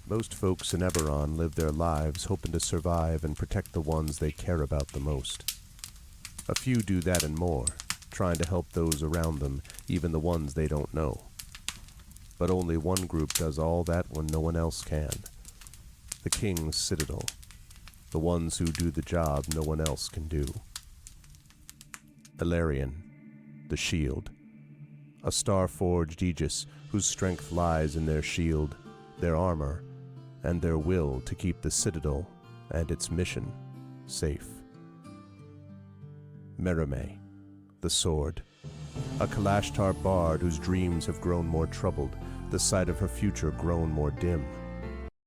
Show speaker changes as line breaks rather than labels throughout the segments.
Most folks in Eberron live their lives hoping to survive and protect the ones they care about the most. A few do that and more, trying to help those around them, even the ones they don't know. But only one group does all that when no one else can. The King's Citadel. The ones who do the job no one else can do. Eberron, the Shield. A star-forged aegis whose strength lies in their shield, their armor, and their will to keep the Citadel and its mission safe. Merime, the Sword. A Kalashtar bard whose dreams have grown more troubled, the sight of her future grown more dim,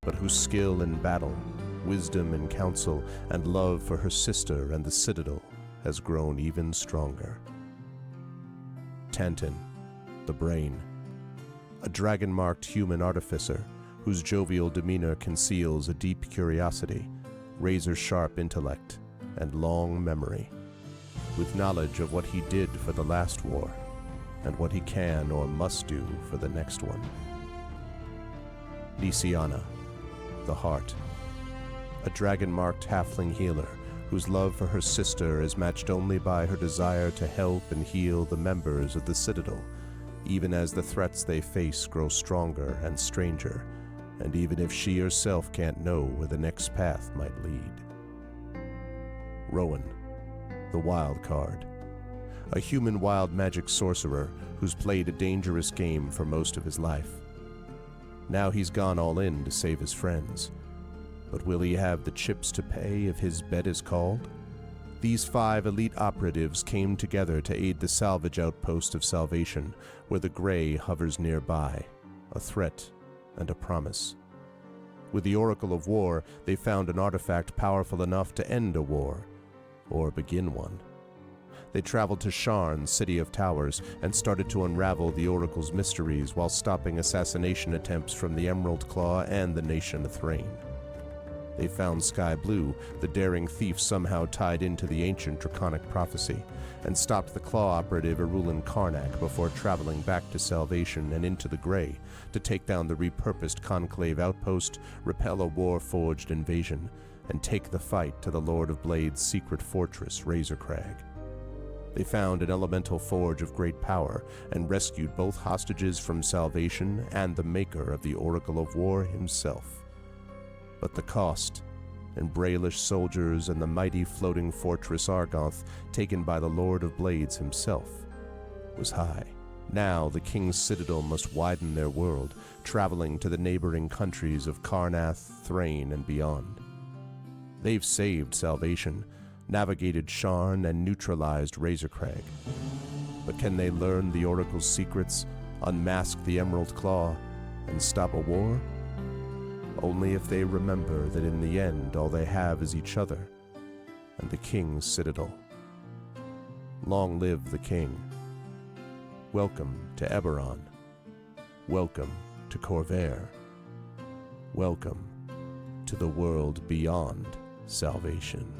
but whose skill in battle, wisdom in counsel, and love for her sister and the Citadel has grown even stronger. Tantan, the Brain. A dragon-marked human artificer whose jovial demeanor conceals a deep curiosity, razor-sharp intellect, and long memory, with knowledge of what he did for the last war and what he can or must do for the next one. Nisiana, the Heart. A dragon-marked halfling healer whose love for her sister is matched only by her desire to help and heal the members of the Citadel, even as the threats they face grow stronger and stranger, and even if she herself can't know where the next path might lead. Rowan, the Wild Card. A human wild magic sorcerer who's played a dangerous game for most of his life. Now he's gone all in to save his friends. But will he have the chips to pay if his bet is called? These 5 elite operatives came together to aid the salvage outpost of Salvation, where the Grey hovers nearby, a threat and a promise. With the Oracle of War, they found an artifact powerful enough to end a war, or begin one. They traveled to Sharn, City of Towers, and started to unravel the Oracle's mysteries while stopping assassination attempts from the Emerald Claw and the Nation of Thrain. They found Sky Blue, the daring thief somehow tied into the ancient draconic prophecy, and stopped the Claw operative Erulin Karnak before traveling back to Salvation and into the Grey to take down the repurposed Conclave outpost, repel a war-forged invasion, and take the fight to the Lord of Blade's secret fortress, Razorcrag. They found an elemental forge of great power and rescued both hostages from Salvation and the maker of the Oracle of War himself. But the cost, and Braelish soldiers and the mighty floating fortress Argoth, taken by the Lord of Blades himself, was high. Now the King's Citadel must widen their world, traveling to the neighboring countries of Karnath, Thrain, and beyond. They've saved Salvation, navigated Sharn, and neutralized Razorcrag. But can they learn the Oracle's secrets, unmask the Emerald Claw, and stop a war? Only if they remember that in the end all they have is each other and the King's Citadel. Long live the King. Welcome to Eberron. Welcome to Corvair. Welcome to the world beyond Salvation.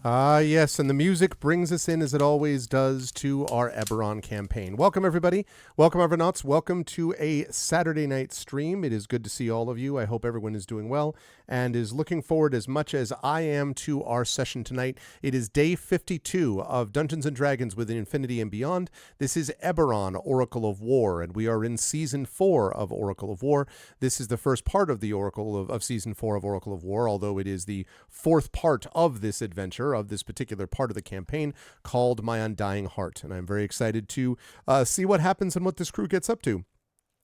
Ah, yes, and the music brings us in, as it always does, to our Eberron campaign. Welcome, everybody. Welcome, Evernots. Welcome to a Saturday night stream. It is good to see all of you. I hope everyone is doing well and is looking forward as much as I am to our session tonight. It is day 52 of Dungeons & Dragons Within Infinity and Beyond. This is Eberron, Oracle of War, and we are in Season 4 of Oracle of War. This is the first part of the Oracle of Season 4 of Oracle of War, although it is the fourth part of this adventure, of this particular part of the campaign, called My Undying Heart. And I'm very excited to see what happens and what this crew gets up to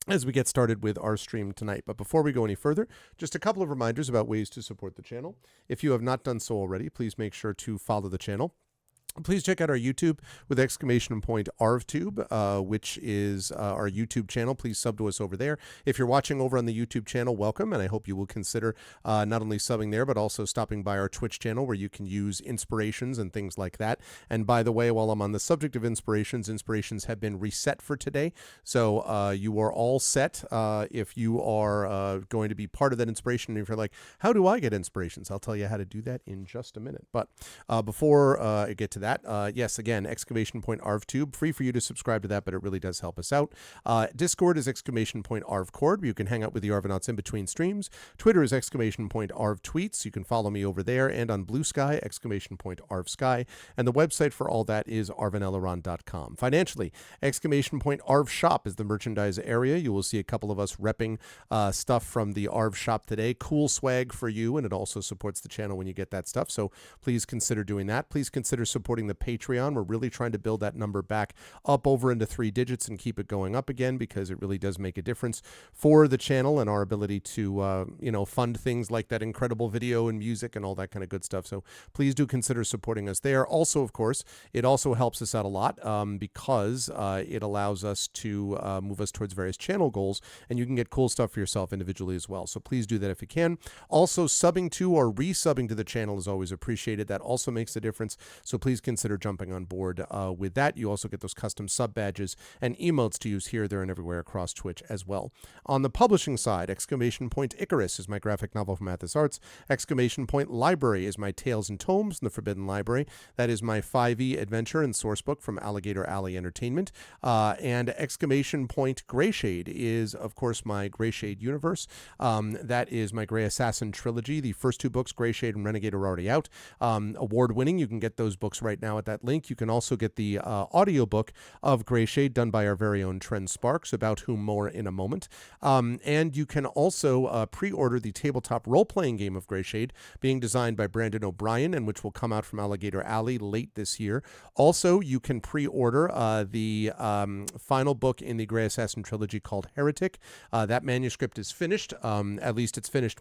as we get started with our stream tonight. But before we go any further, just a couple of reminders about ways to support the channel. If you have not done so already, please make sure to follow the channel Please check out our YouTube with !ARVTube, which is our YouTube channel. Please sub to us over there. If you're watching over on the YouTube channel, welcome, and I hope you will consider not only subbing there, but also stopping by our Twitch channel where you can use inspirations and things like that. And by the way, while I'm on the subject of inspirations have been reset for today. So you are all set if you are going to be part of that inspiration. And if you're like, how do I get inspirations? I'll tell you how to do that in just a minute. But before I get to that, yes, again, !ARVTube, free for you to subscribe to that, but it really does help us out. Discord is !ARVCord, where you can hang out with the Arvanauts in between streams. Twitter is !ARVTweets. You can follow me over there, and on Blue Sky, !ARVSky. And the website for all that is arvanelleron.com. Financially, !ARVShop is the merchandise area. You will see a couple of us repping stuff from the ARV shop today. Cool swag for you, and it also supports the channel when you get that stuff. So please consider doing that. Please consider supporting the Patreon. We're really trying to build that number back up over into 3 digits and keep it going up again, because it really does make a difference for the channel and our ability to fund things like that incredible video and music and all that kind of good stuff. So please do consider supporting us there. Also, of course, it also helps us out a lot because it allows us to move us towards various channel goals, and you can get cool stuff for yourself individually as well. So please do that if you can. Also, subbing to or resubbing to the channel is always appreciated. That also makes a difference. So please consider jumping on board with that. You also get those custom sub badges and emotes to use here, there, and everywhere across Twitch as well. On the publishing side, !Icarus is my graphic novel from Athos Arts. !Library is my Tales and Tomes from the Forbidden Library. That is my 5e adventure and sourcebook from Alligator Alley Entertainment. And Greyshade is, of course, my Greyshade universe. That is my Grey Assassin trilogy. The first 2 books, Greyshade and Renegade, are already out. Award-winning. You can get those books right now at that link. You can also get the audiobook of Greyshade done by our very own Trent Sparks, about whom more in a moment. And you can also pre-order the tabletop role-playing game of Greyshade, being designed by Brandon O'Brien, and which will come out from Alligator Alley late this year. Also, you can pre-order the final book in the Grey Assassin trilogy called Heretic. That manuscript is finished. At least it's finished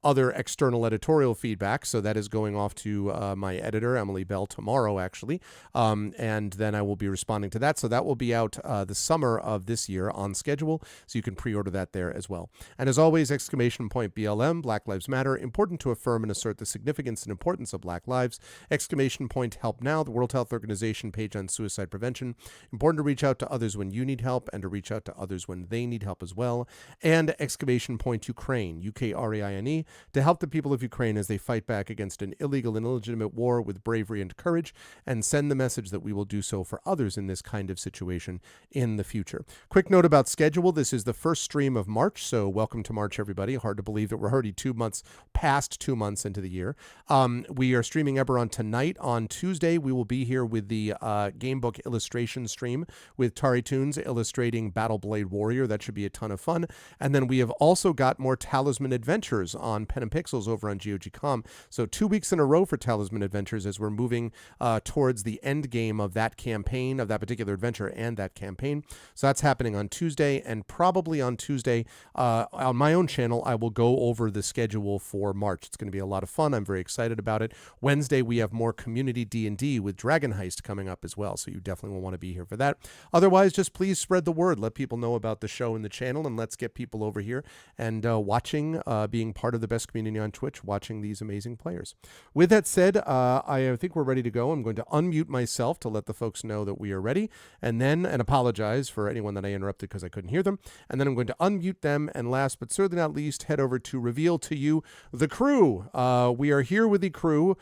other external editorial feedback, so that is going off to my editor, Emily Bell, tomorrow, actually, and then I will be responding to that. So that will be out the summer of this year on schedule, so you can pre-order that there as well. And as always, !BLM, Black Lives Matter, important to affirm and assert the significance and importance of Black lives. !Help Now, the World Health Organization page on suicide prevention, important to reach out to others when you need help and to reach out to others when they need help as well. And Ukraine, Ukraine, to help the people of Ukraine as they fight back against an illegal and illegitimate war with bravery and courage, and send the message that we will do so for others in this kind of situation in the future. Quick note about schedule. This is the first stream of March, so welcome to March, everybody. Hard to believe that we're already past 2 months into the year. We are streaming Eberron tonight. On Tuesday, we will be here with the gamebook illustration stream with Tari Toons illustrating Battle Blade Warrior. That should be a ton of fun. And then we have also got more Talisman Adventures on Pen and Pixels over on GOG.com. So 2 weeks in a row for Talisman Adventures as we're moving towards the end game of that campaign, of that particular adventure and that campaign. So that's happening on Tuesday, and probably on Tuesday on my own channel, I will go over the schedule for March. It's going to be a lot of fun. I'm very excited about it. Wednesday, we have more community D&D with Dragon Heist coming up as well, so you definitely will want to be here for that. Otherwise, just please spread the word. Let people know about the show and the channel, and let's get people over here and watching, being part of the best community on Twitch, watching these amazing players. With that said, I think we're ready to go. I'm going to unmute myself to let the folks know that we are ready, and apologize for anyone that I interrupted because I couldn't hear them. And then I'm going to unmute them, and last but certainly not least, head over to reveal to you the crew. We are here with the crew,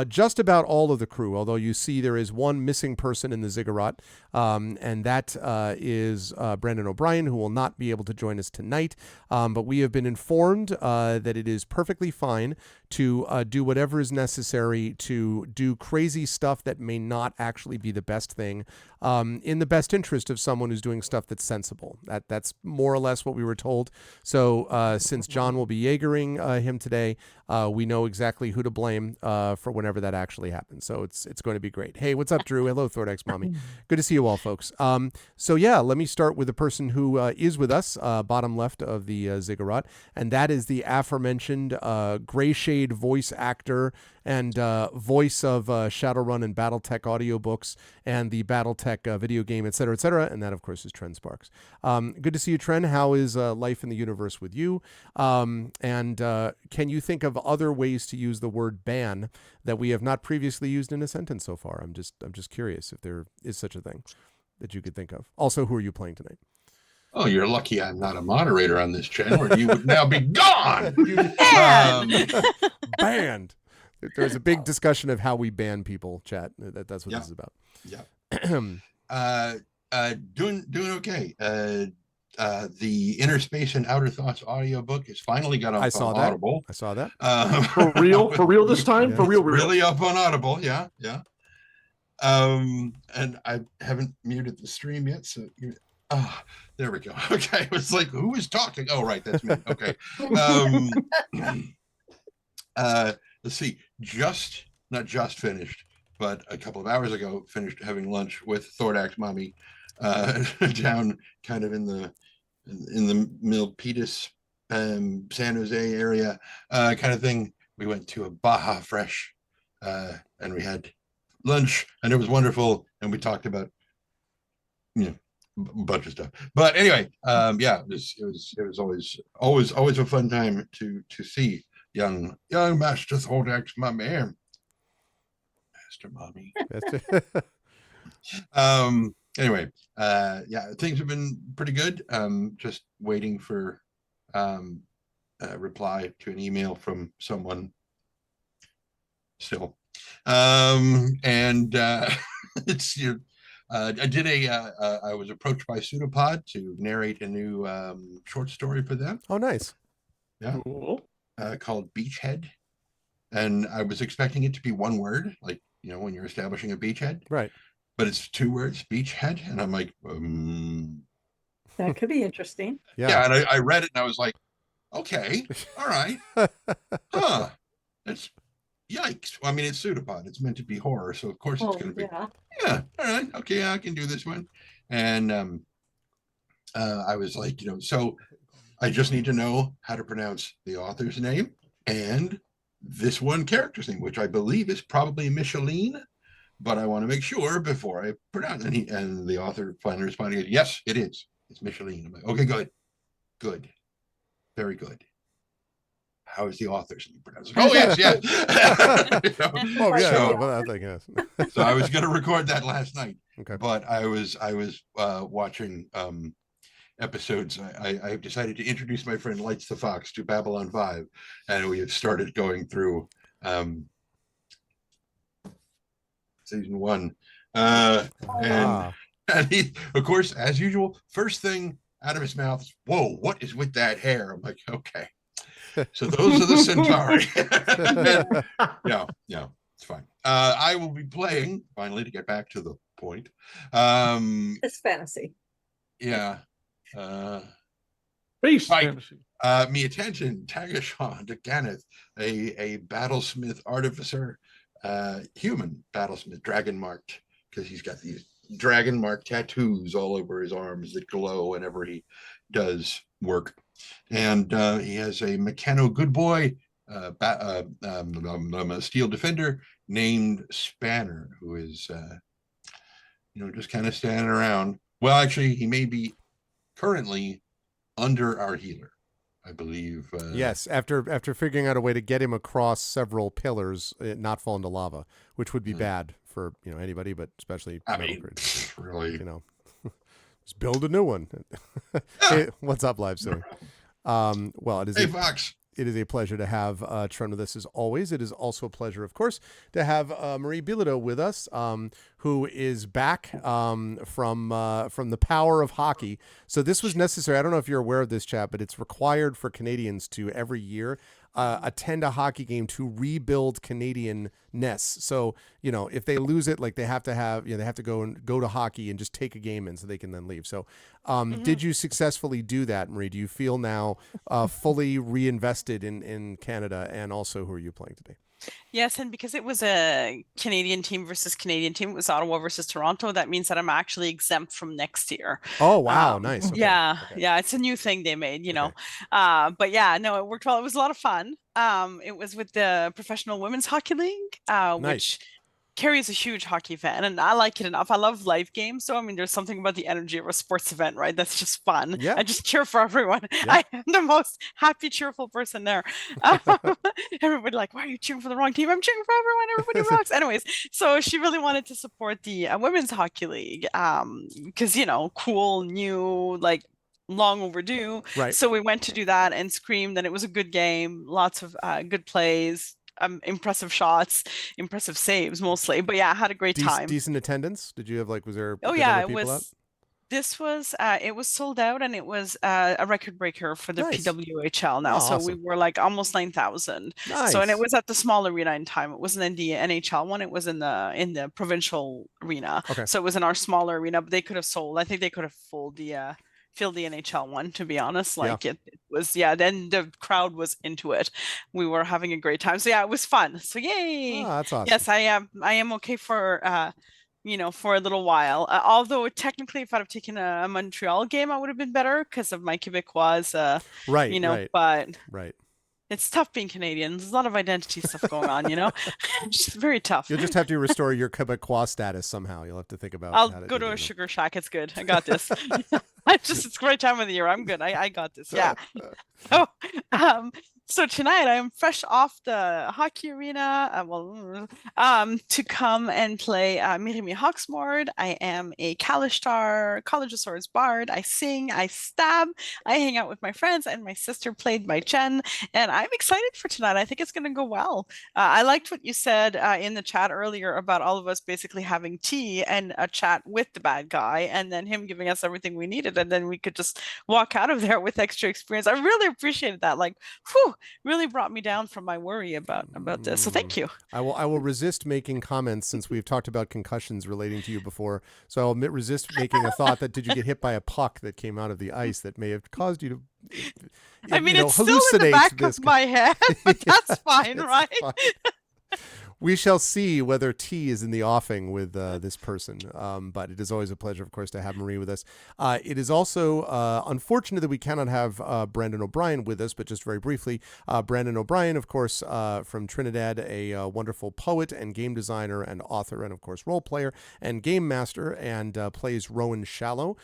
just about all of the crew, although you see there is one missing person in the ziggurat, and that is Brandon O'Brien, who will not be able to join us tonight. But we have been informed that it is perfectly fine to do whatever is necessary to do crazy stuff that may not actually be the best thing in the best interest of someone who's doing stuff that's sensible. That's more or less what we were told. So since John will be Jaegering him today, we know exactly who to blame for whenever that actually happens. So it's going to be great. Hey, what's up, Drew? Hello, Thordex Mommy. Good to see you all, folks. So yeah, let me start with the person who is with us, bottom left of the ziggurat, and that is the aforementioned Greyshade voice actor and voice of Shadowrun and BattleTech audiobooks and the BattleTech video game, et cetera, and that, of course, is Tren Sparks. Good to see you, Tren. How is life in the universe with you? And can you think of other ways to use the word ban that we have not previously used in a sentence so far? I'm just curious if there is such a thing that you could think of. Also, who are you playing tonight?
Oh, you're lucky I'm not a moderator on this channel, or you would now be gone.
Banned. There's a big discussion of how we ban people, chat. That's what this is about.
Yeah. Doing okay. The Inner Space and Outer Thoughts audiobook has finally got up on Audible.
I saw that.
For real this time?
Yeah.
For real.
Really up on Audible, yeah. And I haven't muted the stream yet, so there we go. Okay, it was like, who is talking? Oh, right, that's me. Okay. Let's see. Not just finished, but a couple of hours ago, finished having lunch with Thordax Mommy down kind of in the Milpitas, San Jose area kind of thing. We went to a Baja Fresh and we had lunch, and it was wonderful, and we talked about a bunch of stuff. But anyway, it was always a fun time to see young Master Thordax, my man, Master Mommy. Anyway, things have been pretty good. Just waiting for a reply to an email from someone still. It's I was approached by Pseudopod to narrate a new short story for them.
Oh, nice.
Yeah. Cool. Called Beachhead. And I was expecting it to be one word, like, when you're establishing a beachhead.
Right.
But it's 2 words, beachhead. And I'm like,
that could be interesting.
Yeah. And I read it and I was like, okay, all right. Huh. That's yikes. Well, I mean, it's Pseudopod. It's meant to be horror. So of course it's going to be, all right. Okay. I can do this one. And I was like, so I just need to know how to pronounce the author's name and this one character's name, which I believe is probably Micheline, but I want to make sure before I pronounce it. And the author finally responded, yes, it is. It's Micheline. I'm like, okay, good. Very good. How is the author's name pronounced? Oh, yes. So I was going to record that last night, but I was watching episodes. I've decided to introduce my friend Lights the Fox to Babylon 5, and we have started going through season 1. And he, of course, as usual, first thing out of his mouth is, "Whoa, what is with that hair?" I'm like, okay. So those are the Centauri. Yeah, it's fine. I will be playing, finally, to get back to the point.
It's fantasy.
Yeah.
Space fantasy.
Me attention, Tagashaw de Ganeth, a battlesmith artificer, human battlesmith, dragon marked, because he's got these dragon marked tattoos all over his arms that glow whenever he does work. And he has a Meccano good boy, a steel defender named Spanner, who is just kind of standing around. Well, actually, he may be currently under our healer, I believe.
Yes, after figuring out a way to get him across several pillars, not fall into lava, which would be bad for anybody, but especially
really,
just build a new one. Hey, what's up, live stream? Well, it is.
Hey, Fox.
It is a pleasure to have Tren with us as always. It is also a pleasure, of course, to have Marie Bilodeau with us, who is back from the power of hockey. So this was necessary. I don't know if you're aware of this, chat, but it's required for Canadians to every year attend a hockey game to rebuild Canadian-ness. So, if they lose it, like they have to go to hockey and just take a game in so they can then leave. So did you successfully do that, Marie? Do you feel now fully reinvested in Canada? And also, who are you playing today?
Yes, and because it was a Canadian team versus Canadian team, it was Ottawa versus Toronto. That means that I'm actually exempt from next year.
Oh, wow. Nice. Okay.
Yeah,
Okay.
yeah, it's a new thing they made, you know.
Okay.
But yeah, no, it worked well. It was a lot of fun. It was with the Professional Women's Hockey League,
Nice.
which Carrie's a huge hockey fan, and I like it enough. I love live games, so I mean, there's something about the energy of a sports event, right? That's just fun.
Yeah.
I just cheer for everyone.
Yeah.
I am the most happy, cheerful person there. Everybody like, why are you cheering for the wrong team? I'm cheering for everyone. Everybody rocks. Anyways, so she really wanted to support the Women's Hockey League, because you know, cool, new, like long overdue.
Right.
So we went to do that and screamed, and it was a good game. Lots of good plays. Impressive shots, impressive saves mostly, but yeah, I had a great time.
Decent attendance. Did you have like, was there a
Oh
good
yeah,
number
it
of people out?
was. This was it was sold out, and it was a record breaker for the
Nice.
PWHL now.
Oh,
so we
awesome.
were like almost 9,000.
Nice.
So, and it was at the small arena in time. It wasn't in the NHL one. It was in the provincial arena.
Okay.
So it was in our smaller arena, but they could have sold. I think they could have filled the NHL one, to be honest. Like it was, then the crowd was into it. We were having a great time. So yeah, it was fun. So yay.
Oh, that's awesome.
Yes, I am okay for you know, for a little while. Although technically, if I'd have taken a Montreal game, I would have been better because of my Quebecois.
Right.
You know,
right.
but
right.
It's tough being Canadian. There's a lot of identity stuff going on, you know. It's very tough.
You'll just have to restore your Quebecois status somehow. You'll have to think about.
I'll go to a sugar shack. It's good. I got this. It's a great time of the year. I'm good. I got this. Yeah. So tonight I am fresh off the hockey arena, to come and play Mirimi Hawksmoord. I am a Kalishtar, College of Swords bard. I sing, I stab, I hang out with my friends, and my sister played by Jen. And I'm excited for tonight. I think it's going to go well. I liked what you said in the chat earlier about all of us basically having tea and a chat with the bad guy, and then him giving us everything we needed, and then we could just walk out of there with extra experience. I really appreciated that. Like, whew, really brought me down from my worry about this. So thank you.
I will resist making comments since we've talked about concussions relating to you before. So I'll resist making a thought that did you get hit by a puck that came out of the ice that may have caused you to
I mean, it's still in the back of my head, but that's fine, right?
Fine. We shall see whether tea is in the offing with this person. But it is always a pleasure, of course, to have Marie with us. It is also unfortunate that we cannot have Brandon O'Brien with us, but just very briefly, Brandon O'Brien, of course, from Trinidad, a wonderful poet and game designer and author and, of course, role player and game master, and plays Rowan Shallow,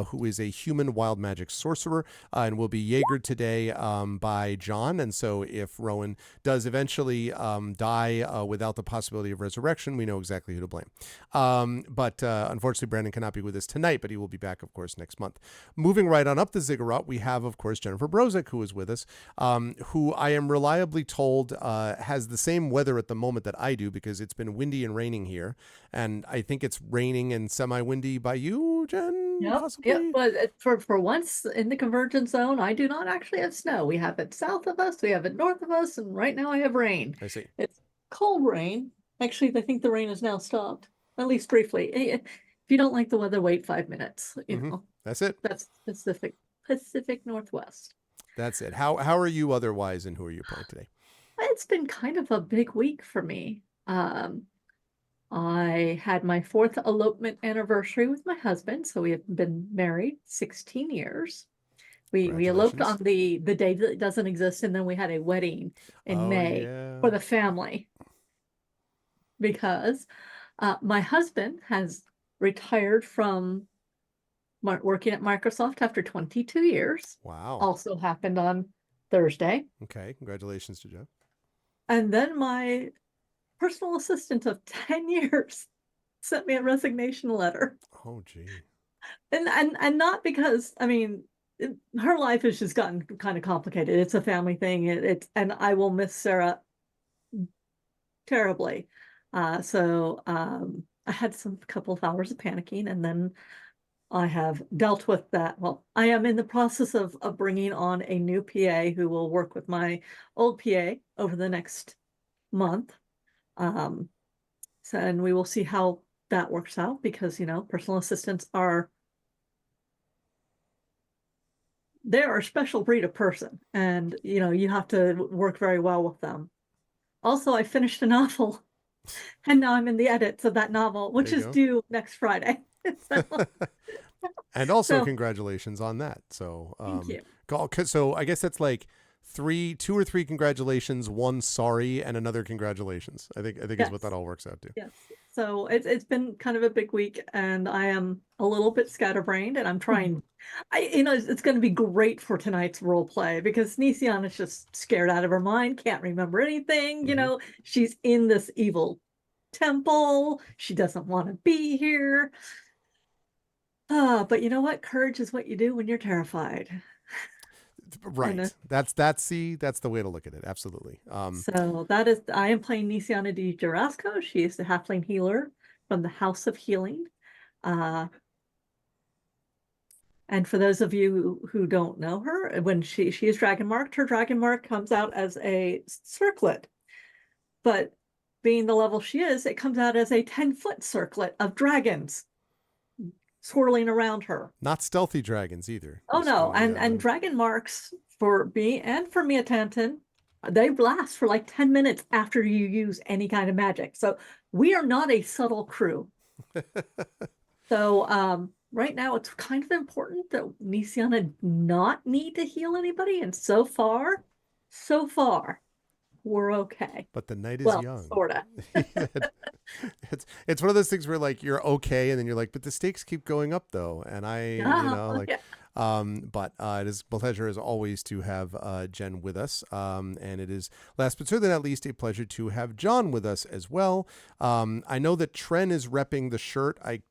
who is a human wild magic sorcerer and will be Jaegered today by John. And so if Rowan does eventually die without the possibility of resurrection, we know exactly who to blame. But unfortunately, Brandon cannot be with us tonight, but he will be back, of course, next month. Moving right on up the ziggurat, we have, of course, Jennifer Brozick, who is with us, who I am reliably told has the same weather at the moment that I do, because it's been windy and raining here. And I think it's raining and semi-windy by you, Jen?
Yep,
possibly?
yep. But for once in the convergence zone, I do not actually have snow. We have it south of us, we have it north of us, and right now I have rain.
I see.
It's cold rain. Actually, I think the rain has now stopped, at least briefly. If you don't like the weather, wait 5 minutes. You know,
that's it.
That's Pacific Northwest.
That's it. How are you otherwise, and who are you playing today?
It's been kind of a big week for me. I had my 4th elopement anniversary with my husband, so we have been married 16 years. We eloped on the day that doesn't exist, and then we had a wedding in May for the family. Because my husband has retired from working at Microsoft after 22 years.
Wow.
Also happened on Thursday.
Okay, congratulations to Jeff.
And then my personal assistant of 10 years sent me a resignation letter.
Oh, gee.
And not because, I mean, her life has just gotten kind of complicated. It's a family thing. And I will miss Sarah terribly. So I had couple of hours of panicking, and then I have dealt with that. Well, I am in the process of bringing on a new PA who will work with my old PA over the next month. And we will see how that works out, because, you know, personal assistants they're a special breed of person, and, you know, you have to work very well with them. also, I finished a novel, and now I'm in the edits of that novel, which
There you
is
go.
due next Friday.
And also
So-
congratulations on that. So,
Thank you.
So I guess that's like two or three congratulations, one sorry, and another congratulations. I think is what that
Yes.
all works out to.
Yes. So it's been kind of a big week, and I am a little bit scatterbrained, and I'm trying. It's going to be great for tonight's role play because Nisian is just scared out of her mind, can't remember anything. She's in this evil temple. She doesn't want to be here. But you know what? Courage is what you do when you're terrified.
Right.
And,
That's the way to look at it. Absolutely.
So I am playing Nisiana di Jarasco. She is the halfling healer from the House of Healing. And for those of you who don't know her, when she is dragon marked, her dragon mark comes out as a circlet. But being the level she is, it comes out as a 10-foot circlet of dragons swirling around her.
Not stealthy dragons either.
Oh no,
Yeah.
and dragon marks for me and for Mia Tanton, they last for like 10 minutes after you use any kind of magic. So we are not a subtle crew. So right now it's kind of important that Nisiana not need to heal anybody, and so far, we're okay.
But the night is
Well,
young.
sorta.
It's one of those things where like you're okay, and then you're like, but the stakes keep going up though, and
Yeah.
But it is a pleasure as always to have Jen with us, and it is last but certainly not least a pleasure to have John with us as well. I know that Tren is repping the shirt. I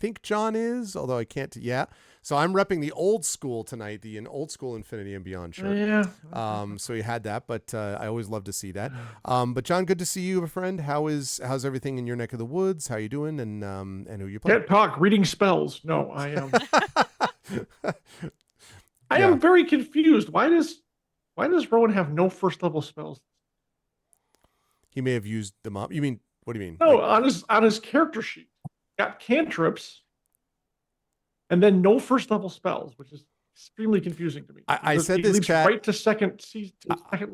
think John is, although I can't. Yeah, so I'm repping the old school tonight, the old school Infinity and Beyond shirt.
Yeah.
So he had that, but I always love to see that. But John, good to see you, my friend. How's everything in your neck of the woods? How you doing? And who you playing?
Can't talk. Reading spells. No, I am. I
Yeah.
am very confused. Why does Rowan have no first level spells?
He may have used them up. You mean, what do you mean?
No,
Like,
on his character sheet, got cantrips, and then no first level spells, which is extremely confusing to me.
I said
He
this,
leaps
chat.
right to second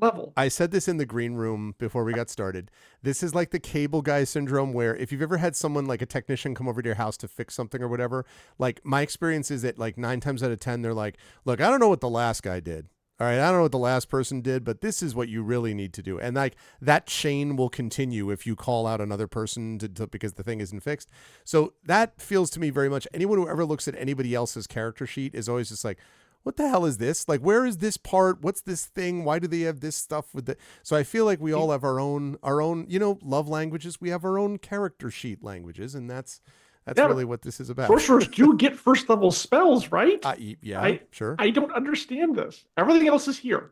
level.
I said this in the green room before we got started. This is like the cable guy syndrome, where if you've ever had someone like a technician come over to your house to fix something or whatever, like my experience is that like 9 times out of 10, they're like, look, I don't know what the last guy did. All right, I don't know what the last person did, but this is what you really need to do. And like that chain will continue if you call out another person to because the thing isn't fixed. So that feels to me very much, anyone who ever looks at anybody else's character sheet is always just like, what the hell is this? Like, where is this part? What's this thing? Why do they have this stuff with the? So I feel like we all have our own, love languages. We have our own character sheet languages, and that's really what this is about.
Sorcerers do get first level spells, right?
Yeah, sure.
I don't understand this. Everything else is here.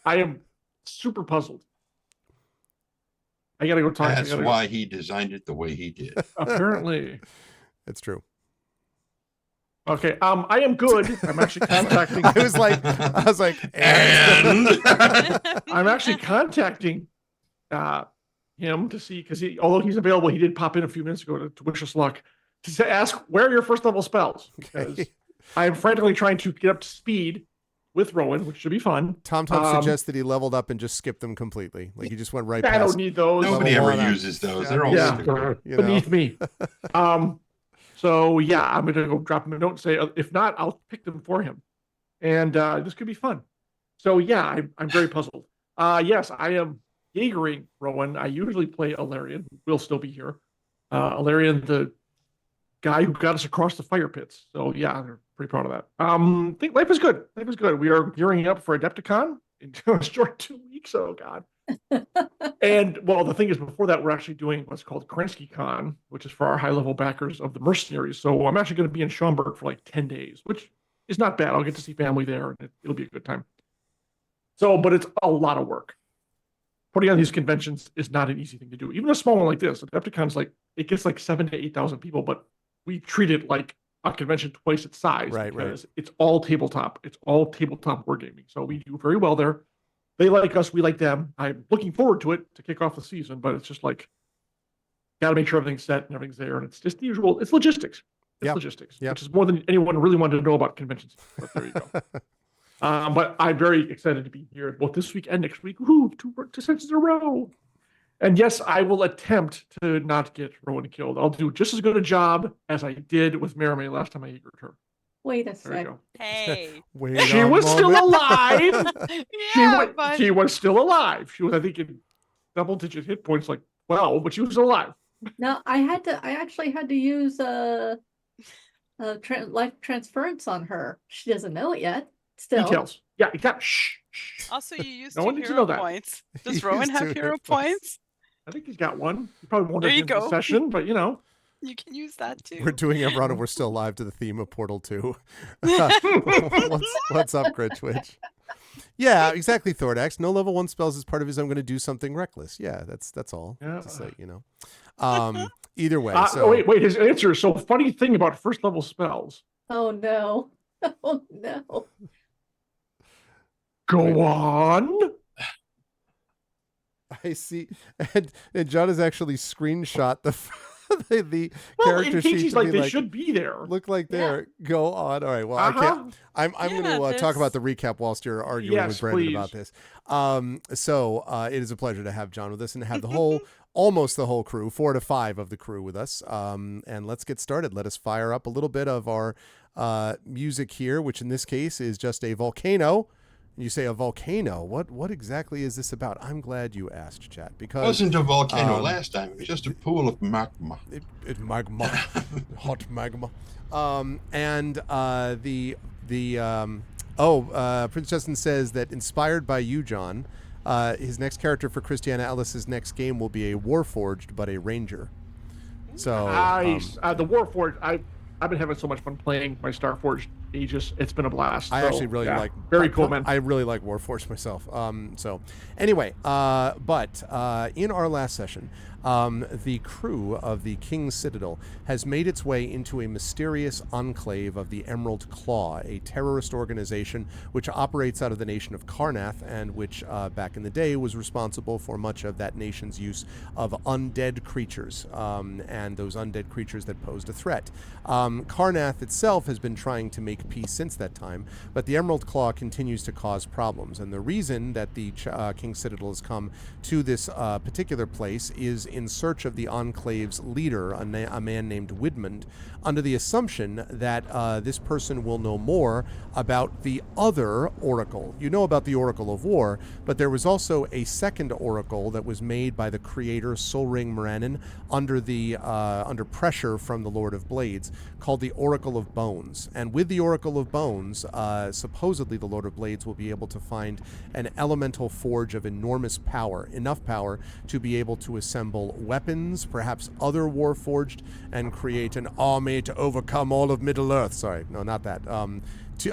I am super puzzled. I gotta go talk.
That's why he designed it the way he did.
Apparently,
it's true.
Okay, I am good. I'm actually contacting.
I was like,
And
I'm actually contacting him to see, because although he's available, he did pop in a few minutes ago to wish us luck, to ask where are your first level spells, because I am frantically trying to get up to speed with Rowan, which should be fun.
Tom suggests that he leveled up and just skipped them completely. Like he just went right
I
past.
don't need those.
nobody
Level
ever
one,
uses those. They're all
Yeah.
stupid.
Beneath me. So yeah, I'm gonna go drop him a note and say, if not, I'll pick them for him, and this could be fun. So yeah, I'm very puzzled. Yes, I am Jaegering Rowan. I usually play Alarian, who will still be here. Alarian, the guy who got us across the fire pits. So yeah, they're pretty proud of that. I think life is good. Life is good. We are gearing up for Adepticon in a short 2 weeks. Oh God. And well, the thing is, before that, we're actually doing what's called Kerensky Con, which is for our high-level backers of the mercenaries. So I'm actually going to be in Schaumburg for like 10 days, which is not bad. I'll get to see family there, and it'll be a good time. So, but it's a lot of work. Putting on these conventions is not an easy thing to do. Even a small one like this, Adepticon's like, it gets like 7,000 to 8,000 people, but we treat it like a convention twice its size.
Right.
It's all tabletop. It's all tabletop wargaming. So we do very well there. They like us, we like them. I'm looking forward to it to kick off the season, but it's just like, got to make sure everything's set and everything's there. And it's just the usual, it's logistics. Logistics, which is more than anyone really wanted to know about conventions. But there you go. But I'm very excited to be here both this week and next week. Woohoo, two sessions in a row. And yes, I will attempt to not get Rowan killed. I'll do just as good a job as I did with Merrimaid last time I eagered her.
Wait a
There you
sec.
go.
Hey.
Wait
She
a
was still
moment.
alive.
Yeah,
She was still alive. She was, I think, in double-digit hit points, like 12, but she was still alive.
No, I actually had to use life transference on her. She doesn't know it yet. Still.
Details. Yeah, exactly. Shh.
Also, you used
No
2
one needs to
hero
know that.
points.
He
Does Rowan
used
have
2
hero
hero
points?
I think he's got one. He probably won't
There
at the
you
end of the
go.
session, but you know.
You can use that too.
We're doing Eberron and we're still alive to the theme of Portal 2. What's up, Grit Twitch? Yeah, exactly, Thordax. No level 1 spells as part of his I'm going to do something reckless. Yeah, that's all.
Yeah.
Just so you know. Either way.
Wait, his answer. So funny thing about first level spells.
Oh no. Oh no.
Go on.
I see. And John has actually screenshot the
Well,
character
in
sheet
cases
to
like
be
they should be there.
look like there. Go on. All right. Well, I can't. I'm going to talk about the recap whilst you're arguing with Brandon about this. So it is a pleasure to have John with us and to have the whole, almost the whole crew, 4 to 5 of the crew with us. And let's get started. Let us fire up a little bit of our music here, which in this case is just a volcano. You say a volcano. What exactly is this about? I'm glad you asked, chat, because
It wasn't a volcano last time. It was just a pool of magma.
It's magma, hot magma. Prince Justin says that inspired by you, John, his next character for Christiana Ellis's next game will be a Warforged, but a ranger. So
nice. The Warforged. I've been having so much fun playing my Starforged Aegis. It's been a blast.
I actually really like.
Very cool, man.
I really like Warforged myself. So anyway, but in our last session, the crew of the King's Citadel has made its way into a mysterious enclave of the Emerald Claw, a terrorist organization which operates out of the nation of Karnath and which back in the day was responsible for much of that nation's use of undead creatures and those undead creatures that posed a threat. Karnath itself has been trying to make peace since that time, but the Emerald Claw continues to cause problems, and the reason that the King's Citadel has come to this particular place is in search of the Enclave's leader, a man named Widmund, under the assumption that this person will know more about the other Oracle. You know about the Oracle of War, but there was also a second Oracle that was made by the creator Solring Moranin under pressure from the Lord of Blades, called the Oracle of Bones. And with the Oracle of Bones, supposedly the Lord of Blades will be able to find an elemental forge of enormous power, enough power to be able to assemble weapons, perhaps other Warforged, and create an army to overcome all of Middle-earth. Sorry, no, not that.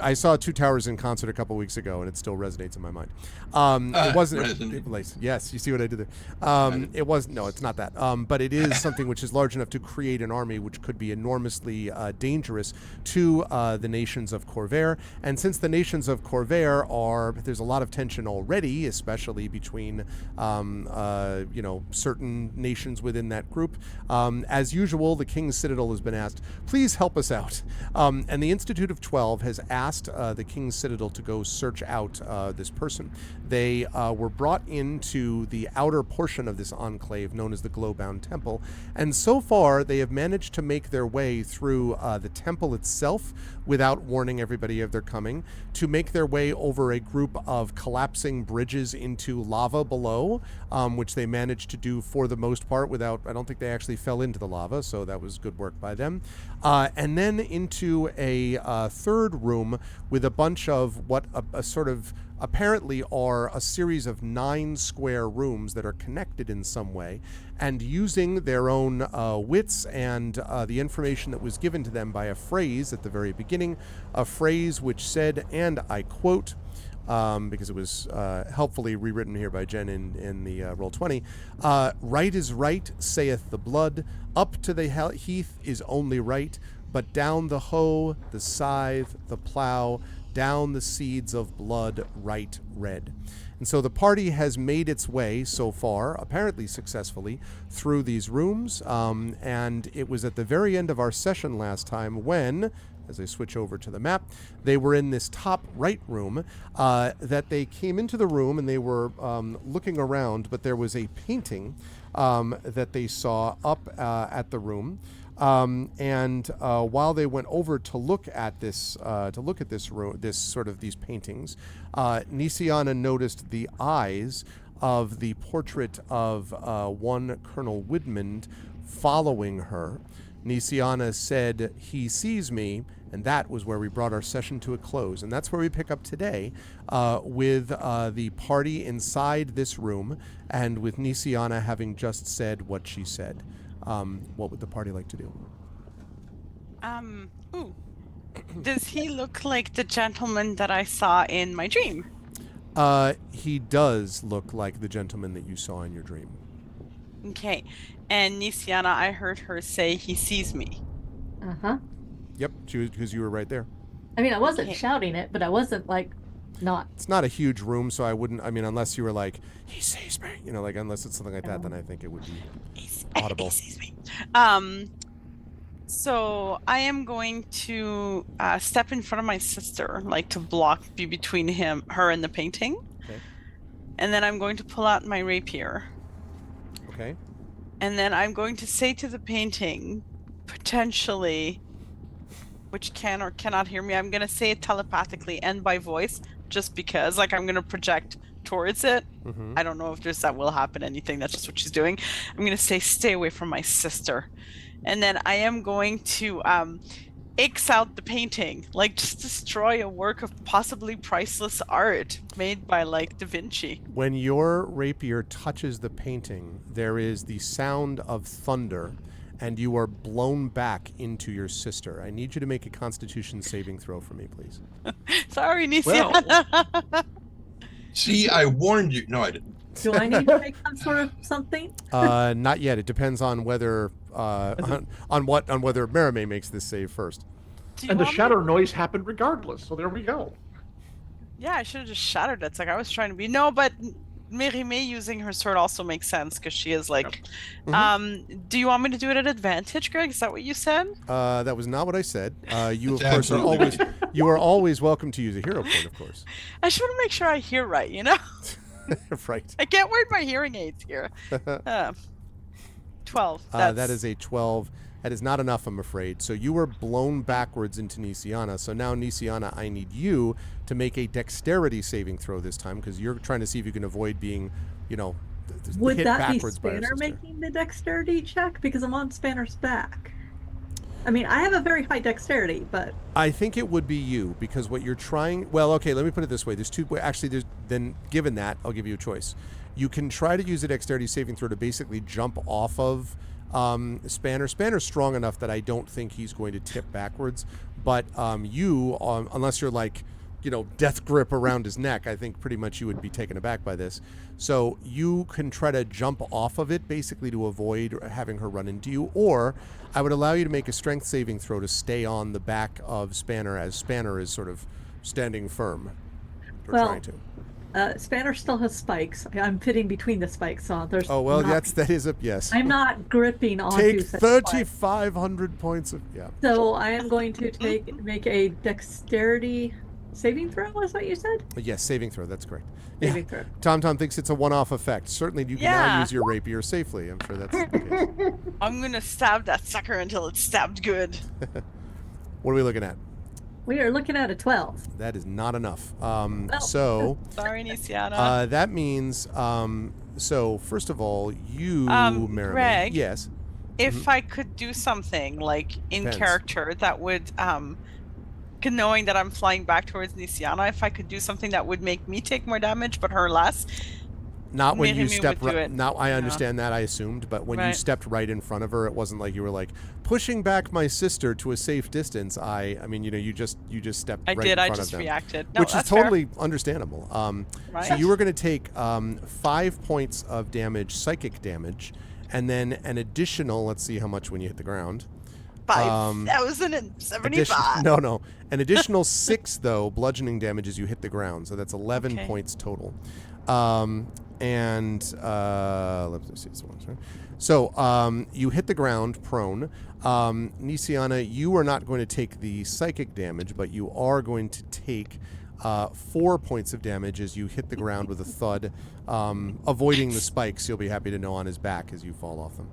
I saw Two Towers in concert a couple weeks ago, and it still resonates in my mind. It wasn't. Yes, you see what I did there. It wasn't. No, it's not that. But it is something which is large enough to create an army which could be enormously dangerous to the nations of Corvair. And since the nations of Corvair there's a lot of tension already, especially between certain nations within that group. As usual, the King's Citadel has been asked, please help us out. And the Institute of 12 has asked the King's Citadel to go search out this person. They were brought into the outer portion of this enclave known as the Glowbound Temple, and so far they have managed to make their way through the temple itself without warning everybody of their coming, to make their way over a group of collapsing bridges into lava below, which they managed to do for the most part without, I don't think they actually fell into the lava, so that was good work by them. And then into a third room with a bunch of what a sort of apparently are a series of 9 square rooms that are connected in some way, and using their own wits and the information that was given to them by a phrase at the very beginning, a phrase which said, and I quote, because it was helpfully rewritten here by Jen in the Roll20, right is right, saith the blood, up to the heath is only right, but down the hoe, the scythe, the plow, down the seeds of blood, right red. And so the party has made its way so far, apparently successfully, through these rooms, and it was at the very end of our session last time when as I switch over to the map. They were in this top right room that they came into the room and they were looking around, but there was a painting that they saw up at the room. And while they went over to look at this room, these paintings, Nisiana noticed the eyes of the portrait of one Colonel Widmond following her. Nisiana said, "He sees me," and that was where we brought our session to a close. And that's where we pick up today with the party inside this room and with Nisiana having just said what she said. What would the party like to do?
Does he look like the gentleman that I saw in my dream?
He does look like the gentleman that you saw in your dream.
Okay. And Nisiana, I heard her say he sees me.
Uh-huh.
Yep, because you were right there.
I mean, I wasn't shouting it, but I wasn't like not.
It's not a huge room, so I wouldn't. I mean, unless you were like, "He sees me," like unless it's something like that, then I think it would be audible.
He sees me. So I am going to step in front of my sister, like to be between her and the painting.
Okay.
And then I'm going to pull out my rapier.
Okay.
And then I'm going to say to the painting, potentially, which can or cannot hear me, I'm going to say it telepathically and by voice, just because, like, I'm going to project towards it.
Mm-hmm.
I don't know if that will happen, anything. That's just what she's doing. I'm going to say, stay away from my sister. And then I am going to X out the painting, like just destroy a work of possibly priceless art made by like Da Vinci.
When your rapier touches the painting, there is the sound of thunder, and you are blown back into your sister. I need you to make a Constitution saving throw for me, please.
Sorry, Nisiana.
See, I warned you. No, I didn't.
Do I need to make some sort of something?
Not yet. It depends on whether on whether Merime makes this save first.
And the shatter noise happened regardless. So there we go.
Yeah, I should have just shattered it. It's like I was trying to be. No, but Merime using her sword also makes sense because she is like.
Yep. Mm-hmm.
Do you want me to do it at advantage, Greg? Is that what you said?
That was not what I said. You of course are always always welcome to use a hero point, of course.
I just want to make sure I hear right. You know.
Right.
I can't wear my hearing aids here. 12.
That is a 12. That is not enough, I'm afraid. So you were blown backwards into Nisiana. So now, Nisiana, I need you to make a dexterity saving throw this time because you're trying to see if you can avoid being,
Would
hit
that be
backwards by your
Spanner
sister.
making the dexterity check? Because I'm on Spanner's back. I mean, I have a very high dexterity, but...
I think it would be you because what you're trying... Well, okay, let me put it this way. There's two... Actually, then given that, I'll give you a choice. You can try to use a dexterity saving throw to basically jump off of Spanner. Spanner's strong enough that I don't think he's going to tip backwards. But you, unless you're like, death grip around his neck, I think pretty much you would be taken aback by this. So you can try to jump off of it basically to avoid having her run into you. Or I would allow you to make a strength saving throw to stay on the back of Spanner as Spanner is sort of standing firm. Or trying to.
Spanner still has spikes. I'm fitting between the spikes, so there's.
Oh well, that is a yes.
I'm not gripping onto.
Take 3,500 points of
So I am going to make a dexterity saving throw. Is what you said?
Yes, saving throw. That's correct.
Saving throw.
Tom thinks it's a one-off effect. Certainly, you can now use your rapier safely. I'm sure that's the case.
I'm gonna stab that sucker until it's stabbed good.
What are we looking at?
We are looking at a 12.
That is not enough.
Sorry, Nisiana.
That means, so first of all, you, Merriman.
Greg,
yes.
If I could do something like in character that would, knowing that I'm flying back towards Nisiana, if I could do something that would make me take more damage but her less.
Not when you stepped
right.
Now I understand that, I assumed, but when you stepped right in front of her, it wasn't like you were like pushing back my sister to a safe distance. I mean, you just stepped right in front of them.
I just reacted. No,
which is totally understandable.
Right.
So you were going to take 5 points of damage, psychic damage, and then an additional, let's see how much when you hit the ground.
5,075.
No. An additional 6, though, bludgeoning damage as you hit the ground. So that's 11 points total. and let's see this one. Sorry. So you hit the ground prone. Nisiana, you are not going to take the psychic damage, but you are going to take 4 points of damage as you hit the ground with a thud, avoiding the spikes. You'll be happy to know on his back as you fall off them.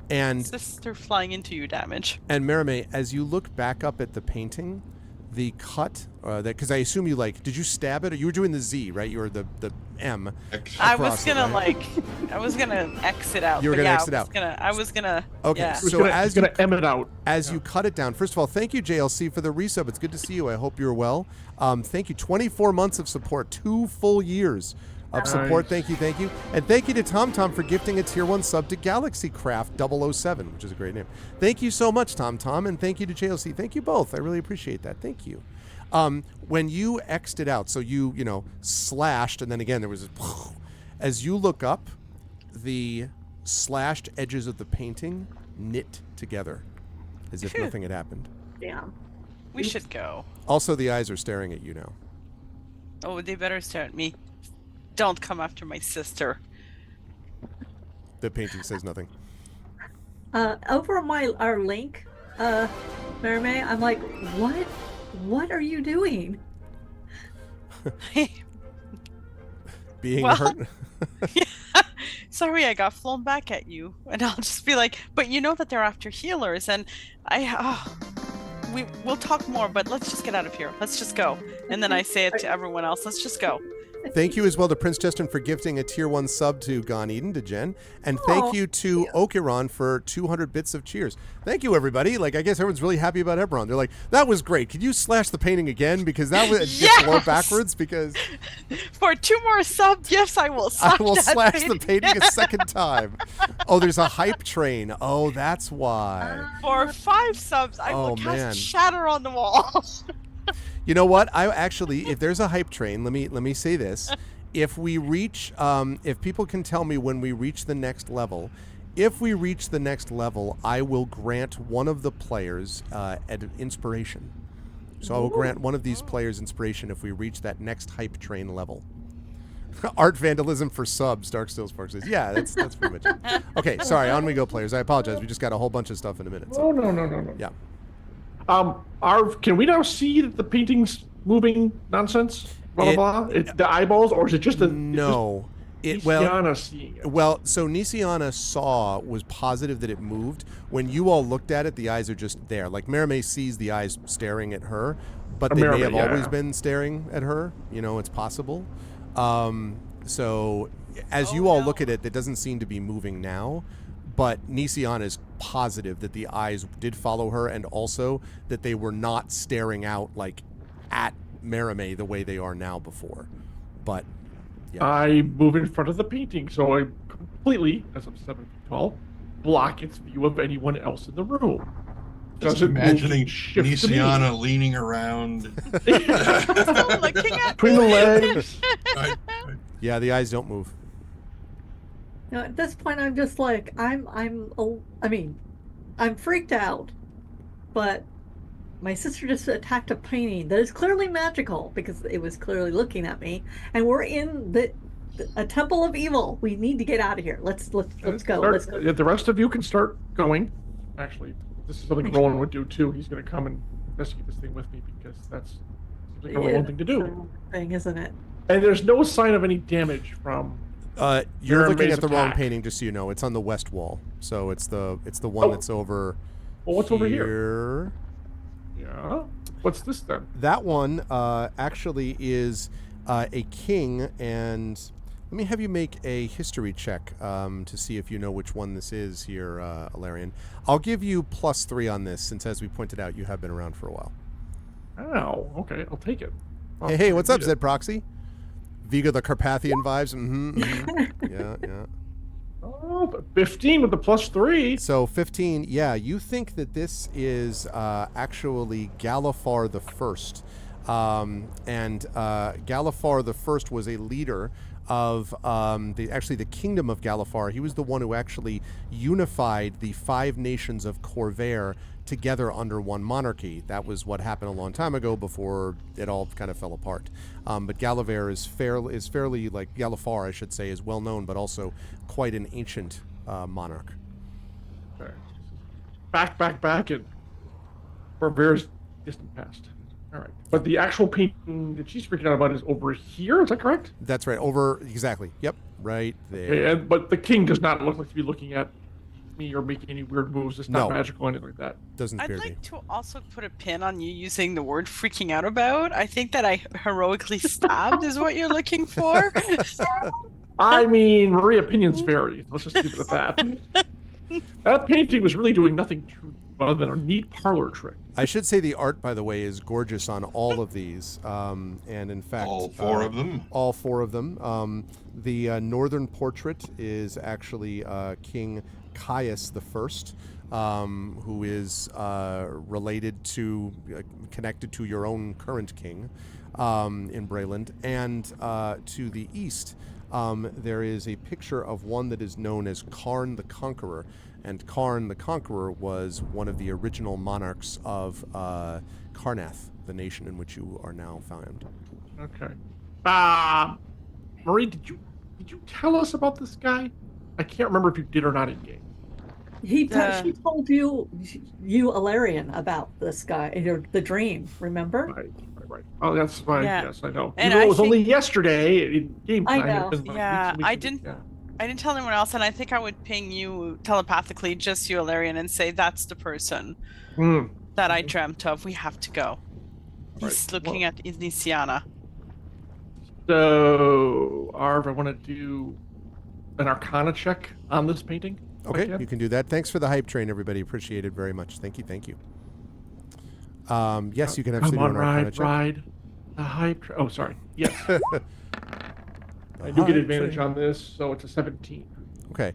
And
Sister flying into you damage.
And Merime, as you look back up at the painting, the cut that because I assume you did you stab it, or you were doing the Z, right? You were the M.
I was gonna I was gonna exit out.
You were gonna exit out.
I was gonna.
Okay,
Yeah.
so as you
M it out.
As you cut it down, first of all, thank you JLC for the resub. It's good to see you. I hope you're well. Thank you. 24 months of support, 2 full years of support.
Nice.
Thank you. And thank you to TomTom for gifting a tier 1 sub to GalaxyCraft 007, which is a great name. Thank you so much, TomTom, and thank you to JLC. Thank you both. I really appreciate that. Thank you. When you X'd it out, so you slashed, and then again there was a, as you look up, the slashed edges of the painting knit together as if nothing had happened.
Damn.
We should go.
Also, the eyes are staring at you now.
Oh, they better stare at me. Don't come after my sister.
The painting says nothing.
Over on our link, Merime, I'm like, what are you doing?
Being
Well,
hurt.
Sorry, I got flown back at you, and I'll just be like, but you know that they're after healers, and we'll talk more, but let's just get out of here. Let's just go. And then I say it to everyone else. Let's just go.
Thank you as well to Prince Justin for gifting a tier 1 sub to Gone Eden, to Jen. And thank you to Okiron for 200 bits of cheers. Thank you, everybody. I guess everyone's really happy about Eberron. They're like, that was great. Could you slash the painting again? Because that was floor backwards. Because
for 2 more sub gifts, I will
slash the painting a second time. Oh, there's a hype train. Oh, that's why.
For 5 subs, I will cast Shatter on the wall.
You know what? I actually, if there's a hype train, let me say this: if we reach, if people can tell me when we reach the next level, I will grant one of the players an inspiration. So I will grant one of these players inspiration if we reach that next hype train level. Art vandalism for subs, Darksteel Sparks says. Yeah, that's pretty much it. Okay, sorry, on we go, players. I apologize. We just got a whole bunch of stuff in a minute. So.
Oh, no.
Yeah.
Can we now see that the painting's moving nonsense? Blah. The eyeballs, or is it just
no?
Nisiana seeing it.
Well, so Nisiana was positive that it moved. When you all looked at it, the eyes are just there. Like Merime sees the eyes staring at her, but they may have always been staring at her. It's possible. So as you all look at it, it doesn't seem to be moving now. But Nisiana is positive that the eyes did follow her, and also that they were not staring out at Merime the way they are now before. But yeah.
I move in front of the painting, so I completely, as I'm 7 feet tall, block its view of anyone else in the room.
Just imagining Nisiana leaning around,
Still looking at
between the legs.
Right.
Yeah, the eyes don't move.
At this point, I'm just like, I'm freaked out, but my sister just attacked a painting that is clearly magical because it was clearly looking at me, and we're in a temple of evil. We need to get out of here. Let's go. Let's go.
The rest of you can start going. Actually, this is something Roland would do too. He's going to come and investigate this thing with me because that's a Roland thing to do.
Thing, isn't it?
And there's no sign of any damage from.
You're looking at the wrong painting, just so you know. It's on the west wall, so it's the one that's over.
Well, what's
here.
over here? Yeah. What's this then?
That one actually is a king, and let me have you make a history check to see if you know which one this is here, Alarian. I'll give you +3 on this, since as we pointed out, you have been around for a while.
Oh, okay, I'll take it.
Hey, what's up, Zed Proxy? Viga the Carpathian vibes. Yeah.
Oh, 15 with the +3.
So 15, yeah. You think that this is actually Galifar the First, and Galifar the First was a leader of the kingdom of Galifar. He was the one who actually unified the 5 nations of Corvair together under one monarchy. That was what happened a long time ago before it all kind of fell apart. But Gallifar is fairly like Gallifar, I should say, is well known, but also quite an ancient monarch.
Okay. Back, and for very distant past. All right. But the actual painting that she's freaking out about is over here. Is that correct?
That's right. Over, exactly. Yep. Right there.
Okay, but the king does not look like to be looking at me or making any weird moves. It's not
No.
magical or anything like that.
Doesn't appear
I'd
to be.
like to also put a pin on you using the word freaking out about. I think that I heroically stabbed is what you're looking for.
I mean, Marie, opinions vary. Let's just leave it at that. That painting was really doing nothing too other than a neat parlor trick.
I should say the art, by the way, is gorgeous on all of these. And in fact...
All four of them?
All four of them. The northern portrait is actually King Caius I, who is related to, connected to your own current king in Brayland. And to the east, there is a picture of one that is known as Karn the Conqueror. And Karn the Conqueror was one of the original monarchs of Karnath, the nation in which you are now found.
Okay. Marie, did you tell us about this guy? I can't remember if you did or not in game.
She told you Alarian about this guy, the dream, remember?
Right. Oh, that's fine.
Yeah.
Yes, I know.
And
Even though it was
think-
only yesterday in game
I
time.
know.
It's been like
Yeah,
weeks and weeks
I
and weeks,
didn't- I didn't tell anyone else, and I think I would ping you telepathically, just you, Alarian, and say that's the person that I dreamt of. We have to go. He's looking at Inisiana.
So, Arv, I want to do an Arcana check on this painting.
Okay, you can do that. Thanks for the hype train, everybody. Appreciate it very much. Thank you. Yes, you can actually do an Arcana check.
Ride the hype train. Oh, sorry. Yes. I do get advantage on this, so it's a 17.
Okay.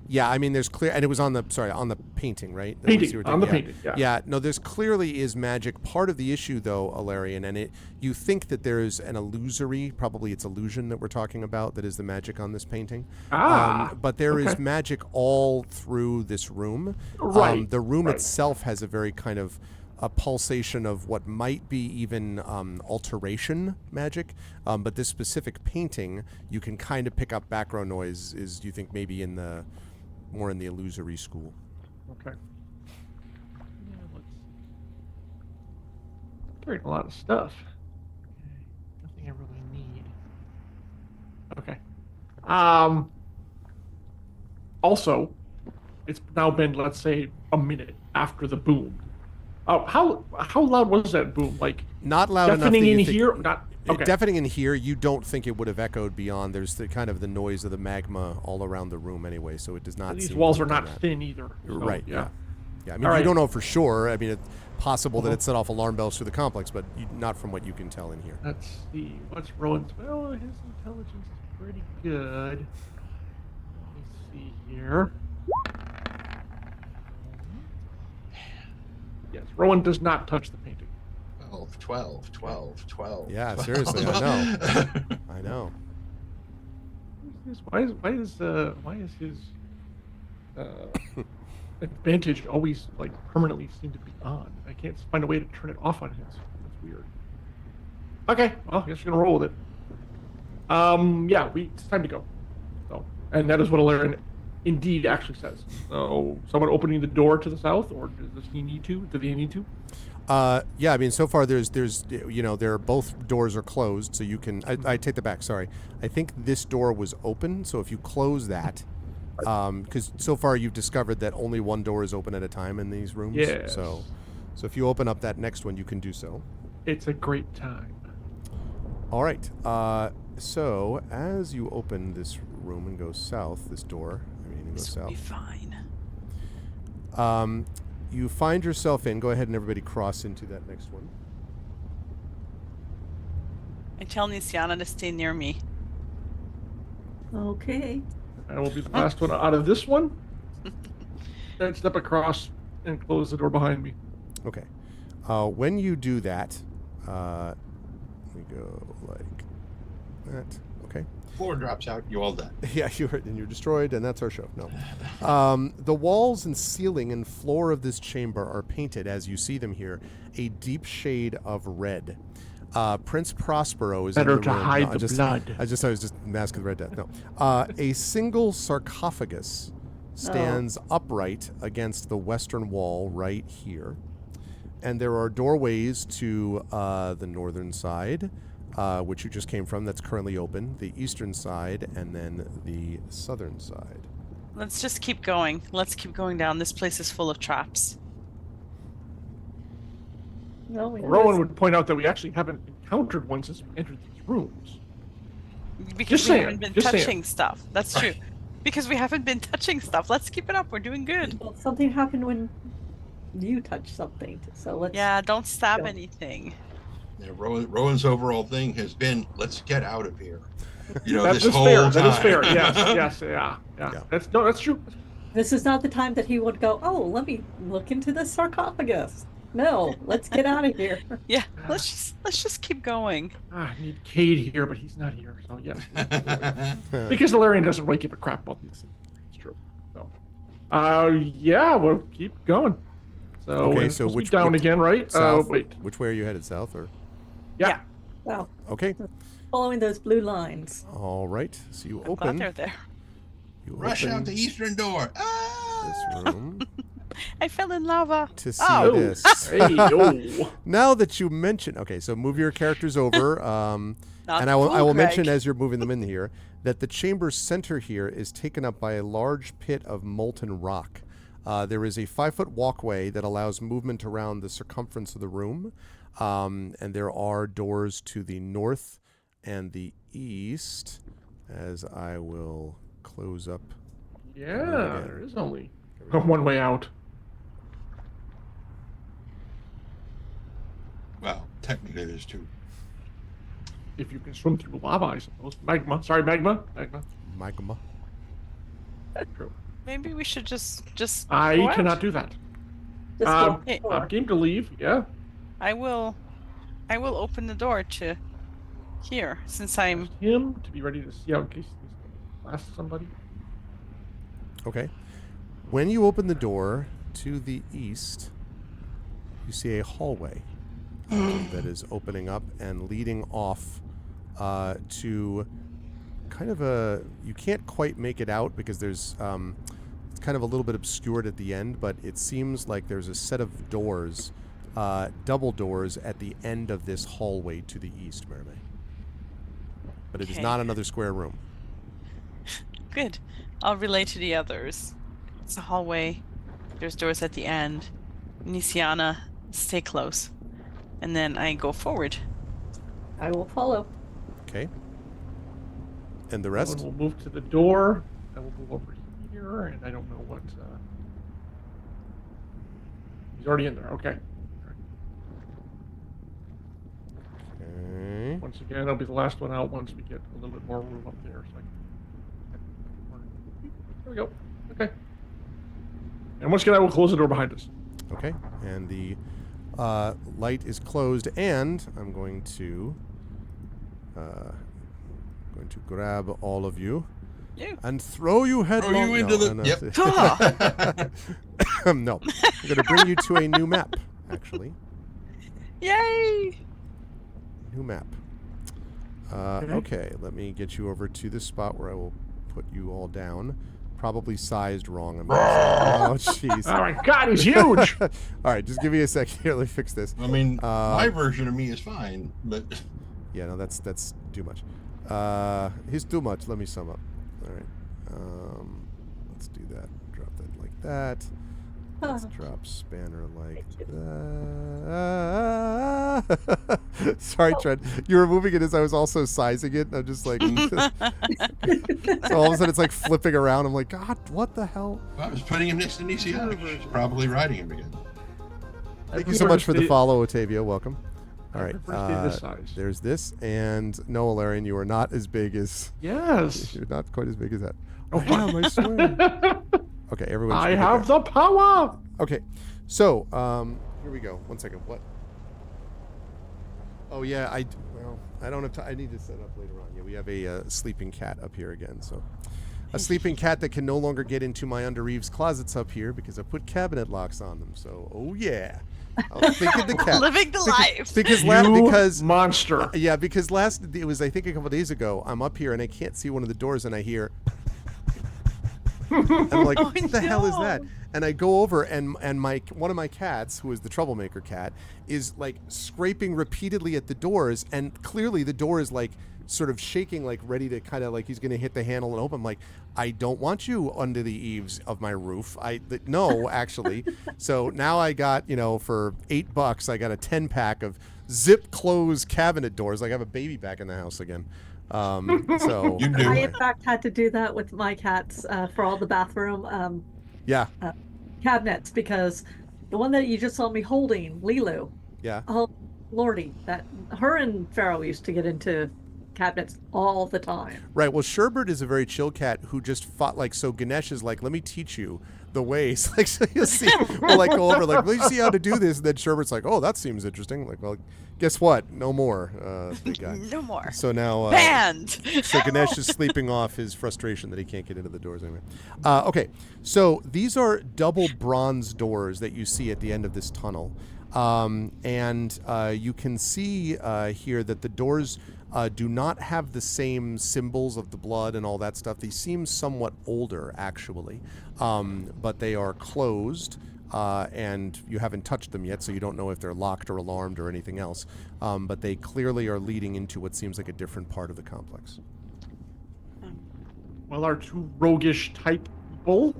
Yeah, I mean, there's clear, and it was on the painting, right?
Painting, on the painting, yeah.
Yeah, no, there's clearly is magic. Part of the issue, though, Alarian, and you think that there's an illusory, probably it's illusion that we're talking about, that is the magic on this painting. But there is magic all through this room.
Right.
The room itself has a very kind of a pulsation of what might be even alteration magic, but this specific painting, you can kind of pick up background noise. Is you think maybe more in the illusory school?
Okay. Yeah, let's carrying a lot of stuff. Okay. Nothing I really need. Okay. Also, it's now been, let's say, a minute after the boom. How loud was that boom? Like,
not loud enough.
Deafening in here? Not okay.
Deafening in here. You don't think it would have echoed beyond. There's the kind of the noise of the magma all around the room anyway, so it does not.
These
seem
walls
to
are
have
not
done
thin either. So,
right. Yeah. I mean,
All
you
right.
don't know for sure. I mean, it's possible that it set off alarm bells through the complex, but not from what you can tell in here.
Let's see. What's Rowan's? Well, his intelligence is pretty good. Let me see here. Yes, Rowan does not touch the painting.
12.
Yeah, seriously, I know. I know.
Why is his advantage always like permanently seem to be on? I can't find a way to turn it off on his. That's weird. Okay, well, I guess you're gonna roll with it. Yeah, it's time to go. So, and that is what Alarian indeed actually says. So, someone opening the door to the south, or does he need to? Do they need to?
Yeah, I mean, so far there's there are both doors are closed, so you can. I take that back. Sorry, I think this door was open, so if you close that, because so far you've discovered that only one door is open at a time in these rooms.
Yes.
So if you open up that next one, you can do so.
It's a great time.
All right. So as you open this room and go south, this door,
This will be fine.
You find yourself in. Go ahead and everybody cross into that next one.
I tell Nisiana to stay near me.
Okay.
I will be the last one out of this one. Then step across and close the door behind me.
Okay. When you do that, we go like that. Okay.
Floor drops out, you all die.
Yeah, you're destroyed, and that's our show. No. The walls and ceiling and floor of this chamber are painted, as you see them here, a deep shade of red. Prince Prospero is
Better
in the
to
room.
hide
No,
the blood.
I was just Mask of the Red Death. No. A single sarcophagus stands upright against the western wall right here. And there are doorways to the northern side, which you just came from, that's currently open, the eastern side, and then the southern side.
Let's just keep going. Let's keep going down. This place is full of traps.
No,
Rowan would point out that we actually haven't encountered one since we entered these rooms.
Because
Just
we
saying,
haven't been
just saying.
touching stuff. That's true. Because we haven't been touching stuff. Let's keep it up. We're doing good.
Well, something happened when you touched something, so let's.
Yeah, don't stab
go.
anything.
Yeah, Rowan's overall thing has been, let's get out of here. You know,
That's
this whole
fair.
time.
That is fair. Yes. Yeah. That's true.
This is not the time that he would go, oh, let me look into the sarcophagus. No, let's get out of here.
Yeah, let's just keep going.
I need Cade here, but he's not here. So yes. Because Ilarion doesn't really give a crap about these things. It's true. So, yeah, we'll keep going. So,
Okay,
we're
so
supposed to be
which-
down
which-
again, right?
South?
Wait.
Which way are you headed, south or?
Yeah.
Wow,
Okay.
following those blue lines.
All right. So you
I'm glad
open.
they're there.
You
Rush
open
out the eastern door. Ah!
this room
I fell in lava.
to see
Oh.
this.
Hey, oh.
Now that you mention, okay, so move your characters over,
Not
and I will
cool,
mention
Greg.
as you're moving them in here that the chamber's center here is taken up by a large pit of molten rock. There is a 5-foot walkway that allows movement around the circumference of the room, and there are doors to the north and the east, as I will close up.
Yeah, there is only one way out.
Well, technically there's two.
If you can swim through lava, I suppose. Magma. Sorry, magma.
Magma.
True.
Maybe we should just
I
go out.
cannot do that.
Just
Um,
go
Hey,
I'm game to leave. Yeah.
I will open the door to here since I'm
Him to be ready to see out in case he's last somebody.
Okay. When you open the door to the east, you see a hallway that is opening up and leading off to kind of a... You can't quite make it out because there's... it's kind of a little bit obscured at the end, but it seems like there's a set of doors, double doors at the end of this hallway to the east, Mermaid. But it is
Okay.
not another square room.
good. I'll relay to the others. It's a hallway. There's doors at the end. Nisiana, stay close. And then I go forward.
I will follow.
Okay. And the
And
rest?
we'll move to the door. And we'll move over here. And I don't know what. He's already in there. Okay.
Okay.
Once again, I'll be the last one out once we get a little bit more room up there. So there we go. Okay. And once again, I will close the door behind us.
Okay, and the light is closed, and I'm going to grab all of you
You.
and throw you headlong.
you into the-
No, I'm going to bring you to a new map. Actually,
Yay!
new map.
Okay.
Okay, let me get you over to this spot where I will put you all down. Probably sized wrong. I'm oh, jeez.
Oh my God, he's huge.
All right, just give me a second here. Let me fix this.
I mean, my version of me is fine, but
Yeah, no, that's too much. He's too much. Let me sum up. All right. Let's do that. Drop that like that. Let's drop spanner like that. Sorry, Trent. You were moving it as I was also sizing it. And I'm just like, so all of a sudden it's like flipping around. I'm like, God, what the hell?
I was putting him next to Nisiana. She's probably riding him again.
Thank you so much for the follow, Otavio. Welcome. All right.
This size.
There's this, and no, Ilarion, you are not as big as.
Yes.
You're not quite as big as that.
Oh,
I am, I swear. Okay, everyone.
I have the power.
Okay, so here we go. One second. What? Oh yeah, I don't have time. I need to set up later on. Yeah, we have a sleeping cat up here again. So, a sleeping cat that can no longer get into my under Eaves closets up here because I put cabinet locks on them. So, oh yeah, I was thinking the cat.
Living the life.
Because monster.
Yeah, because it was I think a couple days ago. I'm up here and I can't see one of the doors and I hear. I'm like, what the hell is that? And I go over and one of my cats, who is the troublemaker cat, is like scraping repeatedly at the doors, and clearly the door is like sort of shaking, like ready to kind of like he's going to hit the handle and open. I'm like, I don't want you under the eaves of my roof. No, actually. So now I got, for $8, I got a 10-pack of zip closed cabinet doors. Like I have a baby back in the house again. So
I in fact had to do that with my cats for all the bathroom cabinets, because the one that you just saw me holding, Lilu.
Yeah.
Oh lordy, that her and Pharaoh used to get into cabinets all the time.
Right. Well, Sherbert is a very chill cat who just fought so Ganesh is like, let me teach you the ways. Like, so you'll see, we'll like go over like, let me see how to do this. And then Sherbert's like, oh, that seems interesting. Like, well, guess what? No more. Big guy.
No more.
So now
banned.
So Ganesh is sleeping off his frustration that he can't get into the doors anyway. Okay. So these are double bronze doors that you see at the end of this tunnel. And you can see here that the doors do not have the same symbols of the blood and all that stuff. They seem somewhat older, actually, but they are closed, and you haven't touched them yet, so you don't know if they're locked or alarmed or anything else. But they clearly are leading into what seems like a different part of the complex.
Well, our two roguish type people.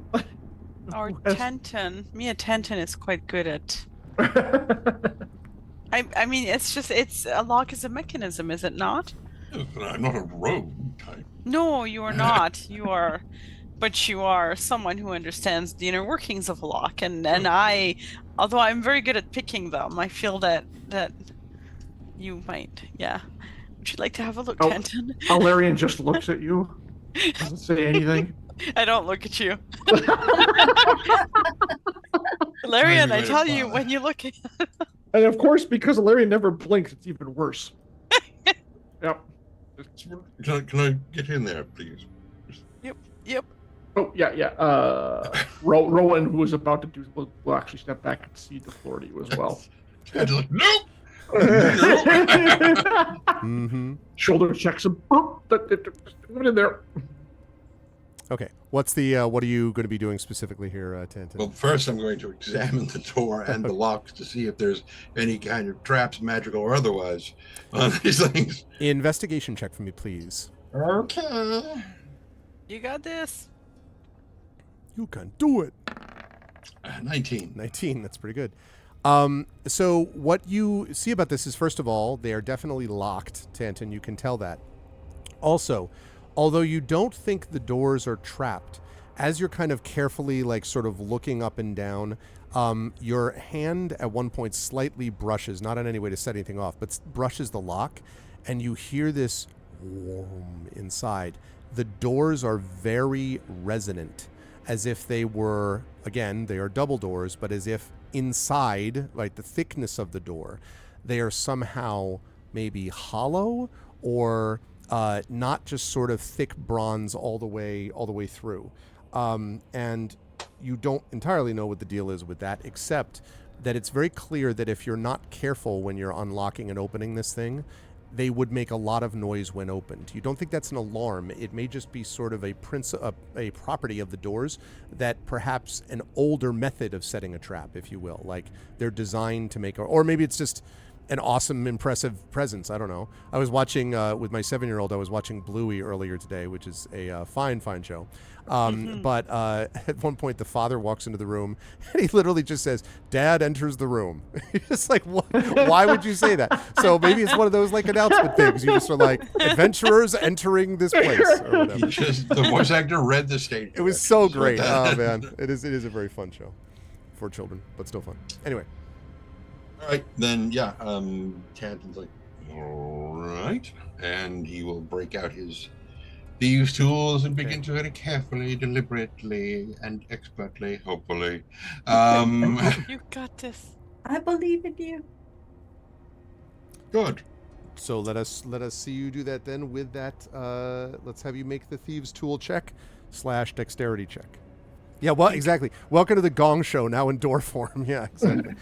Or Tenton. Mia Tenton is quite good at... I mean, it's a lock is a mechanism, is it not?
I'm not a rogue type.
No, you are not. But you are someone who understands the inner workings of a lock, and I, although I'm very good at picking them, I feel that you might, yeah. Would you like to have a look, Tenton?
Alarian just looks at you, doesn't say anything.
I don't look at you. Alarian, I tell you, when you look at...
And of course, because Alarian never blinks, it's even worse. Yep.
Can I get in there, please?
Yep.
Oh, yeah. Rowan, who was about to do, will actually step back and see the floor to you as well.
Nope!
Mm-hmm.
Shoulder checks him. Get in there.
Okay. What are you going to be doing specifically here, Tantan?
Well, first I'm going to examine the door and the locks to see if there's any kind of traps, magical or otherwise, on these things.
Investigation check for me, please.
Okay.
You got this.
You can do it.
19.
19, that's pretty good. So what you see about this is, first of all, they are definitely locked, Tantan. You can tell that. Also, although you don't think the doors are trapped, as you're kind of carefully sort of looking up and down, your hand at one point slightly brushes, not in any way to set anything off, but brushes the lock, and you hear this warm inside. The doors are very resonant, as if they were, again, they are double doors, but as if inside, like the thickness of the door, they are somehow maybe hollow or not just sort of thick bronze all the way through. And you don't entirely know what the deal is with that, except that it's very clear that if you're not careful when you're unlocking and opening this thing, they would make a lot of noise when opened. You don't think that's an alarm. It may just be sort of a property of the doors that perhaps an older method of setting a trap, if you will. Like they're designed to make, or maybe it's just an awesome, impressive presence. I don't know. I was watching, with my 7-year-old, I was watching Bluey earlier today, which is a fine show. But at one point, the father walks into the room, and he literally just says, "Dad enters the room." It's like, what? Why would you say that? So maybe it's one of those announcement things. You just are like, "Adventurers entering this place," or whatever.
The voice actor read the stage.
It was so great. Oh, man. It is a very fun show for children, but still fun. Anyway.
All right, then, yeah, Tantan's like, all right, and he will break out his thieves' tools and begin to very carefully, deliberately, and expertly, hopefully.
You got this.
I believe in you.
Good.
So let us see you do that then. With that, let's have you make the thieves' tool check / dexterity check. Yeah, well, exactly. Welcome to the Gong Show, now in door form. Yeah, exactly.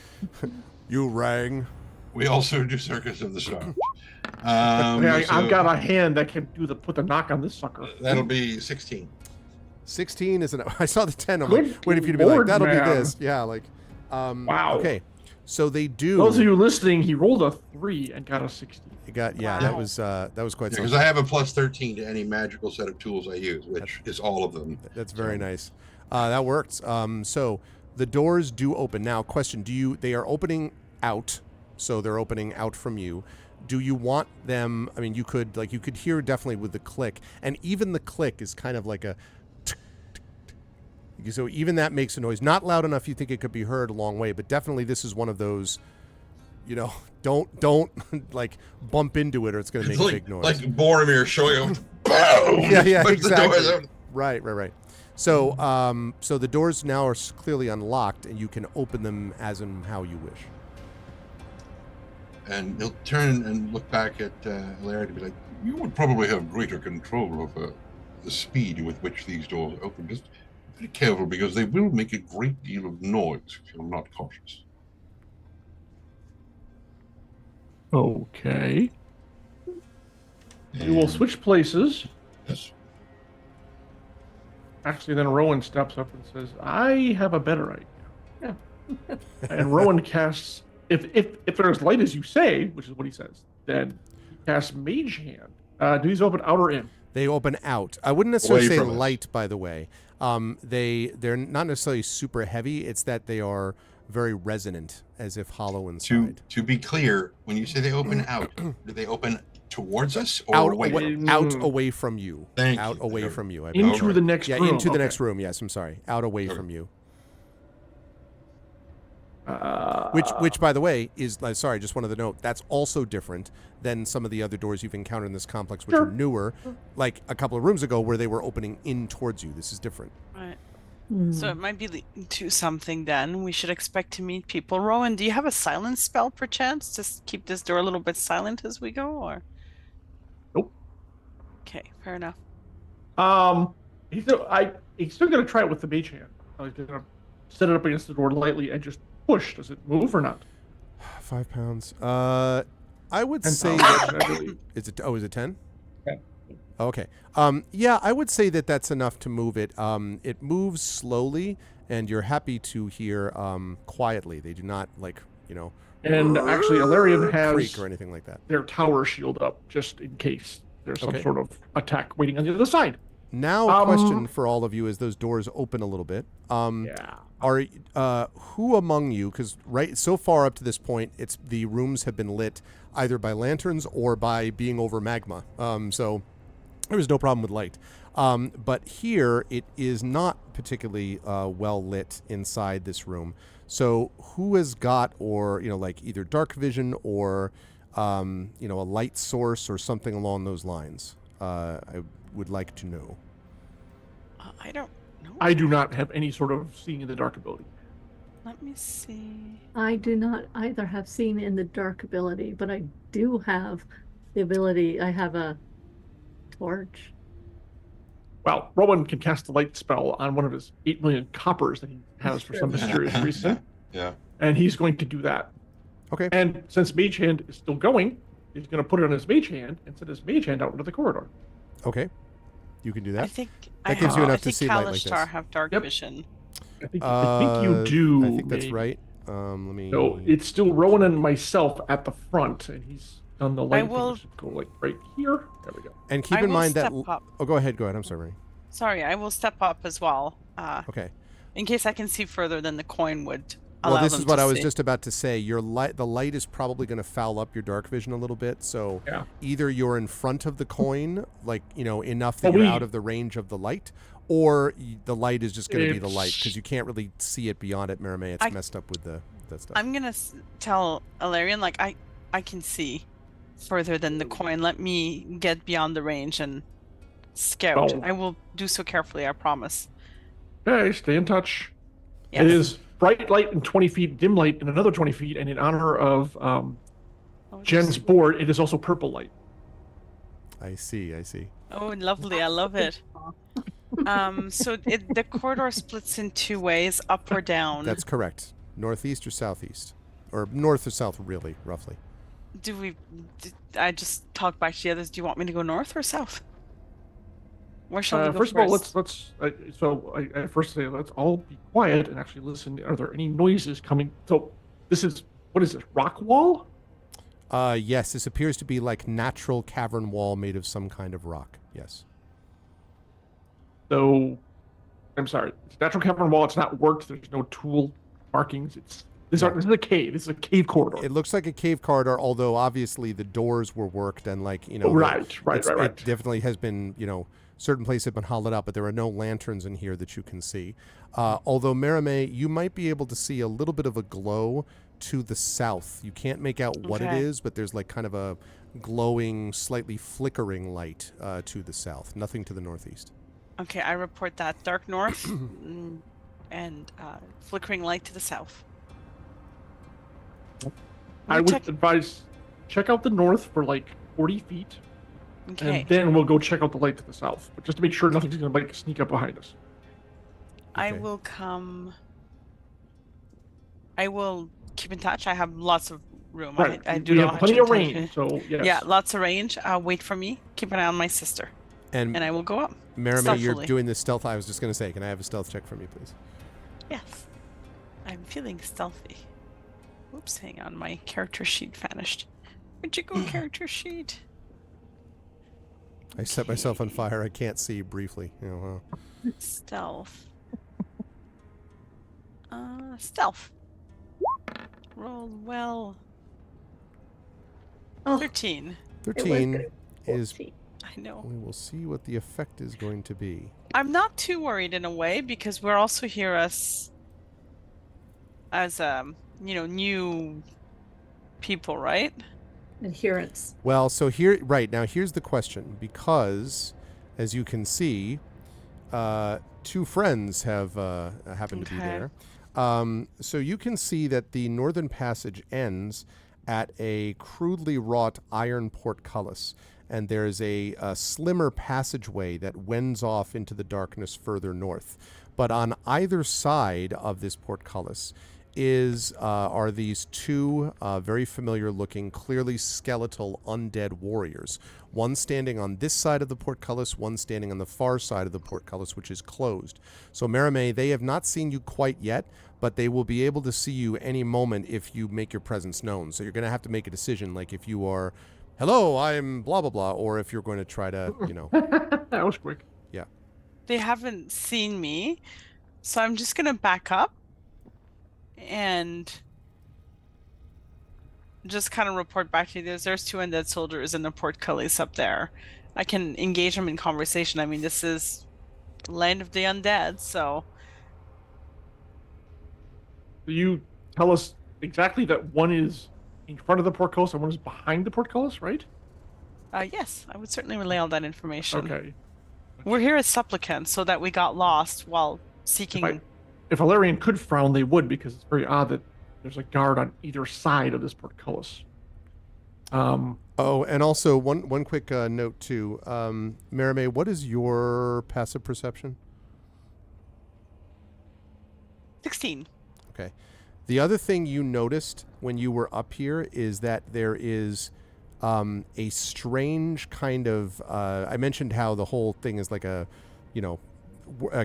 You rang.
We also do Circus of the Stars.
I've got a hand that can put the knock on this sucker.
That'll be 16.
16 is I saw the 10. I'm like, waiting for you to be
Lord,
like, that'll
man.
be this. Yeah, like,
Wow.
Okay, so they do.
Those of you listening, he rolled a 3 and got a 16.
You got,
Wow.
that was quite
Because
something.
I have a plus 13 to any magical set of tools I use, which is all of them.
That's very nice. That works. So the doors do open. Now, question, they are opening out, so they're opening out from you. Do you want them, I mean, you could hear definitely with the click, and even the click is kind of like a tick, tick, tick. So even that makes a noise. Not loud enough you think it could be heard a long way, but definitely this is one of those, don't like bump into it or it's going to make a big noise.
Like Boromir showing up.
Yeah, exactly. Right. So, so the doors now are clearly unlocked, and you can open them as and how you wish.
And he'll turn and look back at Larry to be like, "You would probably have greater control over the speed with which these doors open. Just be careful, because they will make a great deal of noise if you're not cautious."
Okay. We will switch places.
Yes.
Actually, then Rowan steps up and says, "I have a better idea." And Rowan casts, if they're as light as you say, which is what he says, then he casts Mage Hand. Do these open out or in?
They open out. I wouldn't necessarily
Away
say
from us.
light, by the way. They're not necessarily super heavy. It's that they are very resonant, as if hollow inside.
To be clear, when you say they open out, do they open towards us or
Out
away?
away from you.
Thank
out
you.
away from you. I believe.
Into the next room.
Into the
Okay.
next room. Yes, I'm sorry. Out away
Okay.
from you. Which, by the way, is sorry. Just wanted to note that's also different than some of the other doors you've encountered in this complex, which are newer. Like a couple of rooms ago, where they were opening in towards you. This is different.
Right. So it might be leading to something then. We should expect to meet people. Rowan, do you have a silence spell perchance? Just keep this door a little bit silent as we go, or?
Nope.
Okay, fair enough.
He's still gonna try it with the Mage Hand. He's gonna set it up against the door lightly and just push. Does it move or not?
5 pounds. I would
10
say
pounds,
that
I believe.
is it 10?
Yeah.
Okay. Yeah, I would say that that's enough to move it. It moves slowly, and you're happy to hear quietly. They do not
And actually, Ilarion has
creak or anything like that.
their tower shield up just in case there's some
Okay.
sort of attack waiting on the other side.
Now, a question for all of you as those doors open a little bit.
Yeah.
Are who among you? Because so far up to this point, the rooms have been lit either by lanterns or by being over magma. So there was no problem with light. But here it is not particularly well lit inside this room. So who has got either dark vision or a light source or something along those lines? I would like to know.
I don't know.
I do not have any sort of seeing in the dark ability.
Let me see.
I do not either have seen in the dark ability, but I do have the ability. I have a torch.
Well, Rowan can cast the light spell on one of his 8 million coppers that he has for some mysterious reason.
Yeah.
And he's going to do that.
Okay.
And since Mage Hand is still going, he's going to put it on his Mage Hand and send his Mage Hand out into the corridor.
Okay. You can do that.
I think
That gives you enough
I
to
think
see light like this.
Kalishtar have dark
Yep.
vision.
I think you do.
I think that's
maybe.
right. Let me.
No, it's still Rowan and myself at the front, and he's done the light.
will-
Thing. Go like right here. There we go.
And keep
I
in
will
mind that.
step up.
Oh, go ahead. I'm sorry.
Sorry, I will step up as well.
Okay.
In case I can see further than the coin would
Well,
allow
this
them
is what
to
I was
see.
just about to say. The light is probably going to foul up your dark vision a little bit. So
Yeah.
either you're in front of the coin, enough that
Well,
you're out of the range of the light, or the light is just going to be the light
It's-
because you can't really see it beyond it, Merime. It's
I-
messed up with that stuff.
I'm gonna tell Ilarion, like, I can see further than the coin. Let me get beyond the range and scout.
Oh.
I will do so carefully, I promise.
Okay, stay in touch.
Yes.
It is bright light in 20 feet, dim light in another 20 feet, and in honor of
Oh,
Jen's board, it is also purple light.
I see.
Oh, lovely. I love it. So the corridor splits in two ways, up or down.
That's correct. Northeast or southeast? Or north or south, really, roughly.
I just talk back to the others. Do you want me to go north or south? Where shall we go
First
first?
of all, I first say let's all be quiet and actually listen. Are there any noises coming? So what is this, rock wall?
Yes, this appears to be like natural cavern wall made of some kind of rock. Yes.
So, I'm sorry, it's natural cavern wall. It's not worked. There's no tool markings. This is a cave. This is a cave corridor.
It looks like a cave corridor, although obviously the doors were worked and
Right.
It definitely has been, certain places have been hollowed out, but there are no lanterns in here that you can see. Although Merime, you might be able to see a little bit of a glow to the south. You can't make out what it is, but there's like kind of a glowing, slightly flickering light to the south. Nothing to the northeast.
Okay, I report that dark north and flickering light to the south.
I would advise check out the north for like 40 feet.
Okay.
And then we'll go check out the light to the south, but just to make sure nothing's going to sneak up behind us.
I will keep in touch. I have lots of room.
Right.
I do
we
not
have plenty of range, so yes.
Yeah, lots of range. Wait for me. Keep an eye on my sister. And I will go up.
Merime, you're doing this stealth. I was just going to say, can I have a stealth check from you, please?
Yes. I'm feeling stealthy. Oops, hang on. My character sheet vanished. Where'd you go, character sheet?
I set myself on fire. I can't see briefly.
Stealth. Stealth. Roll well. 13.
13 is...
I know.
We will see what the effect is going to be.
I'm not too worried in a way because we're also here as new people, right?
Adherents.
Well, so here's the question, because as you can see, two friends have happened to be there. So you can see that the northern passage ends at a crudely wrought iron portcullis, and there's a slimmer passageway that wends off into the darkness further north. But on either side of this portcullis are these two very familiar-looking, clearly skeletal undead warriors. One standing on this side of the portcullis, one standing on the far side of the portcullis, which is closed. So, Merime, they have not seen you quite yet, but they will be able to see you any moment if you make your presence known. So you're going to have to make a decision, like if you are, hello, I'm blah, blah, blah, or if you're going to try to,
That was quick.
Yeah.
They haven't seen me, so I'm just going to back up and just kind of report back to you. There's two undead soldiers in the portcullis up there. I can engage them in conversation. I mean, this is land of the undead, so...
You tell us exactly that one is in front of the portcullis and one is behind the portcullis, right?
Yes, I would certainly relay all that information.
Okay.
We're here as supplicants so that we got lost while seeking...
If Valerian could frown, they would, because it's very odd that there's a guard on either side of this portcullis.
And also one quick note too. Merime, what is your passive perception?
16.
Okay. The other thing you noticed when you were up here is that there is a strange kind of... I mentioned how the whole thing is like a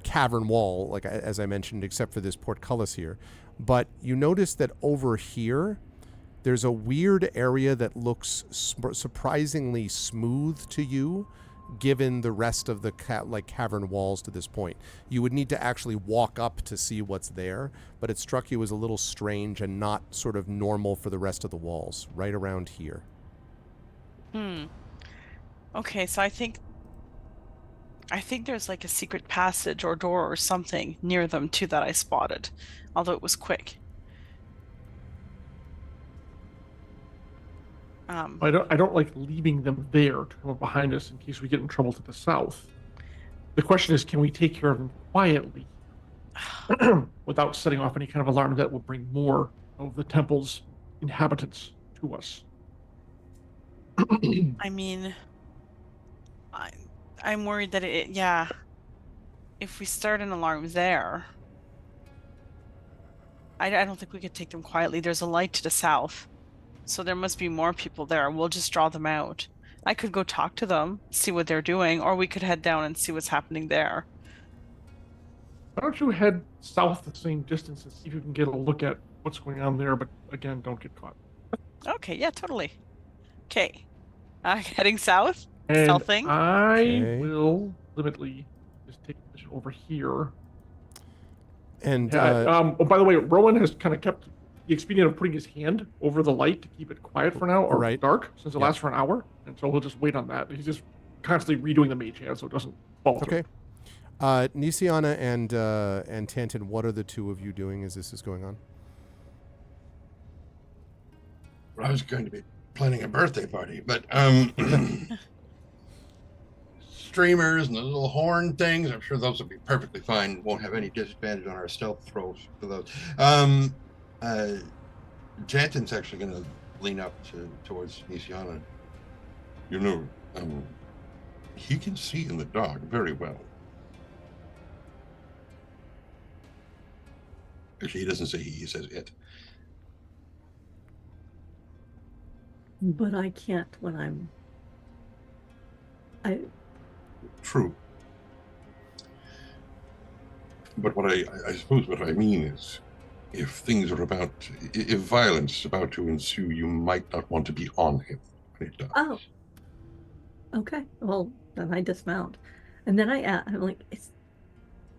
cavern wall, like as I mentioned, except for this portcullis here. But you notice that over here, there's a weird area that looks surprisingly smooth to you, given the rest of the cavern walls to this point. You would need to actually walk up to see what's there, but it struck you as a little strange and not sort of normal for the rest of the walls, right around here.
Okay, so I think there's like a secret passage or door or something near them too that I spotted, although it was quick.
I don't like leaving them there to come up behind us in case we get in trouble to the south. The question is, can we take care of them quietly without setting off any kind of alarm that will bring more of the temple's inhabitants to us?
I mean, I'm worried that if we start an alarm there, I don't think we could take them quietly. There's a light to the south, so there must be more people there. We'll just draw them out. I could go talk to them, see what they're doing, or we could head down and see what's happening there.
Why don't you head south the same distance and see if you can get a look at what's going on there, but again, don't get caught.
Okay, yeah, totally. Okay. Heading south?
And
Southing?
I will limitly just take a position over here.
And
by the way, Rowan has kind of kept the expedient of putting his hand over the light to keep it quiet for now, or dark, since it lasts for an hour. And so we'll just wait on that. He's just constantly redoing the mage hand so it doesn't fall.
Okay. Nisiana and Tantan, what are the two of you doing as this is going on?
Well, I was going to be planning a birthday party, but streamers and the little horn things, I'm sure those will be perfectly fine. Won't have any disadvantage on our stealth throws for those. Janten's actually going to lean up towards Nisiana. You know, he can see in the dark very well. Actually, he doesn't say he says it.
But I can't when
True. But what I suppose what I mean is, if violence is about to ensue, you might not want to be on him when it does.
Oh. Okay. Well, then I dismount. And then I'm like,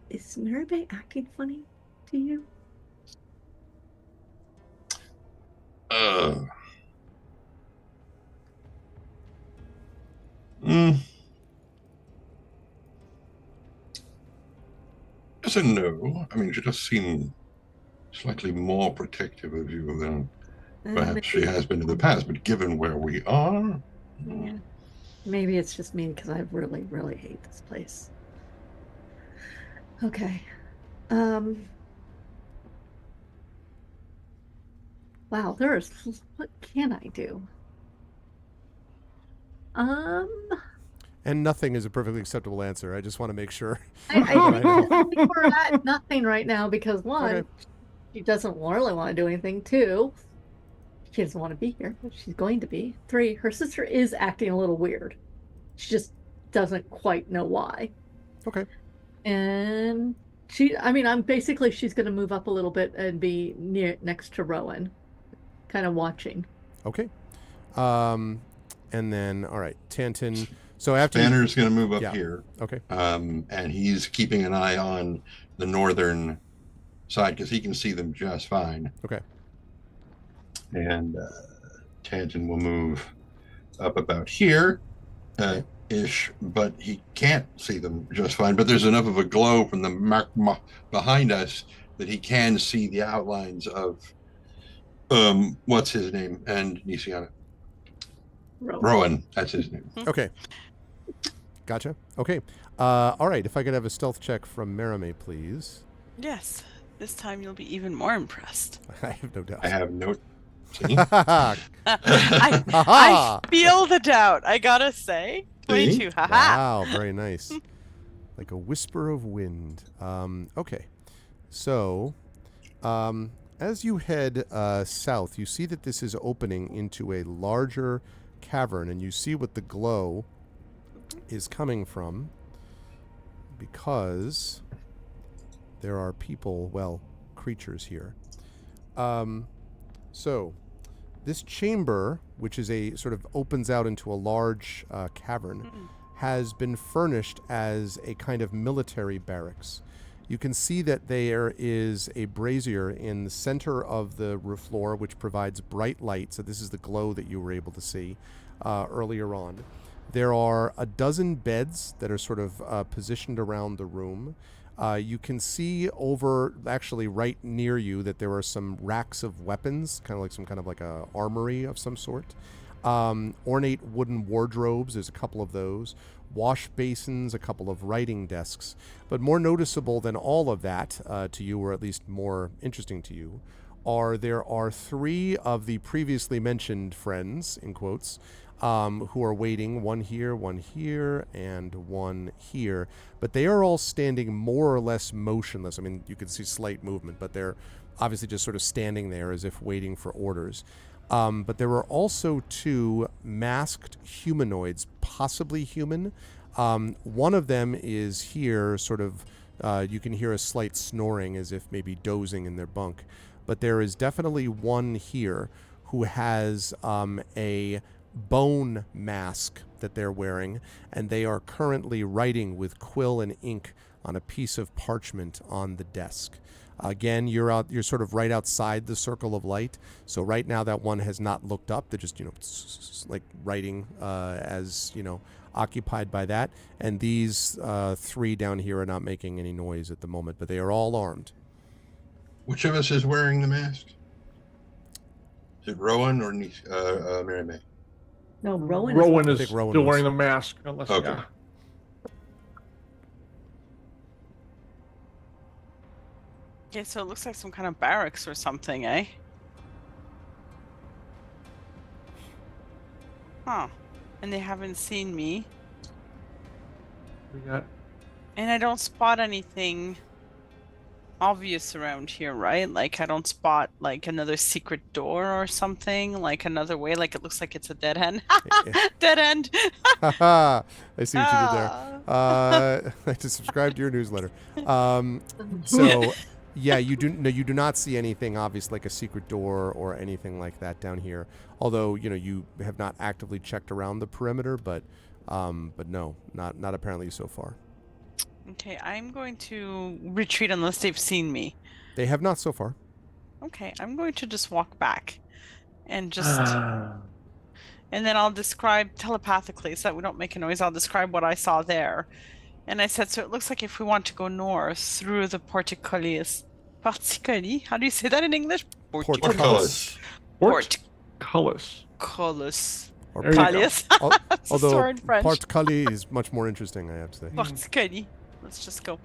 is Mary Bay acting funny to you?
Yes and no. I mean, she does seem slightly more protective of you than perhaps she has been in the past, but given where we are...
Yeah. Maybe it's just me because I really, really hate this place. Okay. Wow, what can I do?
And nothing is a perfectly acceptable answer. I just want to make sure.
I think we're at nothing right now because one, she doesn't really want to do anything. Two, she doesn't want to be here, but she's going to be. Three, her sister is acting a little weird. She just doesn't quite know why.
Okay.
And she's going to move up a little bit and be next to Rowan, kind of watching.
Okay. And then, all right, Tantan. So after
Banner's going to move up here.
Okay.
And he's keeping an eye on the northern side because he can see them just fine.
Okay.
And Tantan will move up about here, ish, but he can't see them just fine. But there's enough of a glow from the magma behind us that he can see the outlines of what's his name and Nisiana. Rowan, that's his name.
Okay. Gotcha. Okay. All right. If I could have a stealth check from Merame, please.
Yes. This time you'll be even more impressed.
I have no doubt.
I have no...
I feel the doubt, I gotta say. 22.
Wow. Very nice. Like a whisper of wind. Okay. So, as you head south, you see that this is opening into a larger cavern, and you see what the glow is coming from, because there are creatures here. So this chamber, which is a sort of opens out into a large cavern, has been furnished as a kind of military barracks. You can see that there is a brazier in the center of the roof floor, which provides bright light. So this is the glow that you were able to see earlier on. There are a dozen beds that are sort of positioned around the room. You can see actually right near you, that there are some racks of weapons, kind of like some kind of like a armory of some sort. Ornate wooden wardrobes, there's a couple of those. Wash basins, a couple of writing desks. But more noticeable than all of that to you, or at least more interesting to you, there are three of the previously mentioned friends, in quotes, who are waiting, one here, and one here. But they are all standing more or less motionless. I mean, you can see slight movement, but they're obviously just sort of standing there as if waiting for orders. But there are also 2 masked humanoids, possibly human. One of them is here, sort of, you can hear a slight snoring as if maybe dozing in their bunk. But there is definitely one here who has a bone mask that they're wearing, and they are currently writing with quill and ink on a piece of parchment on the desk. Again, you're sort of right outside the circle of light. So right now that one has not looked up. They're just, like writing as, occupied by that. And these 3 down here are not making any noise at the moment, but they are all armed.
Which of us is wearing the mask? Is it Rowan or Mary May?
No, Rowan
is
Rowan
still
was.
wearing the mask. Unless,
Okay.
yeah.
Okay, so it looks like some kind of barracks or something, eh? Huh. And they haven't seen me.
We got
And I don't spot anything obvious around here, right? Like I don't spot like another secret door or something, like another way, like it looks like it's a dead end. Dead end.
I see what you did there. I just subscribed to your newsletter. So, yeah, you do not see anything obvious like a secret door or anything like that down here. Although you have not actively checked around the perimeter, but no, not apparently so far.
Okay, I'm going to retreat unless they've seen me.
They have not so far.
Okay, I'm going to just walk back and just and then I'll describe telepathically so that we don't make a noise. I'll describe what I saw there. And I said, so it looks like if we want to go north through the portcullis. How do you say that in English?
Portcullis.
Portcullis.
Or
There you go.
Pallius.
although
Sorry in French.
portcullis is much more interesting, I have to say.
Portcullis. Let's just go.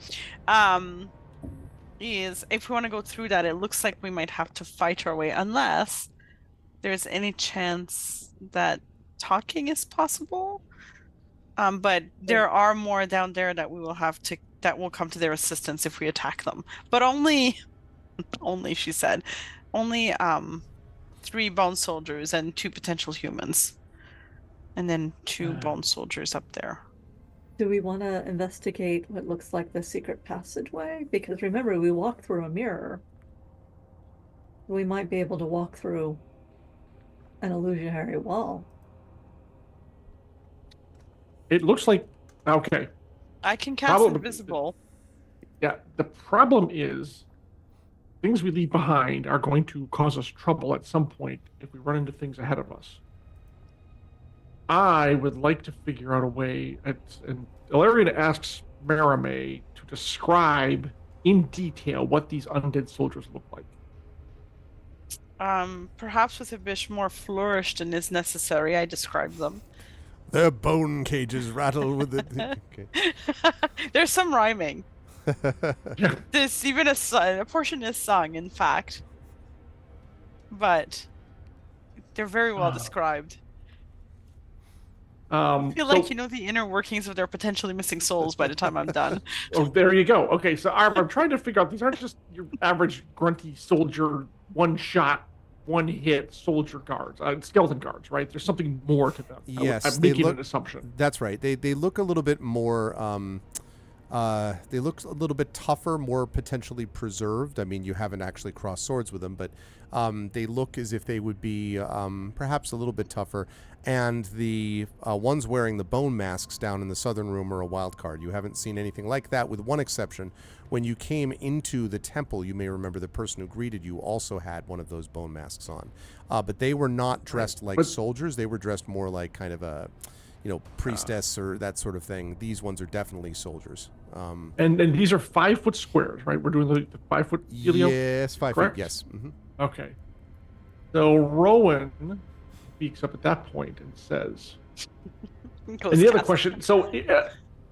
Is if we want to go through that, it looks like we might have to fight our way, unless there's any chance that talking is possible. But there are more down there that we will have to that will come to their assistance if we attack them. But only she said, only 3 bone soldiers and 2 potential humans, and then 2 bone soldiers up there.
Do we want to investigate what looks like the secret passageway? Because remember, we walked through a mirror. We might be able to walk through an illusionary wall.
It looks like, okay.
I can cast invisible.
Yeah, the problem is things we leave behind are going to cause us trouble at some point if we run into things ahead of us. I would like to figure out a way, and Ilarion asks Marame to describe in detail what these undead soldiers look like.
Perhaps with a bit more flourished than is necessary, I describe them.
Their bone cages rattle with it. Okay.
There's some rhyming. There's even a portion is sung, in fact. But they're very well described. I feel like you know the inner workings of their potentially missing souls by the time I'm done.
Oh, there you go. Okay, so I'm trying to figure out, these aren't just your average grunty soldier, one shot, one hit soldier guards, skeleton guards, right? There's something more to them.
Yes,
I'm making an assumption.
That's right. They look a little bit more. They look a little bit tougher, more potentially preserved. I mean, you haven't actually crossed swords with them, but they look as if they would be perhaps a little bit tougher. And the ones wearing the bone masks down in the southern room are a wild card. You haven't seen anything like that, with one exception. When you came into the temple, you may remember the person who greeted you also had one of those bone masks on. But they were not dressed like soldiers. They were dressed more like kind of a, priestess or that sort of thing. These ones are definitely soldiers.
And these are 5 foot squares, right? We're doing the 5 foot dealio?
Yes, 5
correct?
feet, yes. Mm-hmm.
Okay. So Rowan speaks up at that point and says, and the other question, so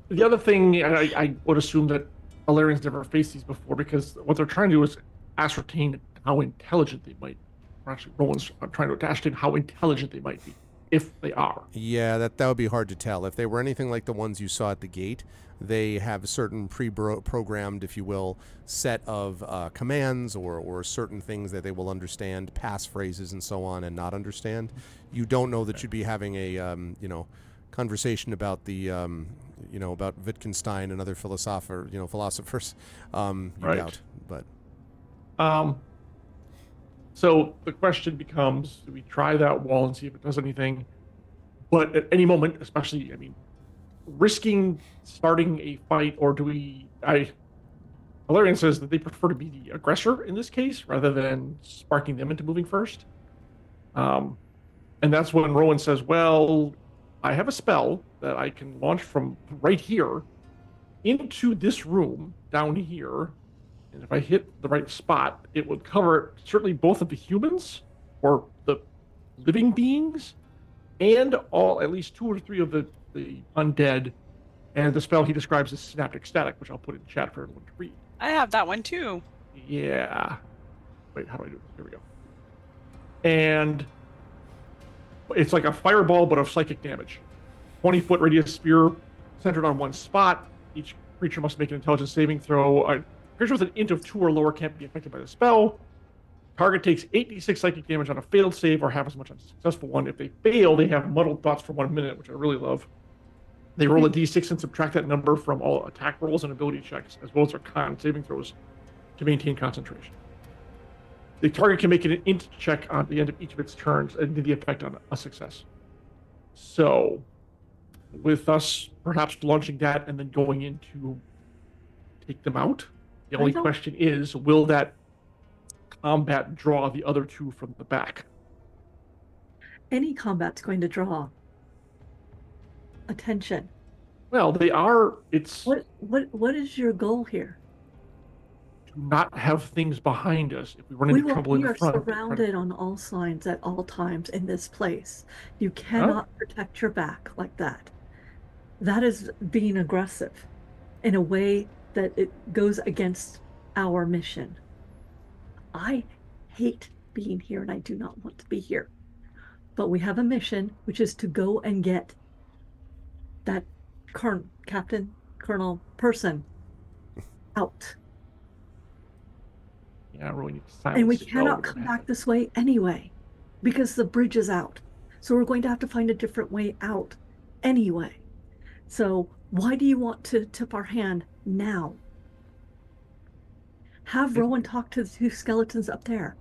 the other thing, I would assume that Valerians never faced these before, because what they're trying to do is ascertain how intelligent they might, or actually Rowan's trying to ascertain how intelligent they might be. if they are.
Yeah, that would be hard to tell. If they were anything like the ones you saw at the gate, they have a certain pre-programmed, if you will, set of commands or certain things that they will understand, passphrases and so on, and not understand. You don't know that you'd be having a conversation about the about Wittgenstein and other philosophers. You doubt, but.
So the question becomes: do we try that wall and see if it does anything? But at any moment, especially, risking starting a fight, or do we? Valerian says that they prefer to be the aggressor in this case rather than sparking them into moving first. And that's when Rowan says, "Well, I have a spell that I can launch from right here into this room down here, and if I hit the right spot, it would cover certainly both of the humans or the living beings, and at least 2 or 3 of the undead." And the spell he describes as synaptic static, which I'll put in chat for everyone to read.
I have that one too.
Yeah. Wait, how do I do this? Here we go. And it's like a fireball, but of psychic damage. 20-foot radius sphere centered on one spot. Each creature must make an intelligence saving throw. A creature with an int of 2 or lower can't be affected by the spell. Target takes 8d6 psychic damage on a failed save, or half as much on a successful one. If they fail, they have muddled thoughts for 1 minute, which I really love. They roll a d6 and subtract that number from all attack rolls and ability checks, as well as their con saving throws, to maintain concentration. The target can make an int check on the end of each of its turns and the effect on a success. So, with us perhaps launching that and then going in to take them out, the only question is, will that combat draw the other 2 from the back?
Any combat's going to draw attention.
Well, they are. It's
what is your goal here?
To not have things behind us if we run into trouble in the front.
We are surrounded on all sides at all times in this place. You cannot protect your back like that. That is being aggressive in a way that it goes against our mission. I hate being here and I do not want to be here. But we have a mission, which is to go and get that captain, colonel person out.
Yeah, really need to silence.
And we cannot come back this way anyway, because the bridge is out. So we're going to have to find a different way out anyway. So why do you want to tip our hand now? Have Rowan talk to the 2 skeletons up there.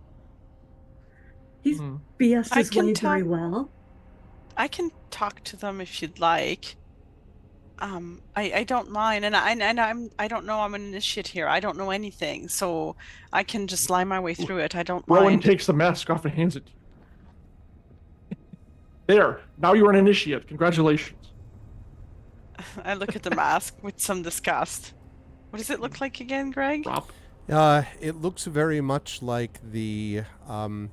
He's BS his way very well.
I can talk to them if you'd like. I don't mind, and I don't know. I'm an initiate here. I don't know anything, so I can just lie my way through it. I don't mind.
Rowan takes the mask off and hands it to you. There, now you're an initiate. Congratulations.
I look at the mask with some disgust. What does it look like again, Greg?
Rob?
It looks very much like the kind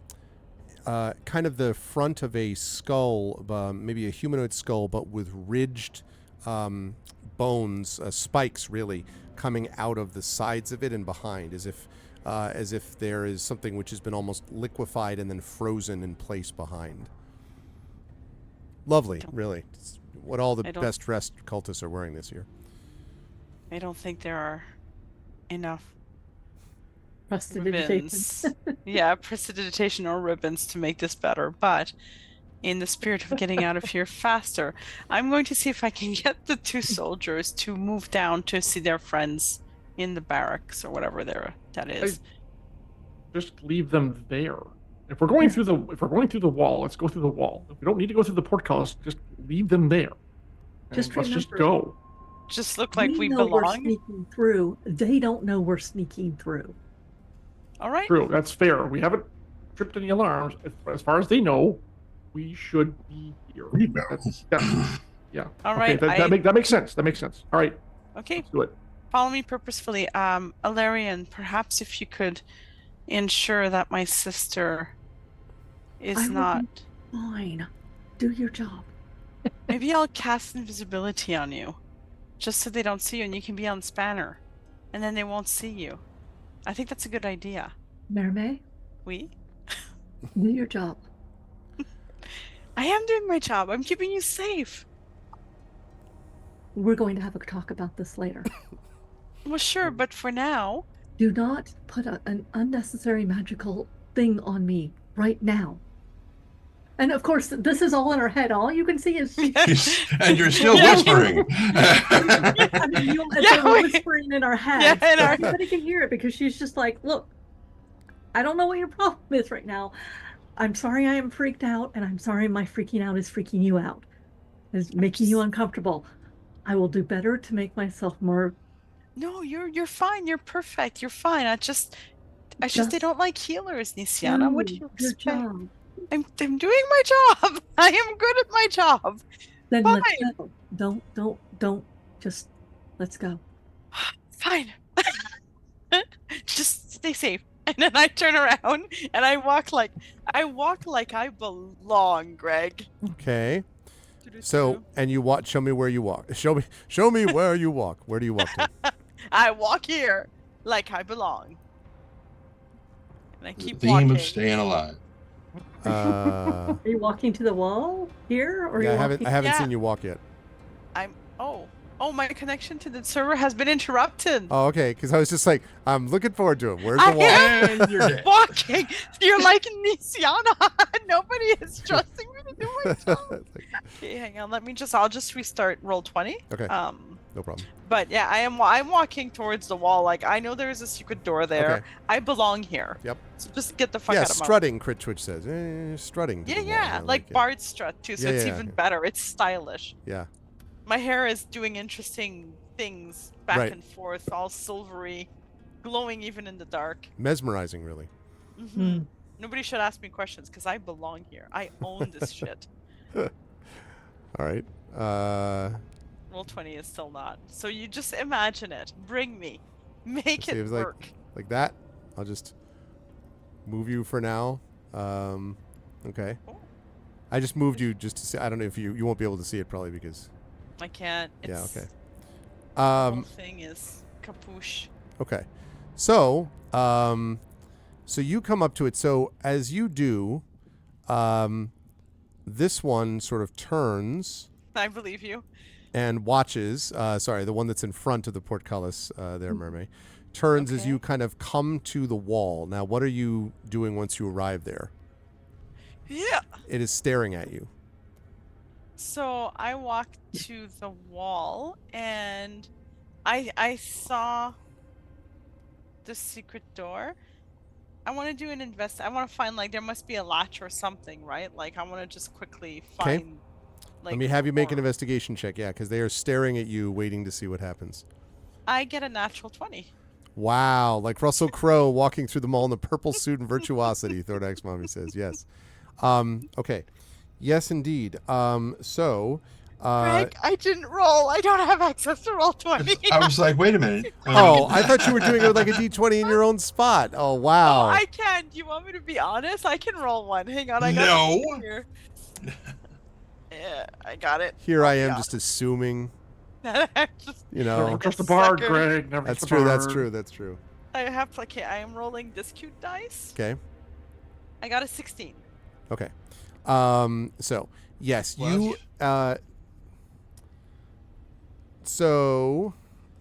of the front of a skull, maybe a humanoid skull, but with ridged bones, spikes really, coming out of the sides of it and behind, as if there is something which has been almost liquefied and then frozen in place behind. Lovely, really. It's what all the best dressed cultists are wearing this year.
I don't think there are enough
ribbons.
Yeah, prestidigitation or ribbons to make this better, but in the spirit of getting out of here faster, I'm going to see if I can get the 2 soldiers to move down to see their friends in the barracks or whatever that is.
Just leave them there. If we're going through the wall, let's go through the wall. If we don't need to go through the portcullis, just leave them there. Let's just go.
Just look like we
know
belong.
We're sneaking through. They don't know we're sneaking through.
All right.
True, that's fair. We haven't tripped any alarms. As far as they know, we should be here. Yeah.
All right.
That makes sense. That makes sense. All right.
Okay.
Let's do it.
Follow me purposefully. Alarian, perhaps if you could ensure that my sister is not...
Fine. Do your job.
Maybe I'll cast invisibility on you, just so they don't see you and you can be on Spanner, and then they won't see you. I think that's a good idea.
Mermaid?
Oui?
Do your job.
I am doing my job. I'm keeping you safe.
We're going to have a talk about this later.
Well, sure, but for now.
Do not put an unnecessary magical thing on me right now. And of course, this is all in her head. All you can see is
and you're still whispering.
I mean, we're whispering in our heads.
Yeah,
everybody can hear it because she's just like, look, I don't know what your problem is right now. I'm sorry I am freaked out, and I'm sorry my freaking out is freaking you out. Is making you uncomfortable. I will do better to make myself more.
No, you're fine. You're perfect. You're fine. I just they don't like healers, Nisiana. What do you expect?
Job.
I'm doing my job. I am good at my job.
Then
Fine.
let's go. Don't. Just let's go.
Fine. Just stay safe. And then I turn around and I walk like I belong, Greg.
Okay. So, and you watch. Show me where you walk. Show me where you walk. Where do you walk to?
I walk here like I belong. And I keep
the theme
walking.
of staying alive.
Are you walking to the wall here, or
Yeah, I
walking...
haven't seen you walk yet.
Oh, my connection to the server has been interrupted.
Oh, okay. Because I was just like, I'm looking forward to it. Where's the wall?
And you're dead.
Walking. You're like Nisiana. Nobody is trusting me to do my job. Okay, hang on. I'll just restart roll 20.
Okay. No problem.
But yeah, I'm walking towards the wall. Like, I know there's a secret door there.
Okay.
I belong here.
Yep.
So just get the fuck
Yeah,
out of my
strutting, Crit Twitch says. Strutting. to the wall.
Yeah,
I
like
it.
Bard strut too, so
Yeah,
it's
yeah,
even
yeah.
better. It's stylish.
Yeah.
My hair is doing interesting things back
Right.
and forth, all silvery, glowing even in the dark.
Mesmerizing, really.
Mm-hmm. Nobody should ask me questions because I belong here. I own this shit.
All right.
Roll 20 is still not. So you just imagine it. Bring me. Make it work.
Like that. I'll just move you for now. Okay.
Oh.
I just moved you just to see. I don't know if you won't be able to see it probably because.
I can't.
Yeah. Okay.
The whole thing is capuche.
Okay. So, so you come up to it. So as you do, this one sort of turns.
I believe you.
And watches. Sorry, the one that's in front of the portcullis there, Mermaid. Turns as you kind of come to the wall. Now, what are you doing once you arrive there?
Yeah.
It is staring at you.
So I walked to the wall and I saw the secret door. I want to do an I want to find, like, there must be a latch or something, right? Like, I want to just quickly find. Like,
let me have you make an investigation check, yeah, because they are staring at you, waiting to see what happens.
I get a natural 20.
Wow, like Russell Crowe walking through the mall in the purple suit and virtuosity, Thordax Mommy says, yes. Okay. Yes, indeed. So...
Greg, I didn't roll. I don't have access to roll 20.
I was like, wait a minute.
Oh, I thought you were doing it with like a D20 in your own spot. Oh, wow.
Oh, I can. Do you want me to be honest? I can roll one. Hang on. I got
No.
it here. Yeah, I got it.
Here I am just assuming,
Just,
you know.
Never trust the bard,
sucker.
Greg. Never
That's
trust
true,
the
that's
bard.
true, that's true.
I have to, okay, I am rolling this cute dice.
Okay.
I got a 16.
Okay. So, yes, you, so,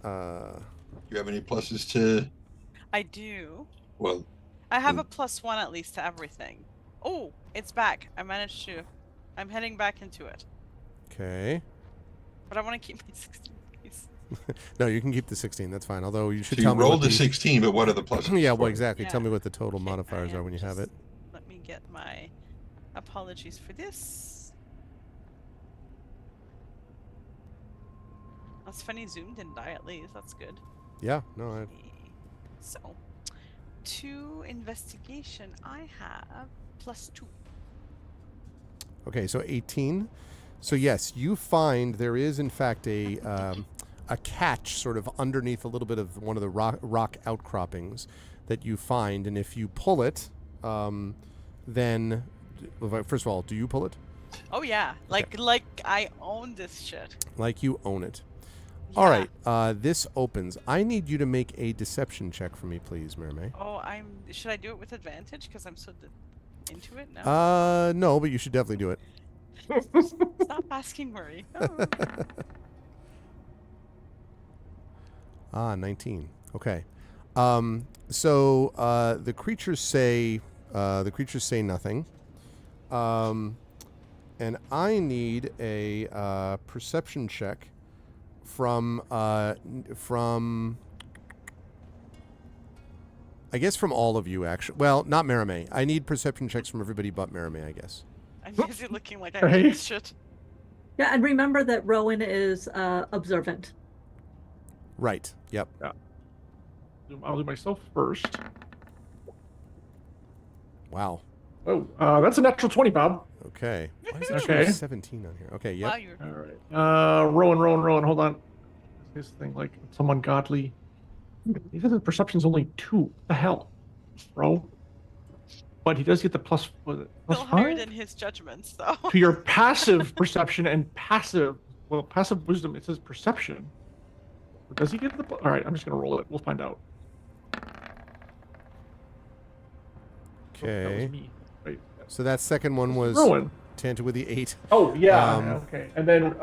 you have any pluses to?
I do.
Well,
I have a +1 at least to everything. Oh, it's back. I managed to. I'm heading back into it.
okay.
But I want to keep my 16, please.
No, you can keep the 16, that's fine. Although you should
so
tell
you
me
rolled
what
a 16, but what are the pluses?
Yeah, well,
for it?
exactly.
Yeah.
Tell me what the total
Okay,
modifiers
I
are when you
am
have it.
just- Let me get my apologies for this. That's funny, Zoom didn't die at least. That's good.
Yeah, no,
So, to investigation, I have +2.
Okay, so 18. So yes, you find there is in fact a catch sort of underneath a little bit of one of the rock outcroppings that you find, and if you pull it, then first of all, do you pull it?
Oh yeah, like I own this shit.
Like you own it.
Yeah.
All right, this opens. I need you to make a deception check for me, please, Mermaid.
Oh, should I do it with advantage because I'm so into it now?
No, but you should definitely do it.
Stop asking Murray.
19. Okay. So the creatures say nothing. And I need a perception check from I guess from all of you, actually. Well, not Merime. I need perception checks from everybody but Merime, I guess.
I'm busy looking like I need this shit.
Yeah, and remember that Rowan is observant.
Right. Yep.
Yeah. I'll do myself first.
Wow.
Oh, that's a natural 20, Bob.
Okay. Why is it
Okay.
17 on here? Okay, yep.
Wow, you're
All right. Rowan. Hold on. This thing like some ungodly. He says his perception's only 2. What the hell, bro? But he does get the plus
still
5
higher than his judgments, though.
to your passive perception and passive wisdom. It says perception. Does he get the? All right, I'm just gonna roll it. We'll find out.
Okay.
That was me. Wait.
So that second one was
Rowan.
Tanta with the 8.
Oh yeah.
Um,
Okay. And then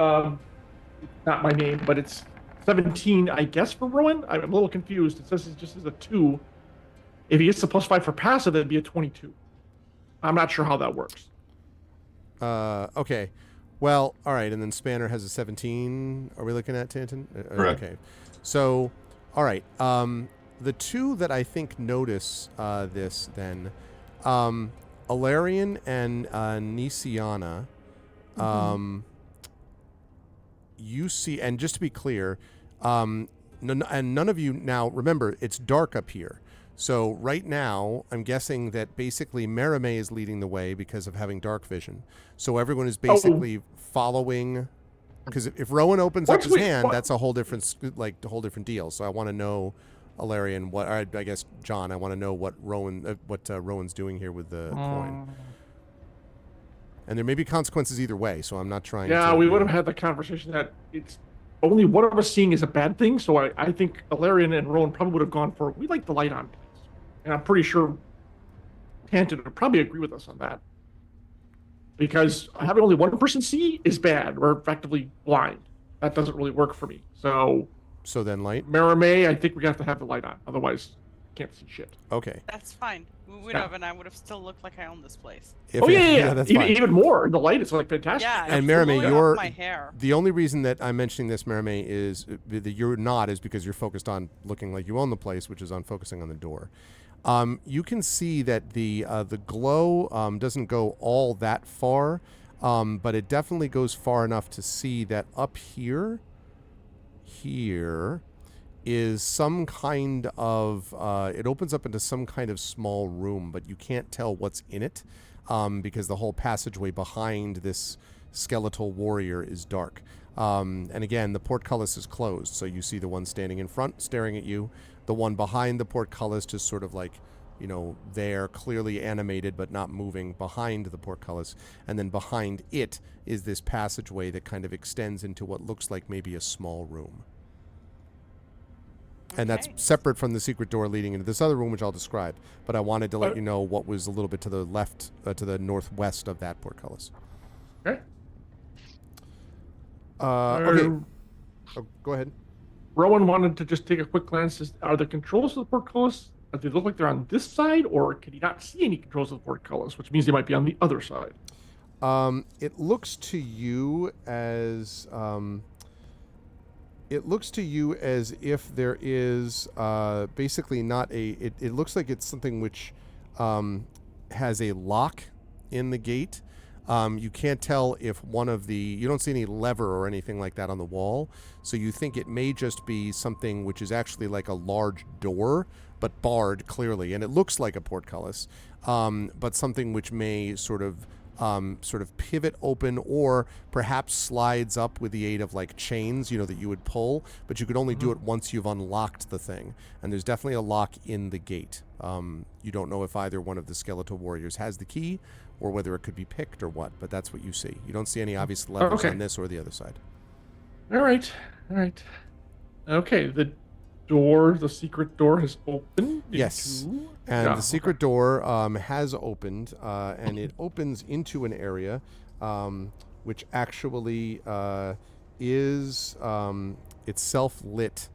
not my name, but it's 17, I guess, for Rowan. I'm a little confused. It says it just as a 2. If he gets the plus 5 for passive, it'd be a 22. I'm not sure how that works.
Okay. Well, all right, and then Spanner has a 17. Are we looking at Tanton?
Correct.
Okay. So, all right. The two that I think notice this then, Alarian and Nisiana, you see, and just to be clear, and none of you now, remember, it's dark up here. So right now, I'm guessing that basically Merime is leading the way because of having dark vision. So everyone is basically following, because if Rowan opens up his hand, that's a whole different deal. So I want to know, Alarian, I guess John, I want to know what Rowan's doing here with the coin. And there may be consequences either way, so I'm not trying to...
Yeah, we would have had the conversation that it's only one of us seeing is a bad thing, so I think Alarian and Rowan probably would have gone for, we like the light on. And I'm pretty sure Tanton would probably agree with us on that. Because having only one person see is bad. We're effectively blind. That doesn't really work for me. So
then light?
Merime, I think we have to have the light on. Otherwise, can't see shit.
Okay.
That's fine. We would have, and I would have still looked like I own this place.
Yeah.
That's fine.
Even more. The light is like fantastic.
Yeah,
and Merime,
my hair.
The only reason that I'm mentioning this, Merime, is that you're not is because you're focused on looking like you own the place, which is on focusing on the door. You can see that the glow doesn't go all that far, but it definitely goes far enough to see that up here is some kind of it opens up into some kind of small room, but you can't tell what's in it because the whole passageway behind this skeletal warrior is dark. And again, the portcullis is closed, so you see the one standing in front staring at you, the one behind the portcullis just sort of like, there, clearly animated but not moving behind the portcullis, and then behind it is this passageway that kind of extends into what looks like maybe a small room. And that's separate from the secret door leading into this other room, which I'll describe. But I wanted to let you know what was a little bit to the left, to the northwest of that portcullis.
Okay.
Okay. Oh, go ahead.
Rowan wanted to just take a quick glance. Are the controls of the portcullis, do they look like they're on this side, or can you not see any controls of the portcullis, which means they might be on the other side?
It looks to you as... It looks to you as if there is basically not a... It looks like it's something which has a lock in the gate. You can't tell if one of the... You don't see any lever or anything like that on the wall. So you think it may just be something which is actually like a large door, but barred clearly. And it looks like a portcullis, but something which may sort of pivot open or perhaps slides up with the aid of like chains, that you would pull, but you could only do it once you've unlocked the thing. And there's definitely a lock in the gate. You don't know if either one of the skeletal warriors has the key or whether it could be picked or what, but that's what you see. You don't see any obvious levers on this or the other side.
All right. Okay, the secret door has opened.
Yes. And the secret door has opened, and it opens into an area which actually is itself lit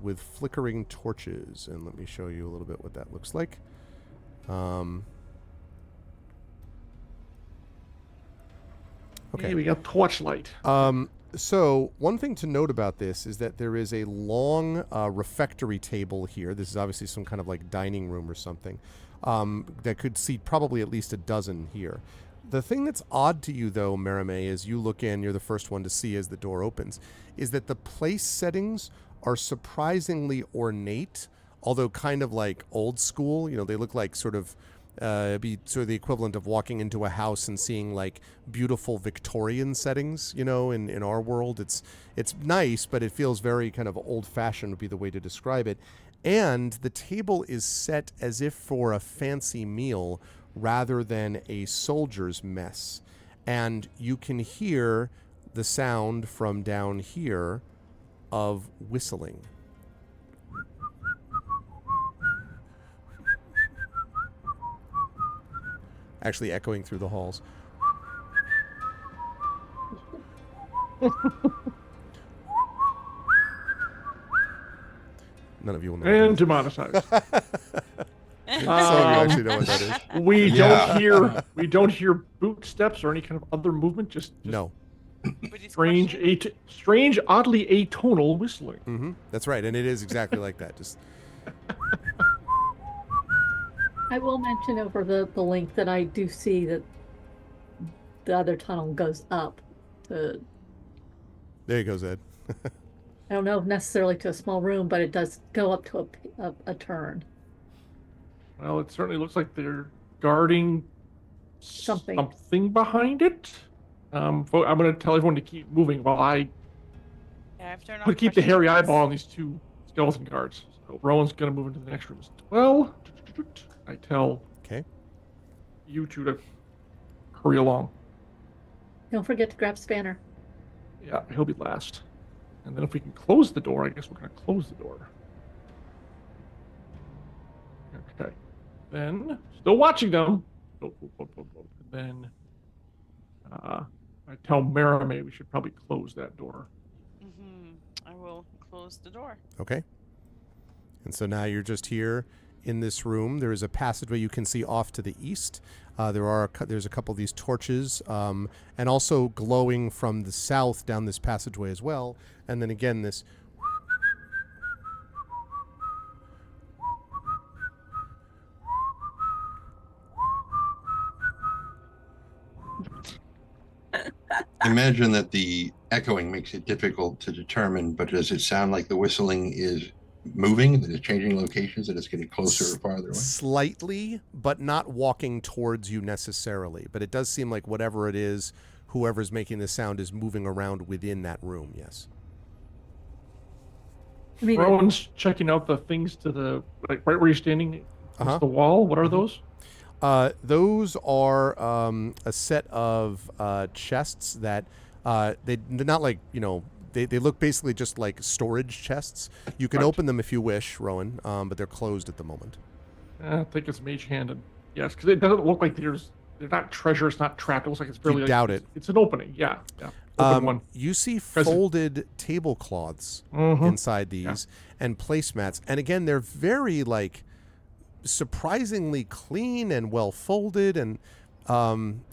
with flickering torches. And let me show you a little bit what that looks like. Okay.
Hey, we got torchlight.
So one thing to note about this is that there is a long refectory table here. This is obviously some kind of like dining room or something that could seat probably at least a dozen here. The thing that's odd to you, though, Merime, as you look in, you're the first one to see as the door opens, is that the place settings are surprisingly ornate, although kind of like old school. You know, they look like sort of be sort of the equivalent of walking into a house and seeing like beautiful Victorian settings, you know, in our world. It's nice, but it feels very kind of old-fashioned would be the way to describe it. And the table is set as if for a fancy meal rather than a soldier's mess. And you can hear the sound from down here of whistling. Actually echoing through the halls. None of you will know.
And demonetized.
Some of you actually know what that is.
We don't hear boot steps or any kind of other movement. Just
No.
strange, oddly atonal whistling.
Mm-hmm. That's right, and it is exactly like that. Just.
I will mention over the link that I do see that the other tunnel goes up to.
There you go, Zed.
I don't know necessarily to a small room, but it does go up to a turn.
Well, it certainly looks like they're guarding something behind it. I'm going to tell everyone to keep moving while I would keep the hairy eyeball on these two skeleton guards. So Rowan's going to move into the next room as well. I tell you two to hurry along.
Don't forget to grab Spanner.
Yeah, he'll be last. And then if we can close the door, I guess we're going to close the door. Okay. Then, still watching them. Then, I tell Merime we should probably close that door.
Mm-hmm. I will close the door.
Okay. And so now you're just here in this room. There is a passageway you can see off to the east. There's a couple of these torches, and also glowing from the south down this passageway as well. And then again, this.
Imagine that the echoing makes it difficult to determine, but does it sound like the whistling is moving, that it's changing locations, that it's getting closer or farther away?
Slightly, but not walking towards you necessarily. But it does seem like whatever it is, whoever's making the sound is moving around within that room, yes.
I mean,
Rowan's checking out the things to the, like right where you're standing, against the wall. What are those?
Those are a set of chests that they're not like, you know, they look basically just like storage chests. You can open them if you wish, Rowan, but they're closed at the moment.
I think it's mage handed. Yes, because it doesn't look like they're not treasure. It's not trapped. It looks like it's barely.
You doubt it.
It's an opening. Yeah. Open one.
You see folded tablecloths inside these and placemats, and again, they're very like surprisingly clean and well folded, and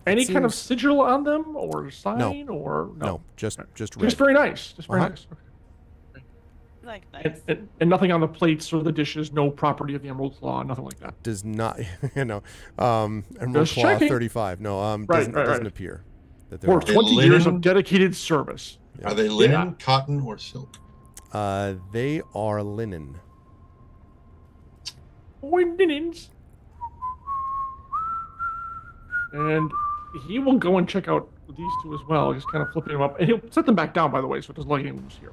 any kind of sigil on them or sign or
no, just red.
Just very nice. Just very nice. Okay.
Like nice.
And nothing on the plates or the dishes. No property of the Emerald Claw. Nothing like that.
Does not, you know, Emerald Claw 35. No, doesn't appear that
for 20 years of dedicated service.
Are they linen, cotton, or silk?
They are linen.
Linens. And he will go and check out these two as well, just kind of flipping them up. And he'll set them back down, by the way, so it doesn't look anyone here.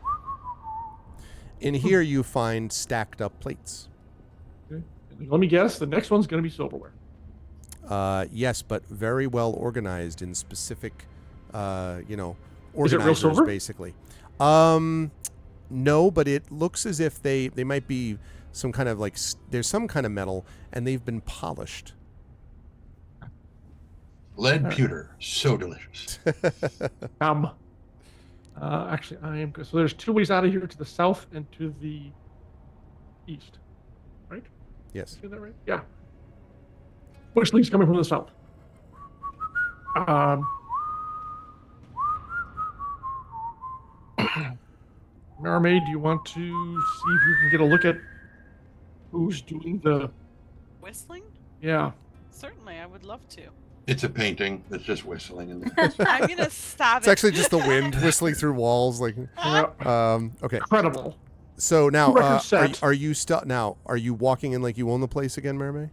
In here, you find stacked up plates.
Okay. Let me guess, the next one's going to be silverware.
Yes, but very well organized in specific, organizers,
Is it real silver?
Basically. No, but it looks as if they might be some kind of like, there's some kind of metal, and they've been polished.
Lead pewter, so delicious.
Actually, I am good. So there's 2 ways out of here, to the south and to the east, right?
Yes.
Is that right? Yeah. Whistling's coming from the south. Mermaid, do you want to see if you can get a look at who's doing the
Whistling?
Yeah.
Certainly, I would love to.
It's a painting that's just whistling in there.
I'm gonna stab
It's
it.
actually just the wind whistling through walls, like. Okay.
Incredible.
So now,
Record set.
are you now? Are you walking in like you own the place again, Mermaid?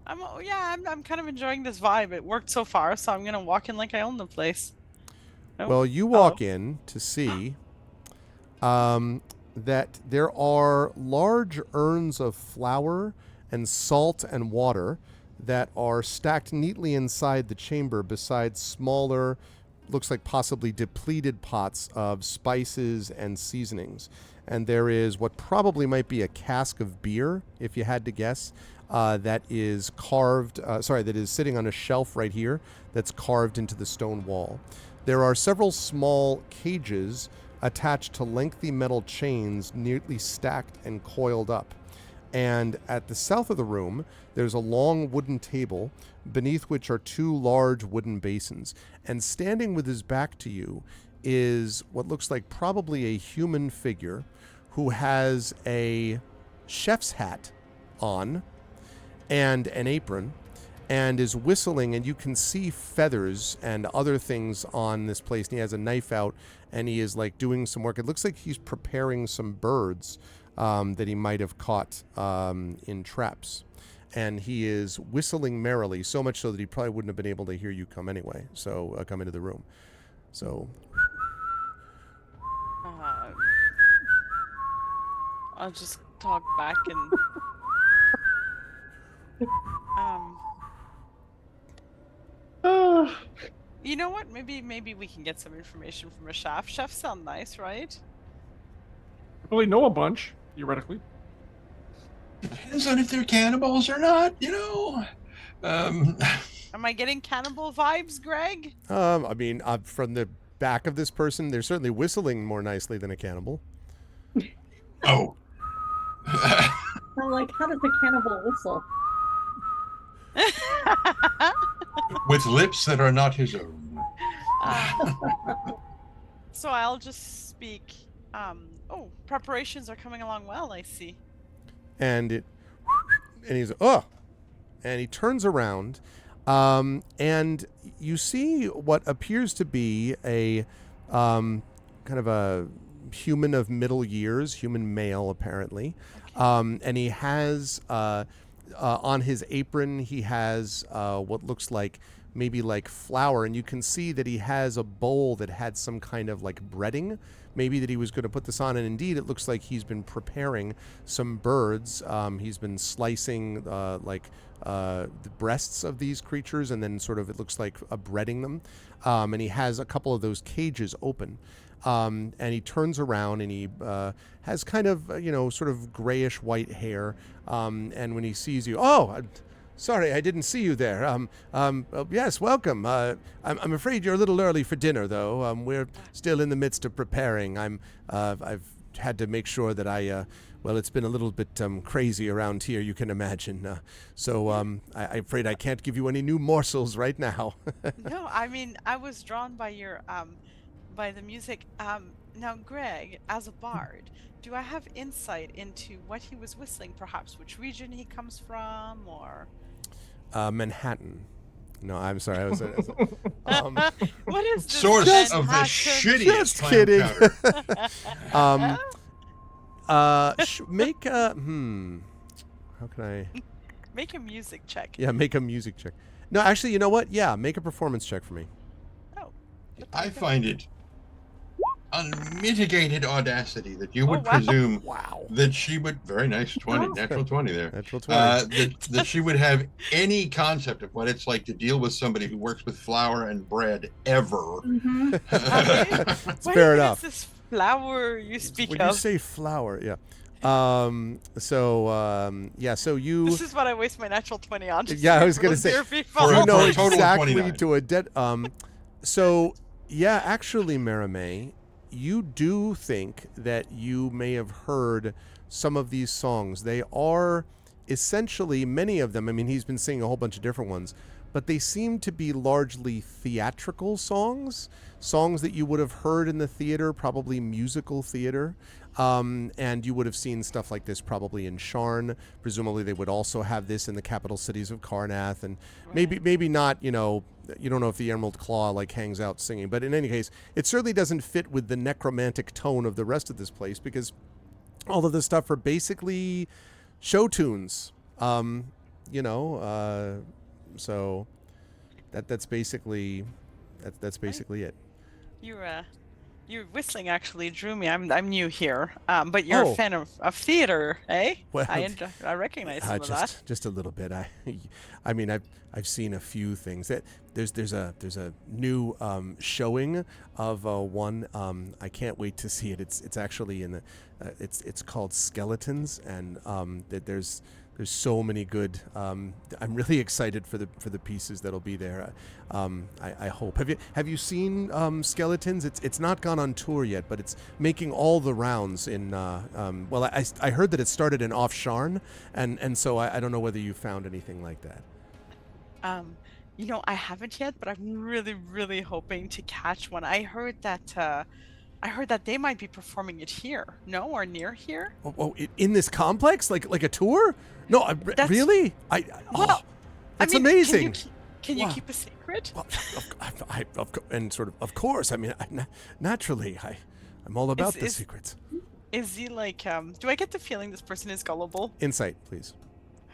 I'm kind of enjoying this vibe. It worked so far, so I'm gonna walk in like I own the place. Oh.
Well, you walk in to see that there are large urns of flour and salt and water that are stacked neatly inside the chamber beside smaller, looks like possibly depleted pots of spices and seasonings. And there is what probably might be a cask of beer, if you had to guess, that is carved, that is sitting on a shelf right here that's carved into the stone wall. There are several small cages attached to lengthy metal chains neatly stacked and coiled up. And at the south of the room, there's a long wooden table beneath which are 2 large wooden basins. And standing with his back to you is what looks like probably a human figure who has a chef's hat on and an apron and is whistling, and you can see feathers and other things on this place. And he has a knife out and he is like doing some work. It looks like he's preparing some birds that he might have caught in traps. And he is whistling merrily, so much so that he probably wouldn't have been able to hear you come anyway. So come into the room. So
I'll just talk back and you know what? Maybe we can get some information from a chef. Chefs sound nice, right?
I really know a bunch, theoretically.
Depends on if they're cannibals or not, you know.
Am I getting cannibal vibes, Greg?
I mean, from the back of this person, they're certainly whistling more nicely than a cannibal.
Oh.
I'm like, how does a cannibal whistle?
With lips that are not his own.
So I'll just speak. Preparations are coming along well, I see.
And he's and he turns around, and you see what appears to be a kind of a human of middle years, human male apparently, and he has on his apron he has what looks like maybe like flour, and you can see that he has a bowl that had some kind of like breading, maybe that he was going to put this on, and indeed it looks like he's been preparing some birds. He's been slicing the breasts of these creatures, and then sort of it looks like breading them, and he has a couple of those cages open. And he turns around and he has kind of, sort of grayish white hair. And when he sees you, sorry, I didn't see you there. Yes, welcome. I'm afraid you're a little early for dinner, though. We're still in the midst of preparing. I've had to make sure that it's been a little bit crazy around here, you can imagine. So I'm afraid I can't give you any new morsels right now.
No, I mean, I was drawn by your by the music. Now, Greg, as a bard, do I have insight into what he was whistling, perhaps which region he comes from, or
Manhattan? No, I'm sorry. I was.
What is this
Source
Manhattan?
of the shittiest
Just
clam
kidding.
chowder.
Make a How can I?
Make a music check.
Yeah, make a music check. No, actually, you know what? Yeah, make a performance check for me.
Oh.
I find it unmitigated audacity that you would
wow.
presume
Wow.
that she would, very nice 20,
Wow.
natural 20 there.
Natural 20.
That she would have any concept of what it's like to deal with somebody who works with flour and bread ever.
Mm-hmm.
It's fair enough.
What is this flower you speak
When
of?
you say flour, yeah. So you.
This is what I waste my natural 20 on.
Yeah, I was gonna say.
For
You know
a total of
exactly
29.
to a dead. So yeah, actually, Maramay, you do think that you may have heard some of these songs. They are essentially many of them. I mean, he's been singing a whole bunch of different ones, but they seem to be largely theatrical songs, songs that you would have heard in the theater, probably musical theater. And you would have seen stuff like this probably in Sharn. Presumably, they would also have this in the capital cities of Karnath, and maybe not. You don't know if the Emerald Claw like hangs out singing, but in any case, it certainly doesn't fit with the necromantic tone of the rest of this place because all of this stuff are basically show tunes. So that's basically it.
Your whistling actually drew me. I'm new here, but you're a fan of theater, eh?
Well,
I recognize some of that.
Just a little bit. I mean, I've seen a few things. That there's a new showing of one. I can't wait to see it. It's actually in the it's called Skeletons, and there's so many good. I'm really excited for the pieces that'll be there. I hope. Have you seen Skeletons? It's not gone on tour yet, but it's making all the rounds in. Well, I heard that it started in Off Sharn, and so I don't know whether you found anything like that.
I haven't yet, but I'm really, really hoping to catch one. I heard that they might be performing it here, or near here.
In this complex, like a tour? No, really? That's amazing.
Can you keep a secret?
Well, of course. I mean, naturally, I'm all about the secrets.
Is he like? Do I get the feeling this person is gullible?
Insight, please.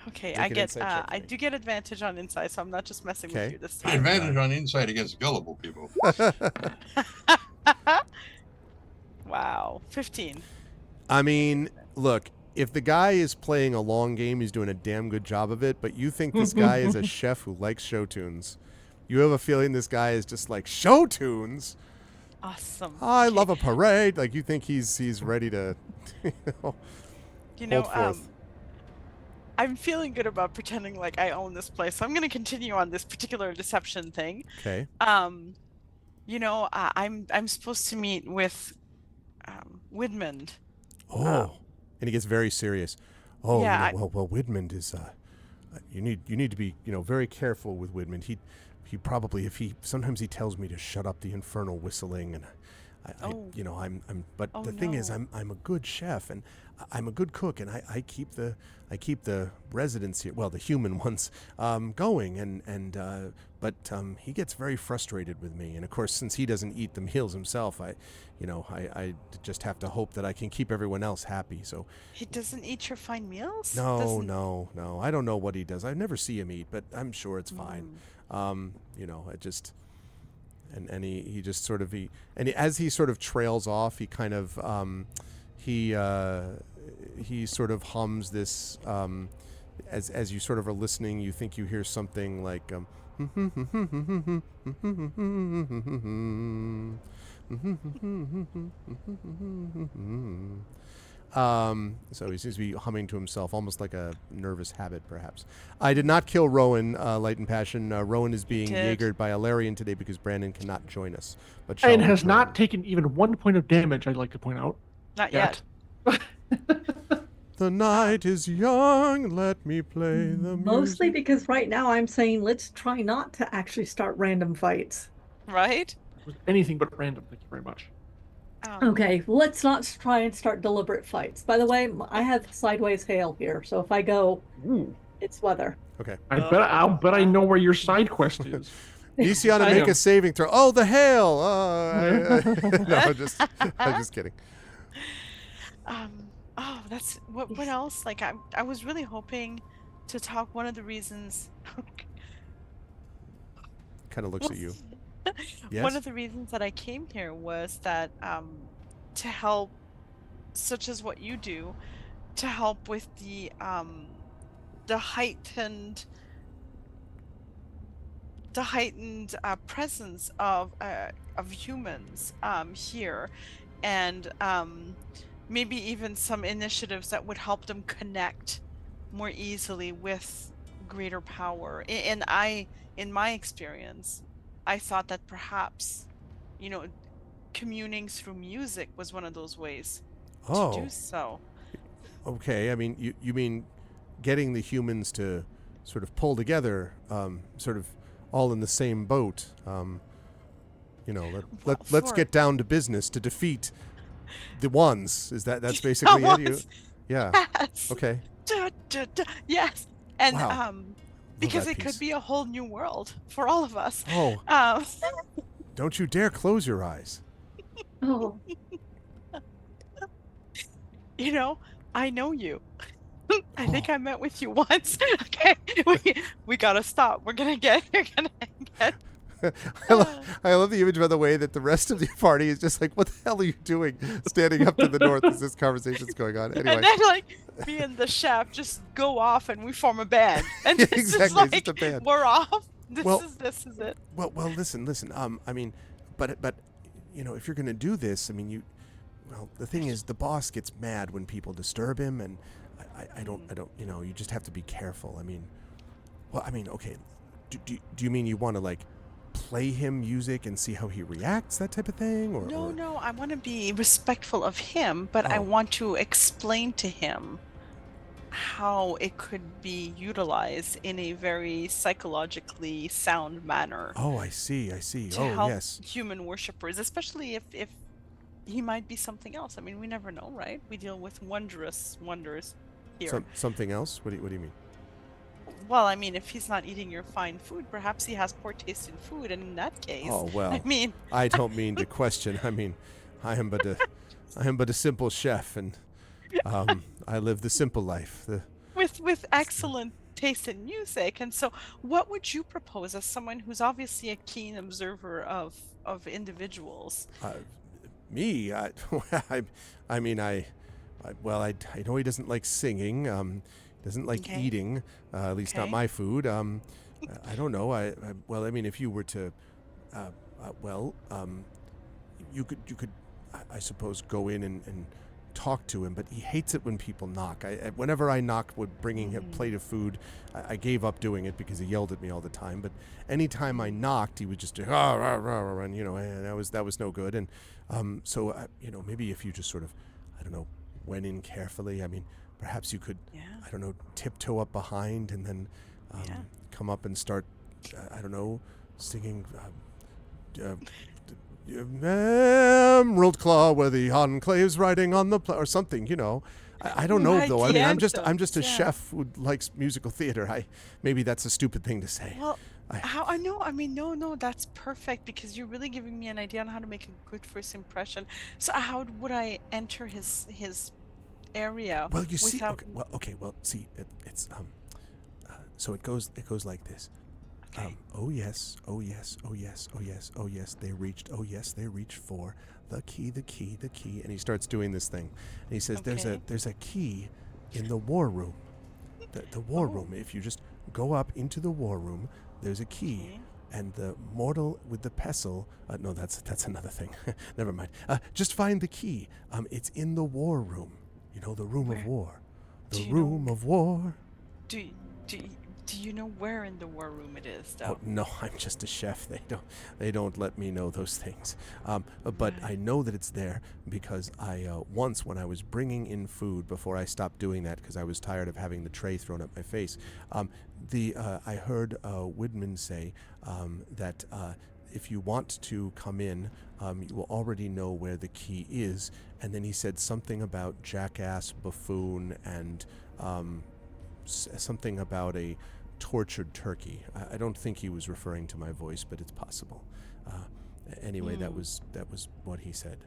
Okay, I do get advantage on insight, so I'm not just messing with you this time.
Advantage on insight against gullible people.
Wow, 15.
I mean, look, if the guy is playing a long game, he's doing a damn good job of it, but you think this guy is a chef who likes show tunes. You have a feeling this guy is just like, show tunes?
Awesome.
I love a parade. Like, you think he's ready to hold forth.
I'm feeling good about pretending like I own this place, so I'm going to continue on this particular deception thing.
Okay.
I'm supposed to meet with Widmund.
And he gets very serious. Oh,
yeah,
well, Widmund is. You need to be very careful with Widmund. He probably sometimes he tells me to shut up the infernal whistling, and the thing is I'm a good chef and I'm a good cook, and I keep the residents here, well, the human ones, going, but he gets very frustrated with me, and of course, since he doesn't eat the meals himself, I just have to hope that I can keep everyone else happy. So
he doesn't eat your fine meals?
No. I don't know what he does. I never see him eat, but I'm sure it's fine. It just. And he just sort of as he sort of trails off, he kind of he sort of hums this as you sort of are listening, you think you hear something like so he seems to be humming to himself, almost like a nervous habit, perhaps. I did not kill Rowan, Light and Passion. Rowan is being Jaegered by Alarian today because Brandon cannot join us.
And has not taken even 1 point of damage, I'd like to point out.
Not yet.
The night is young, let me play the music.
Mostly because right now I'm saying let's try not to actually start random fights.
Right?
Anything but random, thank you very much.
Okay, let's not try and start deliberate fights. By the way, I have sideways hail here, so if I go, it's weather.
Okay.
I'll bet I know where your side quest is.
Isiana, make a saving throw. Oh, the hail! No, I'm just kidding.
That's what else? Like I was really hoping to talk. One of the reasons.
Kind of looks at you. Yes?
One of the reasons that I came here was that to help, such as what you do, to help with the heightened presence of humans here, and maybe even some initiatives that would help them connect more easily with greater power. And in my experience, I thought that perhaps, you know, communing through music was one of those ways to do
Oh,
so.
okay. I mean, you mean getting the humans to sort of pull together, sort of all in the same boat.
Well,
Let's
for
get down to business to defeat the ones. That's basically it?
once,
Yeah.
yes,
Okay.
yes, and
Wow. Love
because
that
it could
piece.
be a whole new world for all of us.
Oh,
Um,
don't you dare close your eyes.
Oh,
I know you. I think
Oh.
I met with you once. Okay, we gotta stop. You're gonna get.
I, I love the image, by the way, that the rest of the party is just like, what the hell are you doing standing up to the north as this conversation's going on? Anyway.
And then like me and the chef just go off and we form a band. And
Yeah,
this
exactly.
is
It's just a
like
band.
we're off.
Well-
This is it.
Well, listen. I mean, but if you're gonna do this, I mean, the thing is, the boss gets mad when people disturb him, and I don't, you just have to be careful. I mean, okay. Do you mean you want to like play him music and see how he reacts, that type of thing, or
No, I want to be respectful of him, but I
Oh.
want to explain to him how it could be utilized in a very psychologically sound manner
Oh, I see.
to
Oh,
help
yes.
human worshippers, especially if he might be something else. I mean, we never know, right? We deal with wondrous wonders here.
Something else? What do you mean?
Well, I mean, if he's not eating your fine food, perhaps he has poor taste in food, and in that case,
Oh, well.
I mean,
I don't mean to question. I mean, I am but a simple chef, and I live the simple life.
with excellent taste in music. And so, what would you propose as someone who's obviously a keen observer of individuals?
Me, I mean, I know he doesn't like singing. Doesn't like
Okay.
eating. At least not
Okay.
my food. I don't know. Well, I mean, if you were to, you could, I suppose, go in and talk to him, but he hates it when people knock. Whenever I knock with bringing him a plate of food, I gave up doing it because he yelled at me all the time. But anytime I knocked, he would just do, "Ah, rah, rah, rah," and that was no good. And so maybe if you just sort of, I don't know, went in carefully. I mean, perhaps you could,
Yeah.
I don't know, tiptoe up behind and then
Yeah.
come up and start, I don't know, singing. Emerald Claw, where the enclave's riding on the or something, I don't know
Right,
though. I
the
mean, I'm just a
anthems, yeah.
chef who likes musical theater. Maybe that's a stupid thing to say.
Well,
I-
how I know, I mean, no, that's perfect because you're really giving me an idea on how to make a good first impression. So how would I enter his area
Well, you see,
without?
see, it's so it goes like this.
Okay.
Oh yes, oh yes, oh yes, oh yes, oh yes, they reached. Oh yes, they reached for the key, and he starts doing this thing, and he says,
Okay.
"There's a key in the war room, the war room. If you just go up into the war room, there's a key."
Okay.
And the mortal with the pestle. No, that's another thing. Never mind. Just find the key. It's in the war room. The room of
Where?
war. The
Do you
room
know-
of war.
Do do you know where in the war room it is,
Oh
though?
no, I'm just a chef. They don't let me know those things. But
Right.
I know that it's there because I once when I was bringing in food before I stopped doing that because I was tired of having the tray thrown at my face. I heard Widman say that if you want to come in, you will already know where the key is. And then he said something about jackass, buffoon, and something about a tortured turkey. I don't think he was referring to my voice, but it's possible. Anyway, that was what he said.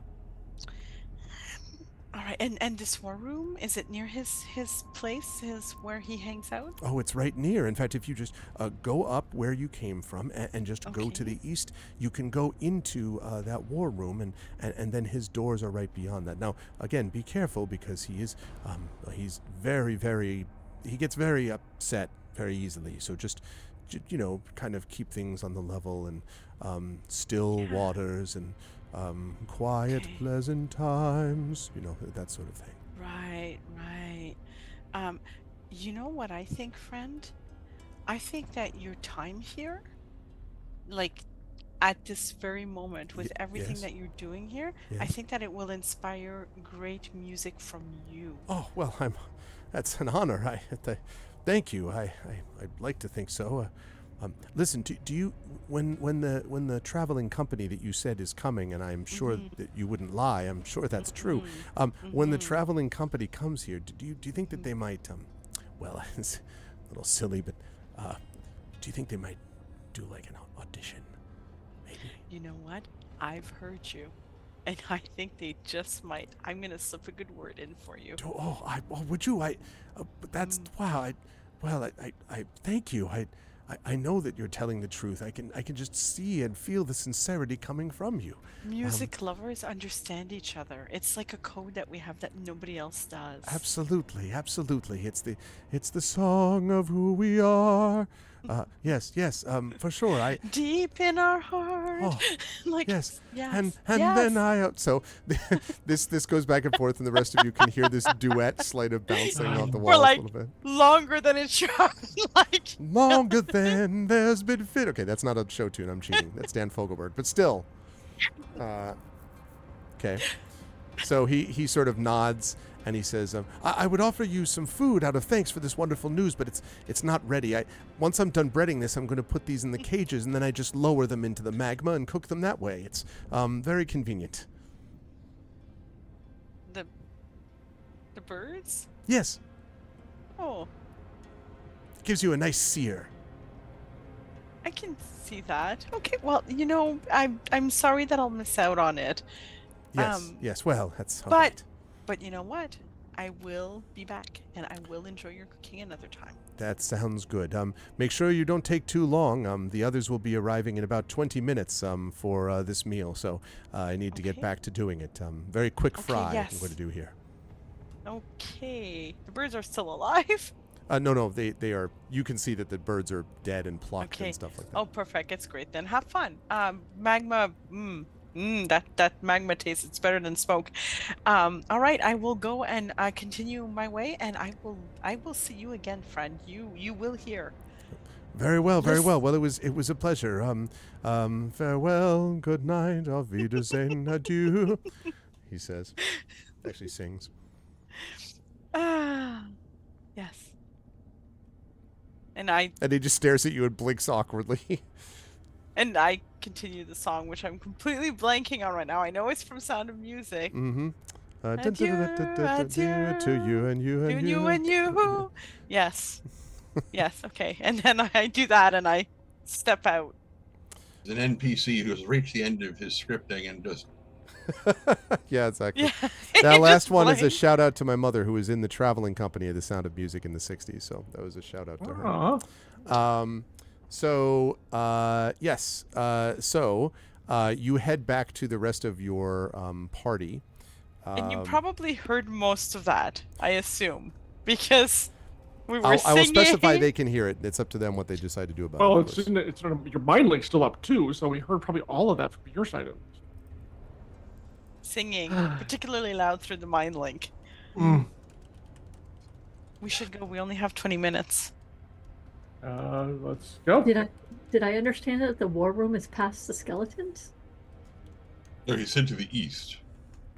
All right, and this war room, is it near his place, where he hangs out?
Oh, it's right near. In fact, if you just go up where you came from and just go to
Okay.
the east, you can go into that war room, and then his doors are right beyond that. Now, again, be careful because he's very, very, he gets very upset very easily. So just, kind of keep things on the level and still waters and quiet,
Okay.
pleasant times, that sort of thing.
Right, right. You know what I think, friend? I think that your time here, like at this very moment, with everything
Yes?
that you're doing here, I
Yes?
think that it will inspire great music from you.
Oh, well, that's an honor. Thank you. I'd like to think so. Listen, do you, when the traveling company that you said is coming, and I'm sure
Mm-hmm.
that you wouldn't lie, I'm sure that's true.
Mm-hmm.
When the
Mm-hmm.
traveling company comes here, do you think that they might, well, it's a little silly, but do you think they might do like an audition? Maybe.
You know what? I've heard you. And I think they just might. I'm gonna slip a good word in for you.
Would you? But that's wow. I thank you. I know that you're telling the truth. I can just see and feel the sincerity coming from you.
Music lovers understand each other. It's like a code that we have that nobody else does.
Absolutely. It's the song of who we are. Yes, for sure.
Deep in our heart.
Oh,
Like
yes.
yes.
And
Yes.
then so this goes back and forth, and the rest of you can hear this duet sleight of bouncing off the
We're
walls
like
a little bit.
longer than it should. Like
Longer than there's been fit. Okay, that's not a show tune. I'm cheating. That's Dan Fogelberg. But still. Okay. So he sort of nods and he says, I would offer you some food out of thanks for this wonderful news, but it's not ready. Once I'm done breading this, I'm going to put these in the cages, and then I just lower them into the magma and cook them that way. It's very convenient.
the birds?
Yes.
Oh,
Gives you a nice sear.
I can see that. Okay, well, I'm sorry that I'll miss out on it.
Yes. Well, that's all
But
right.
but you know what? I will be back and I will enjoy your cooking another time.
That sounds good. Make sure you don't take too long. The others will be arriving in about 20 minutes for this meal, so I need to get
Okay.
back to doing it. Very quick
Okay,
fry I'm
yes.
going to do here.
Okay. The birds are still alive?
No, they are. You can see that the birds are dead and plucked
Okay.
and stuff like that.
Oh, perfect. It's great then. Have fun. Magma. That magma tastes. It's better than smoke. All right. I will go and continue my way, and I will see you again, friend. You will hear.
Very well.
Listen-
Well, it was a pleasure. Farewell, good night, auf Wiedersehen, adieu. He says. Actually sings.
Ah, yes. And I
And he just stares at you and blinks awkwardly.
continue the song, which I'm completely blanking on right now. I know it's from Sound of Music.
Mm-hmm.
Adieu, adieu,
To you and you and you.
and you. Yes. Yes. Okay. And then I do that and I step out.
There's an NPC who has reached the end of his scripting and just
Yeah, exactly.
Yeah.
That last
Just
one is a
blank.
shout out to my mother, who was in the traveling company of the Sound of Music in the 60s. So that was a shout out to her.
Aw.
Yes. You head back to the rest of your party.
And you probably heard most of that, I assume, because we were
I will
singing.
specify they can hear it. It's up to them what they decide to do about it.
Well,
of course.
your mind link's still up too, so we heard probably all of that from your side of it.
Singing, particularly loud through the mind link. We should go. We only have 20 minutes.
Let's go.
Did I understand that the war room is past the skeletons?
no, he's sent to the east.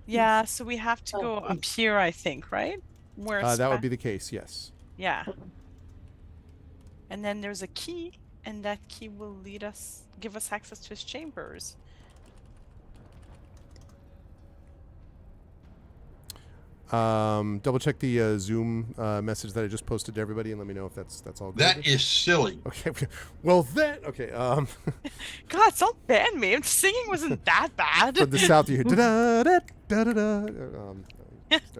Yeah, so we have to
Oh,
go up here, I think, right? Where
That would be the case, yes.
Yeah. And then there's a key, and that key will give us access to his chambers.
Double check the Zoom message that I just posted to everybody, and let me know if that's all good.
That is silly.
Okay. Well, okay.
God, don't ban me. Singing wasn't that bad.
From the south, you hear da da da da da.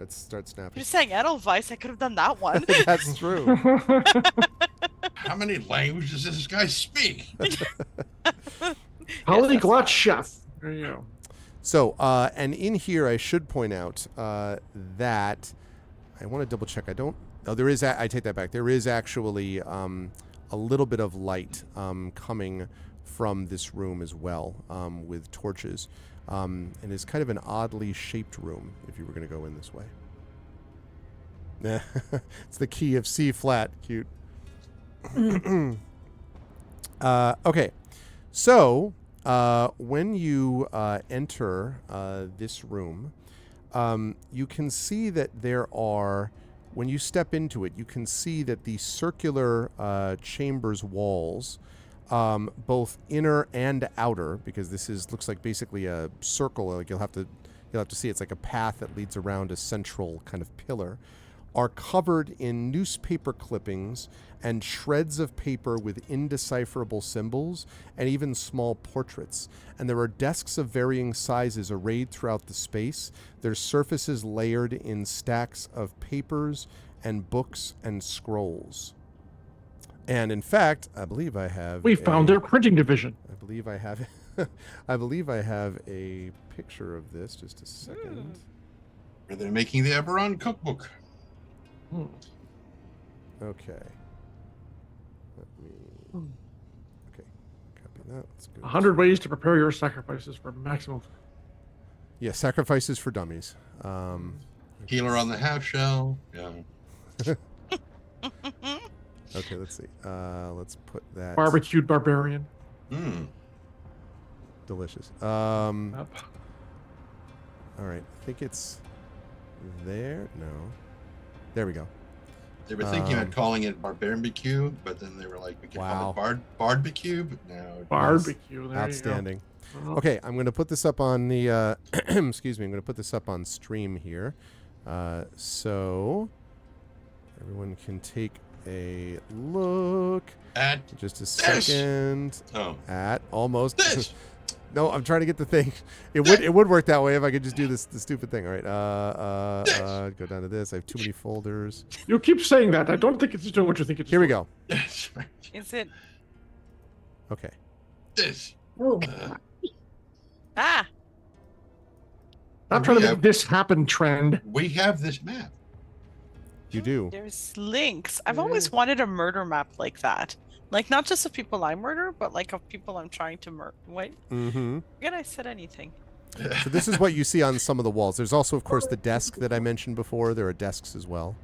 Start snapping.
You're saying Edelweiss. I could have done that one.
That's true.
How many languages does this guy speak?
Polyglot chef. There you go.
So, and in here, I should point out that I want to double check. There is. I take that back. There is actually a little bit of light coming from this room as well, with torches. and is kind of an oddly shaped room if you were going to go in this way. It's the key of C flat. Cute. Okay. So, when you enter this room, you can see that there are, when you step into it, you can see that the circular chamber's walls, both inner and outer, because this looks like basically a circle. Like you'll have to see it's like a path that leads around a central kind of pillar, are covered in newspaper clippings and shreds of paper with indecipherable symbols and even small portraits. And there are desks of varying sizes arrayed throughout the space, their surfaces layered in stacks of papers and books and scrolls. And in fact, I believe I have...
We found their printing division.
I believe I have... I believe I have a picture of this. Just a second.
Are they making the Eberron cookbook?
Okay. Okay. Copy that. Let's go.
100 ways to prepare your sacrifices for maximum.
Yeah, sacrifices for dummies.
Healer on the half shell. Yeah.
Okay, let's see. Let's put that.
Barbecued barbarian.
Delicious.
Yep.
All right. I think it's there. No. There we go.
They were thinking about calling it barbecue, but then they were like, we can call it barbecue, but now
Barbecue. There
outstanding.
You go.
Okay, I'm going to put this up on the excuse me, I'm going to put this up on stream here. So everyone can take a look.
At
just a second.
Oh.
At almost
this.
No, I'm trying to get the thing. It would work that way if I could just do the stupid thing. All right. Go down to this. I have too many folders.
You keep saying that. I don't think it's doing what you think it's
Here we
doing.
go.
That's right.
Is it?
Okay.
This.
Oh,
Ah,
Not trying to make this happen trend.
We have this map.
You do.
there's links. I've always wanted a murder map like that. Like, not just of people I murder, but like of people I'm trying to murder. Wait,
Mm-hmm.
forget I said anything.
So this is what you see on some of the walls. There's also, of course, the desk that I mentioned before. There are desks as well.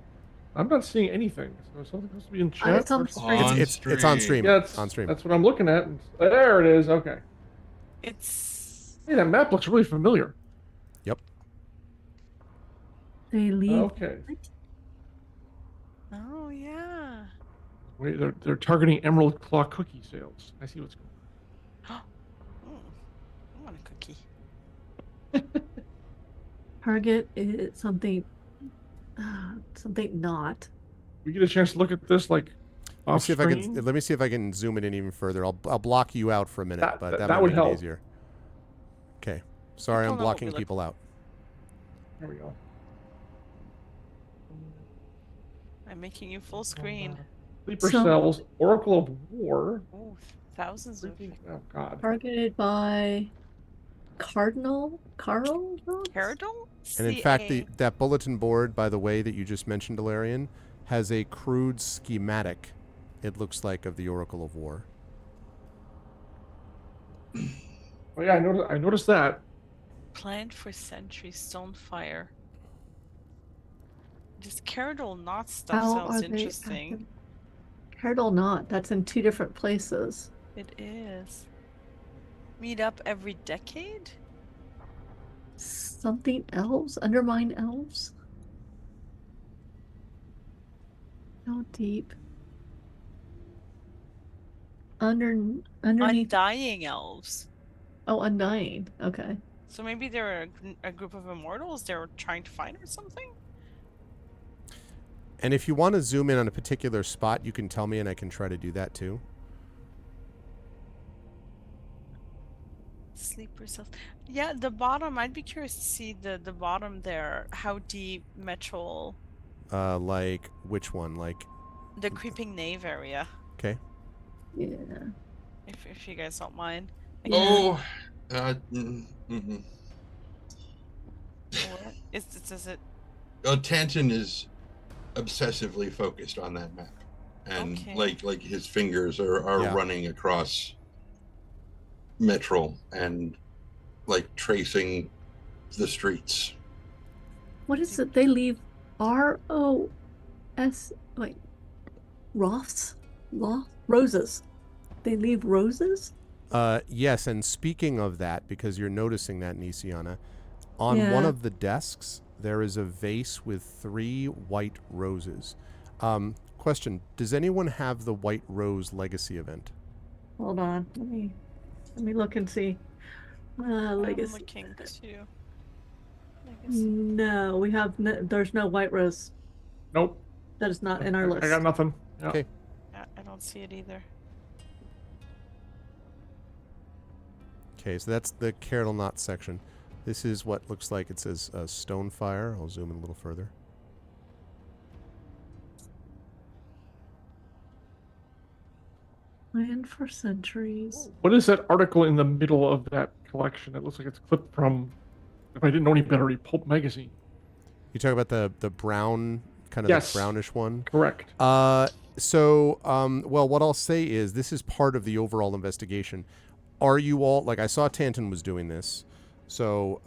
I'm not seeing anything. So something supposed to be in chat.
it's on stream.
It's on stream.
Yeah,
on stream.
That's what I'm looking at. There it is. Okay.
It's
Hey, that map looks really familiar.
Yep.
They leave.
Okay.
oh yeah.
Wait, they're targeting Emerald Claw cookie sales. I see what's going on.
I want a cookie.
Target is something not.
We get a chance to look at this like
Let me
off
see if
screen.
let me see if I can zoom it in even further. I'll block you out for a minute,
That-
but
that
that
would
might make it
help.
easier. Okay. Sorry,
People
I'm
know what
blocking
we look
people out.
There we go.
I'm making you full screen.
Sleeper
So-
Cells, Oracle of War.
Oh, thousands of
Oh God.
Targeted by Carl?
Caradol?
And in fact, that bulletin board, by the way, that you just mentioned, Ilarion, has a crude schematic, it looks like, of the Oracle of War.
Oh yeah, I noticed that.
Planned for centuries, Stonefire. This Caradol knot stuff sounds interesting.
Carol not. That's in 2 different places.
It is. Meet up every decade?
Something else? Undermine elves? How deep? Underneath.
Undying elves.
Oh, undying. Okay.
So maybe they're a group of immortals they're trying to find or something?
And if you want to zoom in on a particular spot, you can tell me and I can try to do that too.
Sleeper cells. Yeah, the bottom. I'd be curious to see the bottom there. How deep Metrol,
Like, which one? Like,
the creeping knave area.
okay.
Yeah.
If you guys don't mind.
Oh.
What? Is it?
Tanton is obsessively focused on that map, and
Okay.
like his fingers are
Yeah.
running across Metrol, and like tracing the streets.
What is it? They leave ROS. Wait, Roths? Roses. They leave roses?
Yes, and speaking of that, because you're noticing that, Nisiana, on one of the desks, there is a vase with 3 white roses. Question, does anyone have the White Rose Legacy event?
Hold on. Let me look and see. Legacy.
I'm looking too.
No, we have there's no White Rose.
Nope.
That is not in our list.
I got nothing. Yeah.
Okay.
Yeah, I don't see it either.
Okay, so that's the Cardinal Knot section. This is what looks like it says Stonefire. I'll zoom in a little further.
Planned for centuries.
What is that article in the middle of that collection? It looks like it's clipped from, if I didn't know any better, a pulp magazine.
You talk about the brown, kind of
Yes.
the brownish one?
Correct.
Well, what I'll say is this is part of the overall investigation. Are you all, like I saw Tanton was doing this. So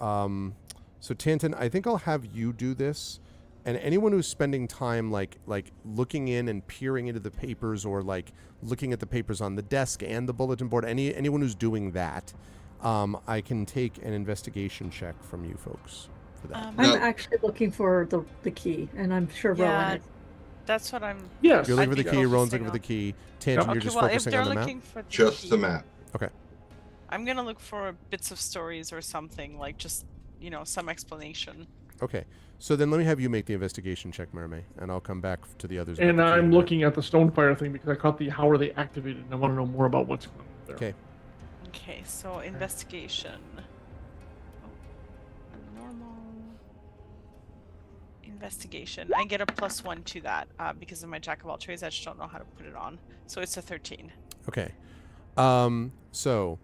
Tanton, I think I'll have you do this. And anyone who's spending time like looking in and peering into the papers or like looking at the papers on the desk and the bulletin board, anyone who's doing that, I can take an investigation check from you folks for that.
I'm actually looking for the key, and I'm sure Rowan is.
That's what I'm.
Yes.
You're looking for the
think
key,
I'm
Rowan's
focusing
looking for the
on.
key. Tanton, you're just focusing on the map?
For the
Just
key,
the map.
Okay.
I'm gonna look for bits of stories or something, like just, some explanation.
Okay. So then let me have you make the investigation check, Mermaid, and I'll come back to the others.
And I'm looking at the Stonefire thing because I caught the how are they activated, and I want to know more about what's going on there.
Okay.
Okay, so investigation. Normal. Investigation. I get a +1 to that because of my jack of all trades. I just don't know how to put it on. So it's a 13.
Okay. So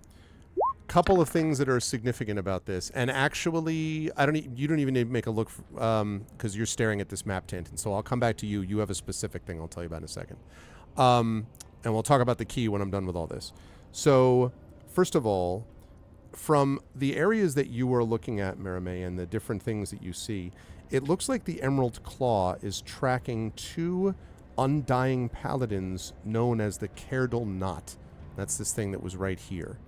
couple of things that are significant about this, and actually you don't even need to make a look because you're staring at this map, Tanton, so I'll come back to you. You have a specific thing I'll tell you about in a second, and we'll talk about the key when I'm done with all this. So first of all, from the areas that you are looking at, Merime, and the different things that you see, it looks like the Emerald Claw is tracking 2 undying paladins known as the Cardinal Knot. That's this thing that was right here.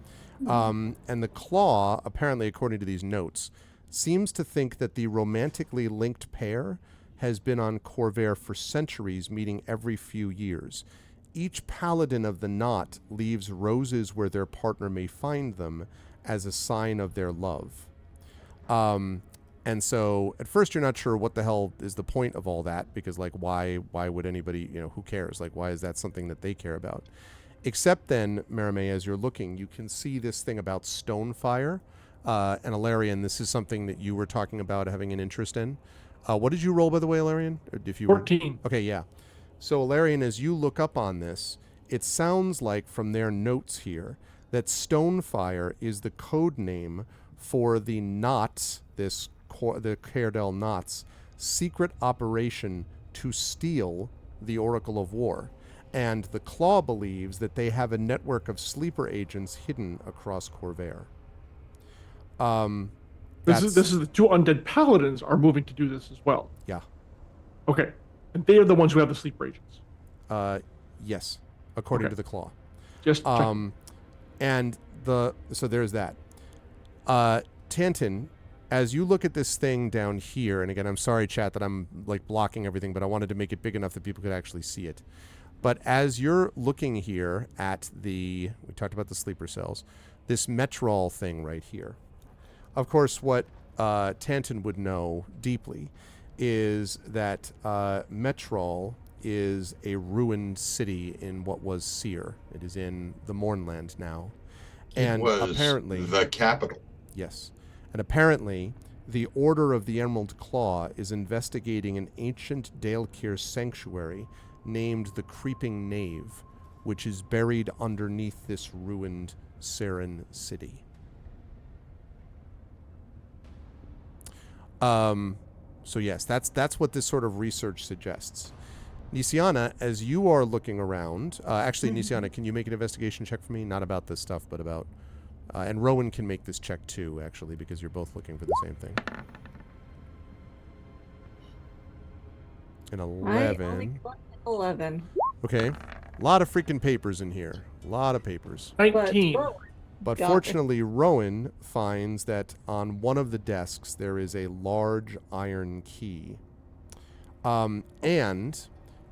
And the Claw, apparently, according to these notes, seems to think that the romantically linked pair has been on Corvair for centuries, meeting every few years. Each paladin of the knot leaves roses where their partner may find them as a sign of their love. And so at first you're not sure what the hell is the point of all that, because like why would anybody, who cares? Like why is that something that they care about? Except then, Merime, as you're looking, you can see this thing about Stonefire. And Alarian, this is something that you were talking about having an interest in. What did you roll, by the way, Alarian? If you
14.
Okay, yeah. So, Alarian, as you look up on this, it sounds like from their notes here that Stonefire is the code name for the knots, the Cardinal Knots, secret operation to steal the Oracle of War. And the Claw believes that they have a network of sleeper agents hidden across Corvair.
This is the 2 undead paladins are moving to do this as well.
Yeah.
Okay. And they are the ones who have the sleeper agents.
Yes, according to the Claw.
Just
so there's that. Tanton, as you look at this thing down here, and again, I'm sorry, chat, that I'm like blocking everything, but I wanted to make it big enough that people could actually see it. But as you're looking here at we talked about the sleeper cells, this Metrol thing right here. Of course, what Tanton would know deeply is that Metrol is a ruined city in what was Seer. It is in the Mournland now. And
it was
apparently
the capital.
Yes. And apparently the Order of the Emerald Claw is investigating an ancient Dalekir sanctuary named the Creeping Knave, which is buried underneath this ruined Seren city. So yes, that's what this sort of research suggests. Nisiana, as you are looking around, actually, Nisiana, can you make an investigation check for me? Not about this stuff, but about And Rowan can make this check too, actually, because you're both looking for the same thing. An 11.
I only got 11.
Okay. A lot of freaking papers in here. A lot of papers.
19.
But
Got it.
fortunately, Rowan finds that on one of the desks there is a large iron key. And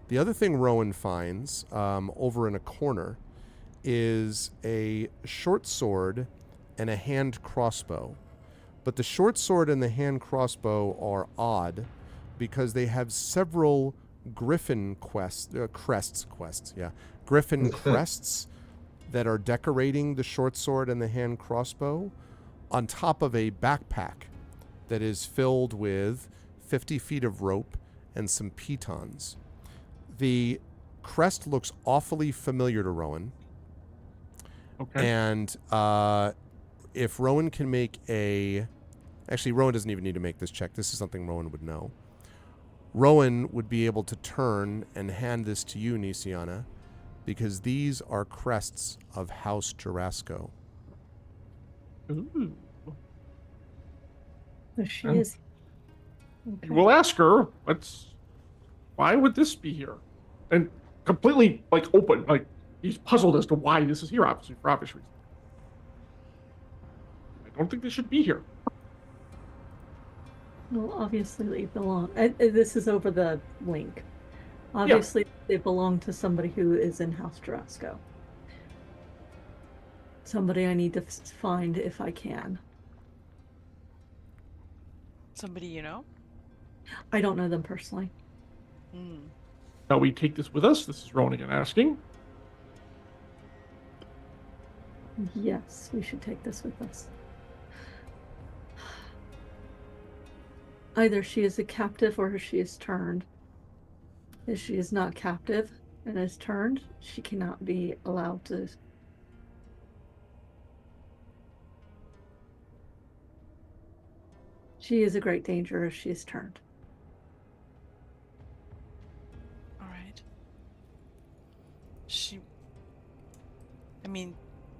the other thing Rowan finds over in a corner is a short sword and a hand crossbow. But the short sword and the hand crossbow are odd because they have several griffin griffin crests that are decorating the short sword and the hand crossbow on top of a backpack that is filled with 50 feet of rope and some pitons. The crest looks awfully familiar to Rowan.
Okay.
And if Rowan can make a... Actually, Rowan doesn't even need to make this check. This is something Rowan would know. Rowan would be able to turn and hand this to you, Nisiana, because these are crests of House Jarasco.
Ooh.
So she
Um,
is. Okay.
We'll ask her. Why would this be here? And completely open. He's puzzled as to why this is here, obviously, for obvious reasons. I don't think this should be here.
Well, obviously they belong. This is over the link. Obviously, they belong to somebody who is in House Jarasco. Somebody I need to find if I can.
Somebody you know?
I don't know them personally.
Shall we take this with us? This is Rowan again asking.
Yes, we should take this with us. Either she is a captive or she is turned. If she is not captive and is turned, she cannot be allowed to. She is a great danger if she is turned.
All right. I mean,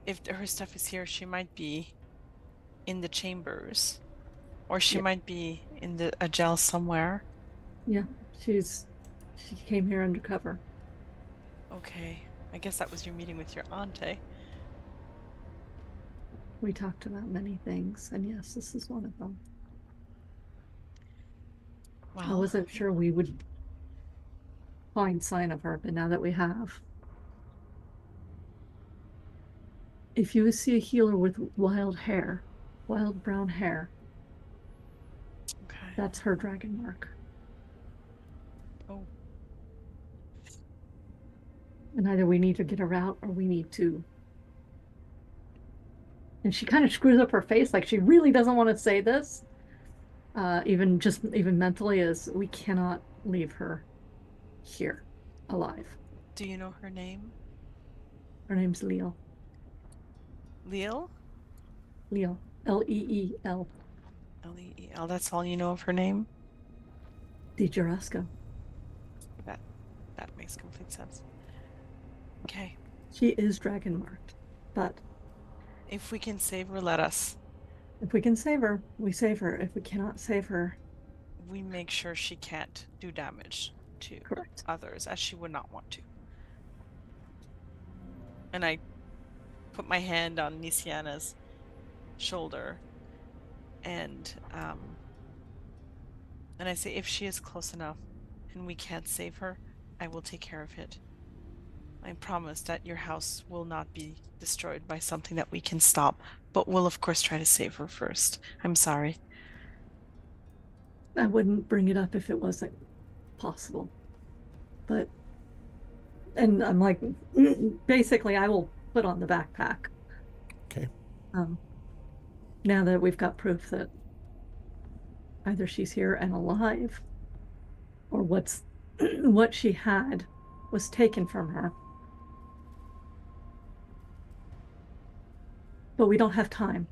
if her stuff is here, she might be in the chambers. Or she might be in a jail somewhere.
Yeah, she came here undercover.
Okay. I guess that was your meeting with your auntie.
We talked about many things, and yes, this is one of them.
Well,
I wasn't sure we would find sign of her, but now that we have. If you see a healer with wild brown hair,
okay.
that's her dragon mark.
Oh.
And either we need to get her out or we need to. And she kind of screws up her face, like she really doesn't want to say this. Even mentally, is we cannot leave her here alive.
Do you know her name?
Her name's Leel.
Leel?
Leel. L-E-E-L.
L-E-E-L. That's all you know of her name?
Di Jarasco.
That makes complete sense. Okay.
She is dragon marked, but
if we can save her, let us.
If we can save her, we save her. If we cannot save her,
we make sure she can't do damage to others, as she would not want to. And I put my hand on Nisiana's shoulder, and I say, if she is close enough and we can't save her, I will take care of it. I promise that your house will not be destroyed by something that we can stop, but we'll of course try to save her first. I'm sorry.
I wouldn't bring it up if it wasn't possible. And I'm like, basically, I will put on the backpack.
Okay.
Now that we've got proof that either she's here and alive, or what she had was taken from her. But we don't have time.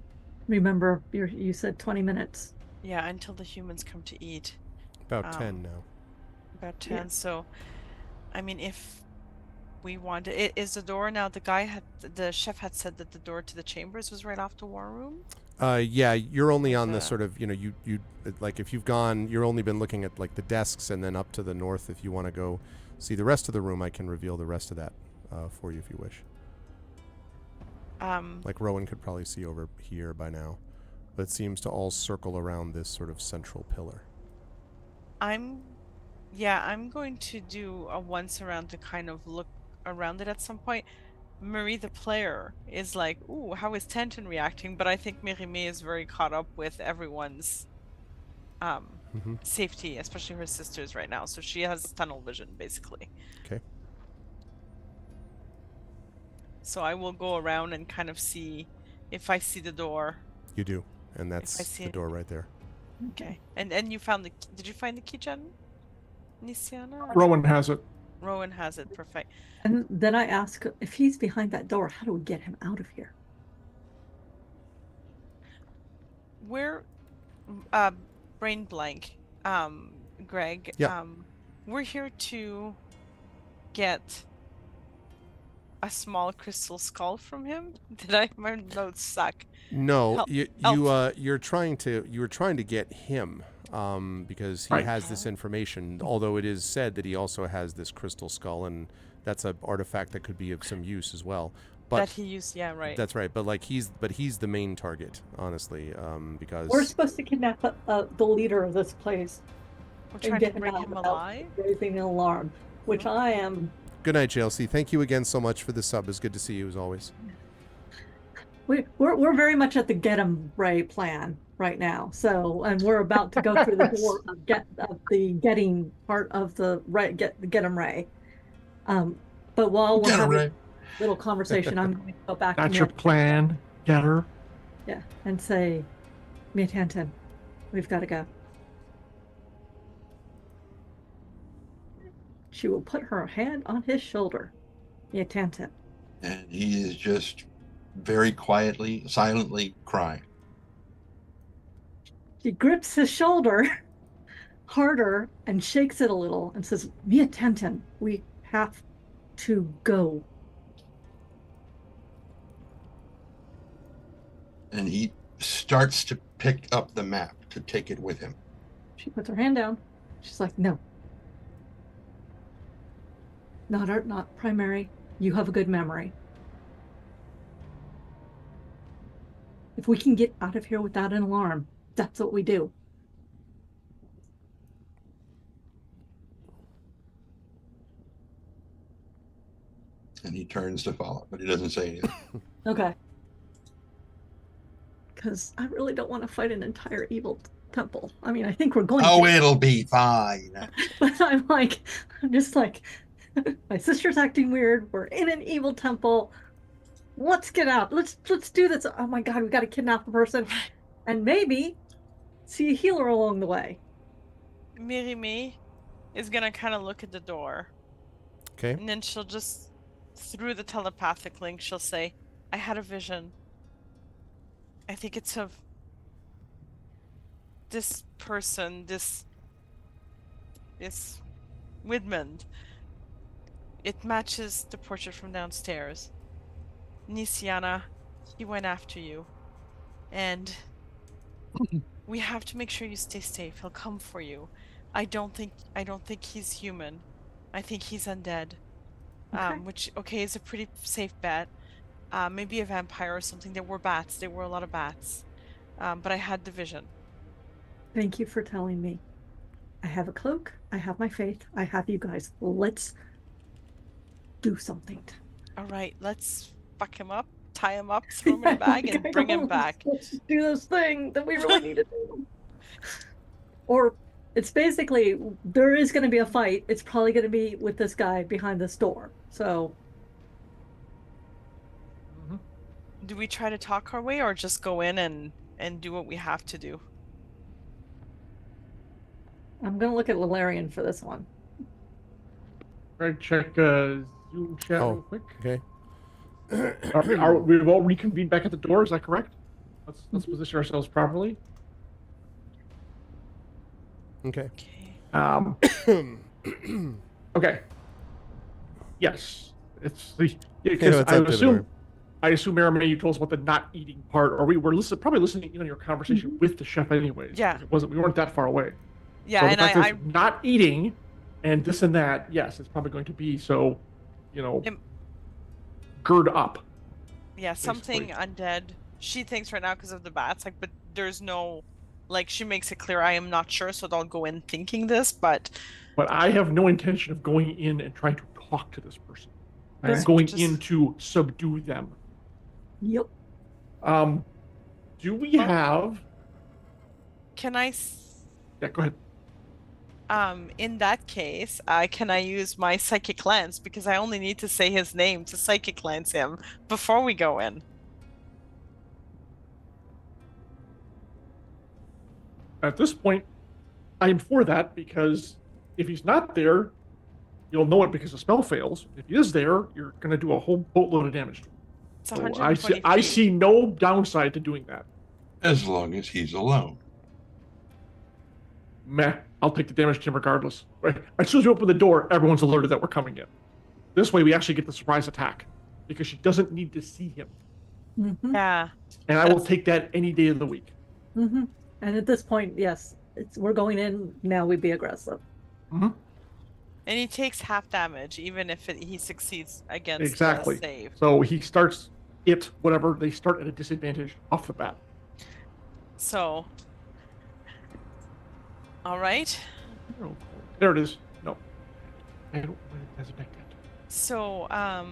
Remember, you said 20 minutes.
Yeah, until the humans come to eat.
About 10 now.
About 10. Yeah. So, I mean, we wanted. Is the door now? The chef had said that the door to the chambers was right off the war room.
Yeah, you're only on the
There's a-
sort of, you like, if you've gone, you're only been looking at like the desks, and then up to the north. If you want to go see the rest of the room, I can reveal the rest of that for you if you wish. Like Rowan could probably see over here by now, but it seems to all circle around this sort of central pillar.
I'm going to do a once around to kind of look around it at some point. Marie, the player, is like, ooh, how is Tanton reacting? But I think Mérimée is very caught up with everyone's safety, especially her sisters right now. So she has tunnel vision, basically.
Okay.
So I will go around and kind of see if I see the door.
You do, and that's
see
the
it.
door right there.
Okay. And you found did you find the keychain, Nisiana?
Rowan has it.
Rowan has it. Perfect.
And then I ask, if he's behind that door, how do we get him out of here?
We're brain blank, Greg.
Yeah.
We're here to get a small crystal skull from him. My notes suck?
No,
Help.
you were trying to get him because he
Right.
has this information. Although it is said that he also has this crystal skull, and that's an artifact that could be of some use as well. But
That he used, yeah, right.
that's right. But like he's the main target, honestly, because
We're supposed to kidnap the leader of this place
We're
and
trying to
get him
bring
out
him
without
alive.
raising an alarm, which I am.
Good night, JLC. Thank you again so much for the sub. It's good to see you as always.
We're very much at the get 'em Ray plan right now. So, and we're about to go through the door of the getting part of the get 'em Ray. But while we're
Get her
having
right.
a little conversation, I'm going to go back
That's
to
your
Mia,
plan. Get her.
yeah, and say, Mia Tanton, we've got to go. She will put her hand on his shoulder. Mia Tanton.
And he is just very quietly, silently crying.
She grips his shoulder harder and shakes it a little and says, Mia Tanton, we have to go.
And he starts to pick up the map to take it with him.
She puts her hand down. She's like, no. Not primary. You have a good memory. If we can get out of here without an alarm, that's what we do.
And he turns to follow, but he doesn't say anything.
Okay. Because I really don't want to fight an entire evil temple. I mean, I think we're going
Oh,
to.
it'll be fine.
But I'm just like, my sister's acting weird. We're in an evil temple. Let's get out. Let's do this. Oh my God, we got to kidnap a person, and maybe see a healer along the way.
Mérimée is gonna kind of look at the door,
Okay.
and then she'll just, through the telepathic link, she'll say, "I had a vision. I think it's of this person, this Widmund. It matches the portrait from downstairs. Nisiana, he went after you. And we have to make sure you stay safe. He'll come for you. I don't think he's human. I think he's undead.
Okay.
Which is a pretty safe bet. Maybe a vampire or something. There were bats. There were a lot of bats. But I had the vision.
Thank you for telling me. I have a cloak. I have my faith. I have you guys. Let's do something.
All right, let's fuck him up, tie him up, throw him in a bag, and bring him back.
Let's just do this thing that we really need to do. Or it's basically, there is going to be a fight. It's probably going to be with this guy behind this door. So.
Do we try to talk our way, or just go in and do what we have to do?
I'm going to look at Valerian for this one.
Right, check Zoom chat real quick.
Okay.
We've all reconvened back at the door, is that correct? Let's position ourselves properly.
Okay.
Okay.
Okay. Yes. It's the
Hey,
because
what's up, Dimmador?
I assume Aramay, you told us about the not eating part, or we were probably listening in on your conversation with the chef anyways.
Yeah.
We weren't that far away.
Yeah,
So the
and
fact
I
is not eating and this and that, yes, it's probably going to be so, gird up.
yeah, something
basically.
undead. She thinks right now because of the bats, like, but there's no, like, she makes it clear I am not sure, so don't go in thinking this, but
But I have no intention of going in and trying to talk to this person. I'm
Correct.
going
Just-
in to subdue them.
Yep.
Do we
Well-
have?
can I?
Yeah, go ahead.
In that case, can I use my psychic lens because I only need to say his name to psychic lens him before we go in.
At this point, I'm for that because if he's not there, you'll know it because the spell fails. If he is there, you're going to do a whole boatload of damage.
It's
So
120
I
feet.
see no downside to doing that.
As long as he's alone.
Meh, I'll take the damage to him regardless. Right? As soon as you open the door, everyone's alerted that we're coming in. This way, we actually get the surprise attack because she doesn't need to see him.
Mm-hmm.
Yeah.
And I will take that any day of the week.
Mm-hmm. And at this point, yes, we're going in now. We'd be aggressive.
Mm-hmm.
And he takes half damage even if he succeeds against
Exactly.
the save.
So he starts whatever. They start at a disadvantage off the bat.
So, all right.
Oh, there it is. No, I don't designate that.
So, I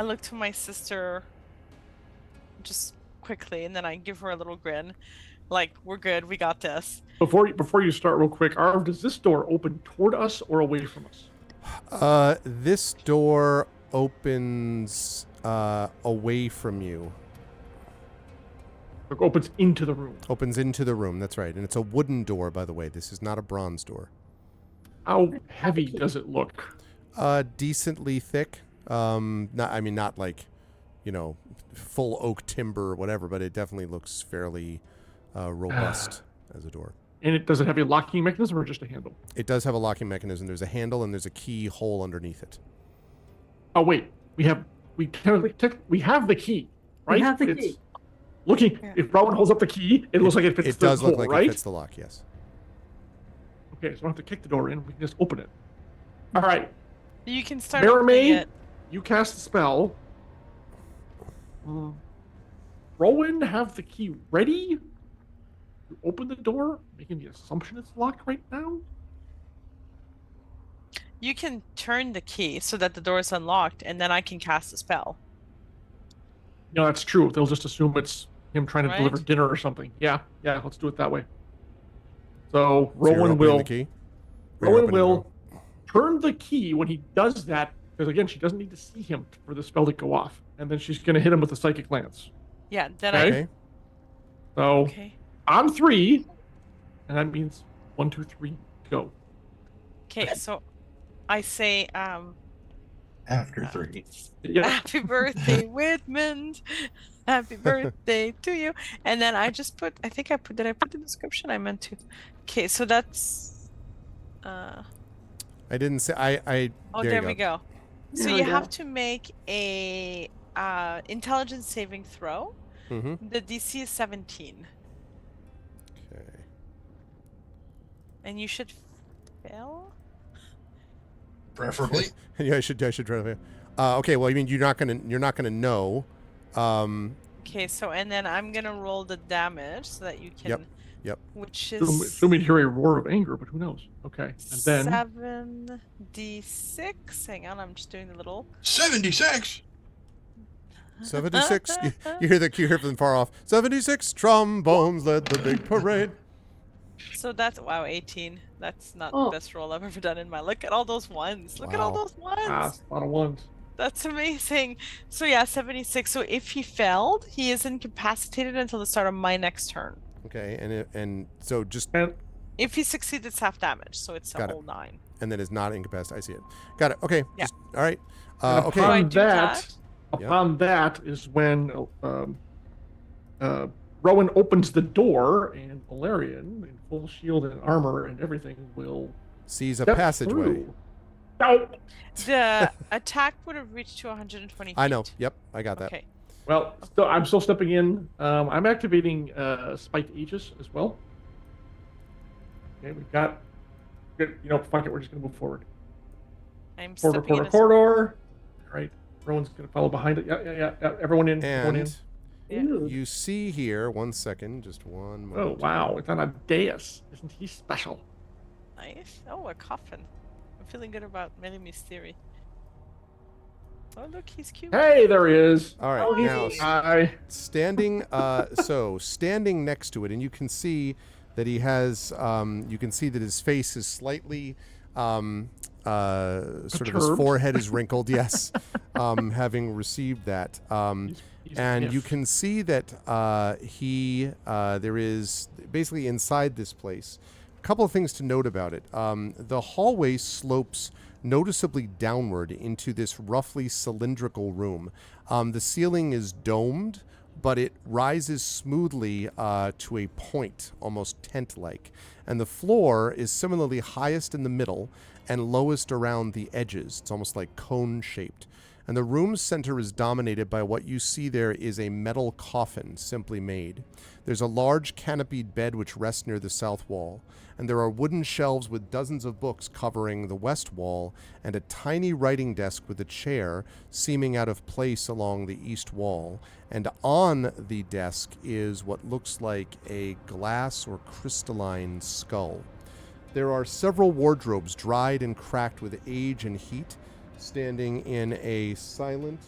look to my sister just quickly, and then I give her a little grin, like, we're good, we got this.
Before you start, real quick, Arv, does this door open toward us or away from us?
This door opens away from you.
It opens into the room.
Opens into the room, that's right. And it's a wooden door, by the way. This is not a bronze door.
How heavy does it look?
Decently thick. Not like, full oak timber or whatever, but it definitely looks fairly robust as a door.
And does it have a locking mechanism or just a handle?
It does have a locking mechanism. There's a handle and there's a key hole underneath it.
Oh wait, we have the key, right?
We have the key.
Looking,
Yeah.
if Rowan holds up the key, it looks like it fits
It
the
does
hole,
look like
right?
it fits the lock, yes.
Okay, so we don't have to kick the door in. We can just open it. All right,
You can start opening
Mermaid,
it.
you cast the spell. Rowan, have the key ready. You open the door, making the assumption it's locked right now.
You can turn the key so that the door is unlocked, and then I can cast a spell.
No, that's true. They'll just assume it's him trying to
Right.
deliver dinner or something. Yeah, let's do it that way. So
So you're
Rowan
opening
will
the key? Or you're
Rowan
opening the
will
door?
turn the key when he does that, because again, she doesn't need to see him for the spell to go off. And then she's gonna hit him with a psychic lance.
Yeah, then
Okay.
Okay.
So
Okay.
on 3, and that means 1, 2, 3, go.
Okay, so I say,
After 3.
Yeah.
Happy birthday, Whitman. Happy birthday to you. And then I just did I put the description? I meant to. Okay, so that's,
I didn't say, I
oh,
there
there
you
we go. So
There
you
we
have
go.
to make a intelligence saving throw.
Mm-hmm.
The DC is 17.
Okay.
And you should fail?
Preferably.
Yeah, I should try to. Okay, well, I mean, you're not gonna know.
Okay, so and then I'm gonna roll the damage so that you can.
Yep.
Which
Assuming
is
to hear a roar of anger, but who knows? Okay. And then
7d6. Hang on, I'm just doing the little.
76.
76. You hear from far off. 76 trombones led the big parade.
So that's 18. That's not
Oh.
the best roll I've ever done in my. Look at all those ones. Look at all
Wow.
those ones.
that's a lot of ones.
That's amazing. So yeah, 76. So if he failed, he is incapacitated until the start of my next turn.
Okay, and so just
And
If he succeeds, it's half damage, so it's a
Got it.
whole 9.
and then is not incapacitated. I see it. Got it. Okay.
Yeah.
All right.
and
Okay.
I
upon
do that?
upon that is when Rowan opens the door, and Valerian, in full shield and armor and everything, will
Sees a
step
passageway.
through. No.
The attack would have reached to 120 feet.
I know. Yep, I got that.
Okay.
Well, I'm still stepping in. I'm activating Spiked Aegis as well. Okay, we've got. Fuck it. We're just gonna move forward.
I'm
Corridor,
stepping in.
corridor. All right. Everyone's gonna follow behind it. Yeah. Everyone in. Everyone in.
And you see here, 1 second, just one moment.
Oh wow! It's on a dais. Isn't he special?
Nice. Oh, a coffin. I'm feeling good about Melime's theory. Oh, look, he's cute.
Hey, there he is.
All right, now
Hi.
standing standing next to it, and you can see that he has you can see that his face is slightly sort of his forehead is wrinkled, yes, having received that. And you can see that there is basically inside this place a couple of things to note about it. The hallway slopes noticeably downward into this roughly cylindrical room. The ceiling is domed, but it rises smoothly to a point, almost tent-like. And the floor is similarly highest in the middle and lowest around the edges. It's almost like cone-shaped. And the room's center is dominated by what you see there is a metal coffin simply made. There's a large canopied bed which rests near the south wall, and there are wooden shelves with dozens of books covering the west wall, and a tiny writing desk with a chair seeming out of place along the east wall. And on the desk is what looks like a glass or crystalline skull. There are several wardrobes dried and cracked with age and heat, standing in a silent,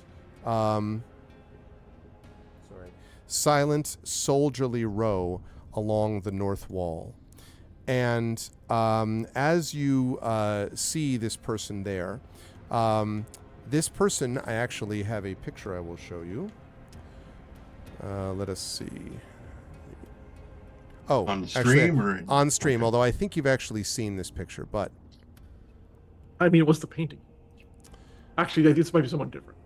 soldierly row along the north wall. And as you see this person there, this person, I actually have a picture I will show you. Let us see. Oh,
on
actually,
stream or
on stream, although I think you've actually seen this picture, but
I mean, what's the painting? Actually, this might be someone different.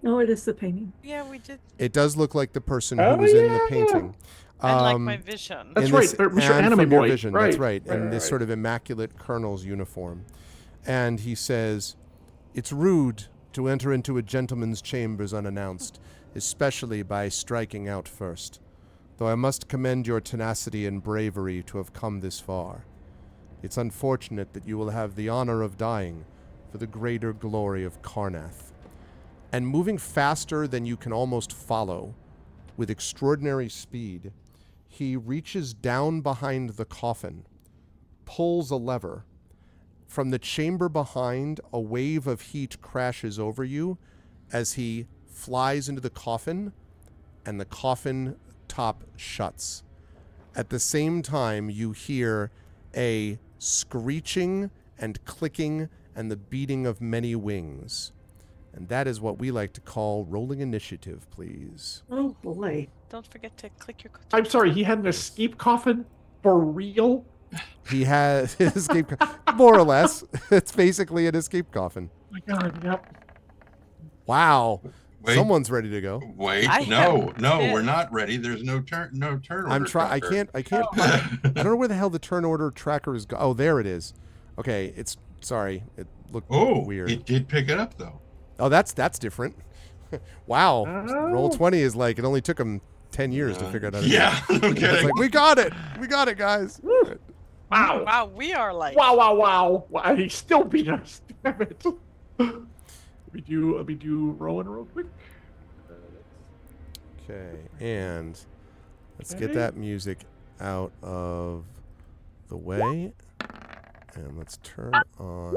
No, it is the painting.
Yeah, we did.
it does look like the person who was in the painting.
And like my vision.
That's
in
right,
this-
Mr.
and
Anime
from your
Boy.
vision,
Right,
that's right.
right,
And
right,
this
right.
sort of immaculate colonel's uniform. And he says, "It's rude to enter into a gentleman's chambers unannounced, especially by striking out first. Though I must commend your tenacity and bravery to have come this far. It's unfortunate that you will have the honor of dying for the greater glory of Karnath." And moving faster than you can almost follow, with extraordinary speed, he reaches down behind the coffin, pulls a lever. From the chamber behind, a wave of heat crashes over you as he flies into the coffin, and the coffin top shuts. At the same time, you hear a screeching and clicking and the beating of many wings. And that is what we like to call rolling initiative, please.
Oh boy.
Don't forget to click your.
I'm sorry, he had an escape coffin? For real?
He has his escape more or less. It's basically an escape coffin.
Oh my god, yep.
Wow.
Wait.
Someone's ready to go.
Wait,
I
no,
have-
we're not ready. There's no turn order.
I'm trying. I can't. I don't know where the hell the turn order tracker is. Oh, there it is. Okay. It's sorry. It looked weird.
It did pick it up though.
Oh, that's different. Wow.
Oh.
Roll 20 is like it only took him 10 years to figure it out.
Yeah, no
It's
kidding.
like we got it, guys.
Wow.
Wow, we are like.
Wow. He still beat us. Damn it. Let me do Rowan real quick.
Okay, and let's get
Okay.
that music out of the way, and let's turn on.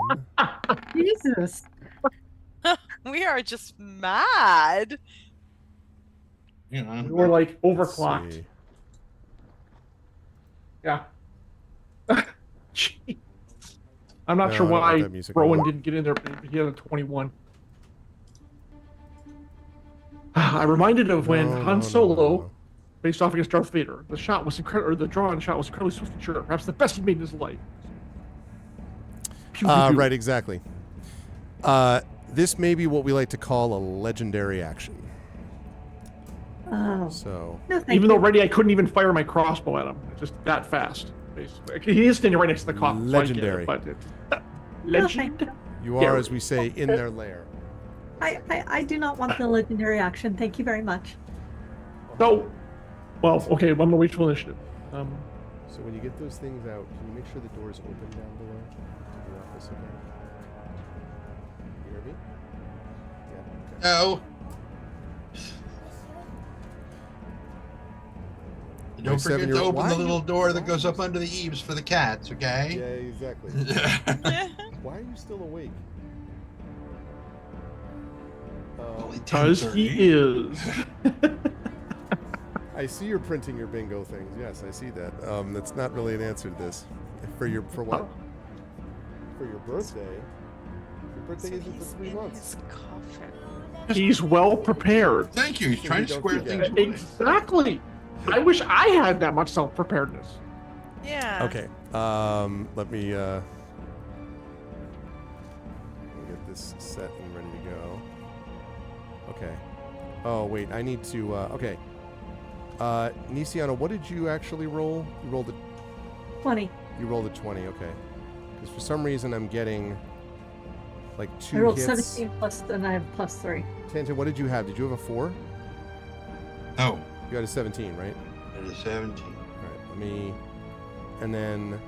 Jesus.
We are just mad.
You know,
We were like
Let's
overclocked.
see.
Yeah. Jeez. I'm not
No,
sure
I don't want
why
that music
Rowan
on.
didn't get in there, but he had a 21. I reminded of when Han Solo faced off against Darth Vader. The shot was incredible, or the draw on the shot was incredibly swift and sure. Perhaps the best he made in his life. Pew, pew, pew.
Right, exactly. This may be what we like to call a legendary action.
Oh.
So,
No, thank
Even
you.
though already I couldn't even fire my crossbow at him. It's just that fast. Basically. He is standing right next to the coffin.
Legendary.
So I get it, but it's legend.
You are, as we say, in their lair.
I do not want the legendary action. Thank you very much.
So, well, okay, I'm gonna wait for initiative.
So when you get those things out, can you make sure the door is open down below to the office again? You hear me? Yeah. Okay.
No. Don't forget to open the little door that goes up under the eaves for the cats, okay?
Yeah, exactly. Why are you still awake?
Because he is.
I see you're printing your bingo things. Yes, I see that. That's not really an answer to this. For what? For your birthday? Your birthday isn't for 3 months.
He's well prepared.
Thank you. He's trying to square things away.
Exactly. I wish I had that much self-preparedness.
Yeah.
Okay. Let me get this set and ready to go. Okay. Oh wait, I need to. Okay. Nisiana, what did you actually roll? You rolled a
20.
You rolled a 20. Okay. Because for some reason I'm getting like 2
I rolled
hits.
17 plus, and I have +3.
Tantan, what did you have? Did you have a 4?
Oh.
You had a 17, right?
It is 17.
All right. Let me. And then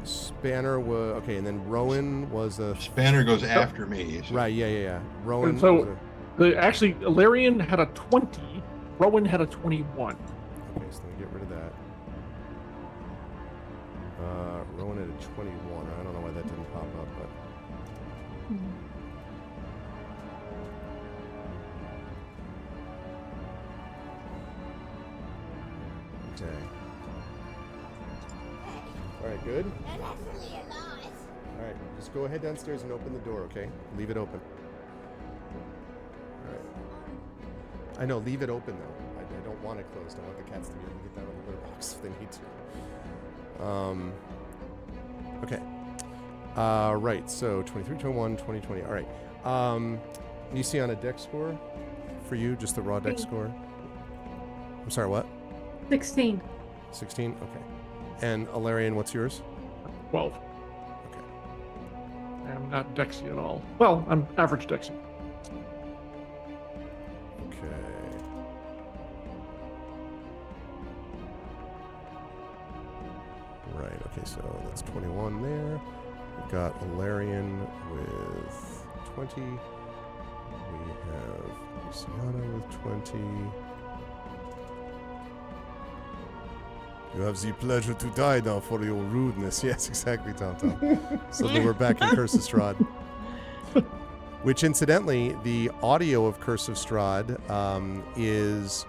Spanner was okay, and then Rowan was a.
Spanner goes after me. So.
Right. Yeah. Rowan.
And so
was
actually, Ilarion had a 20. Rowan had a 21.
Okay, so let me get rid of that. Rowan had a 21. I don't know why that didn't pop up, but. Okay. All right, good. All right, just go ahead downstairs and open the door, okay? Leave it open. All right. I know, leave it open though. I don't want it closed. I want the cats to be able to get down on the litter box if they need to. Okay. Right, so 23, 21, 20, 20. All right. You see on a deck score for you, just the raw deck score? I'm sorry, what?
16.
16? Okay. And Alarian, what's yours?
12.
Okay.
I'm not Dexy at all. Well, I'm average Dexy.
Okay. Right, okay, so that's 21 there. We've got Alarian with 20. We have Luciana with 20. You have the pleasure to die now for your rudeness. Yes, exactly, Tom. So then we're back in Curse of Strahd. Which, incidentally, the audio of Curse of Strahd is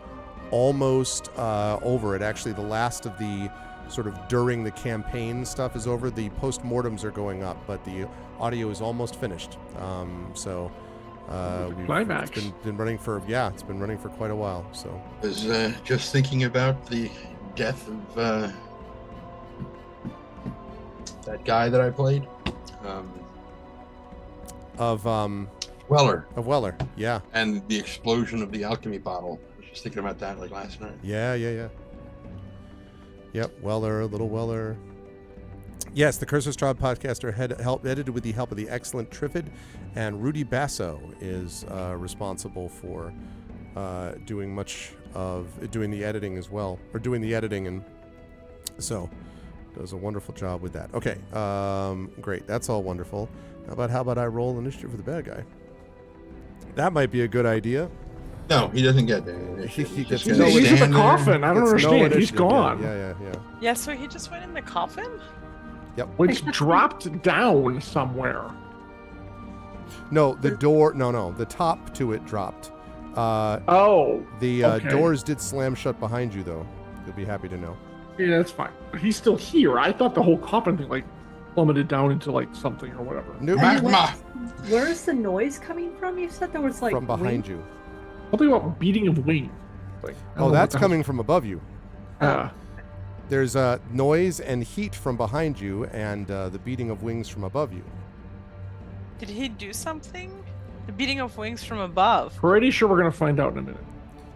almost over. It actually, the last of the sort of during the campaign stuff is over. The post-mortems are going up, but the audio is almost finished. So
Climax.
It's been running for, it's been running for quite a while. So
I was just thinking about the death of that guy that I played. Weller.
Of Weller, yeah.
And the explosion of the alchemy bottle. I was just thinking about that like last night.
Yeah. Yep, Weller, little Weller. Yes, the Curse of Strahd podcast are edited with the help of the excellent Triffid, and Rudy Basso is responsible for doing the editing as well, or doing the editing, and so does a wonderful job with that. Okay, great, that's all wonderful. How about I roll initiative for the bad guy? That might be a good idea.
No, he doesn't get there.
He's in the coffin. I don't understand. He's gone.
Yeah.
Yeah, so he just went in the coffin?
Yep.
Which dropped down somewhere.
No, the door. No, the top to it dropped. The
okay.
doors did slam shut behind you, though. You'll be happy to know.
Yeah, that's fine. But he's still here. I thought the whole coffin thing plummeted down into something or whatever.
Nope.
Where's the noise coming from? You said there was
from behind you.
Something about beating of wings.
That's coming from above you. There's noise and heat from behind you, and the beating of wings from above you.
Did he do something? The beating of wings from above.
Pretty sure we're gonna find out in a minute.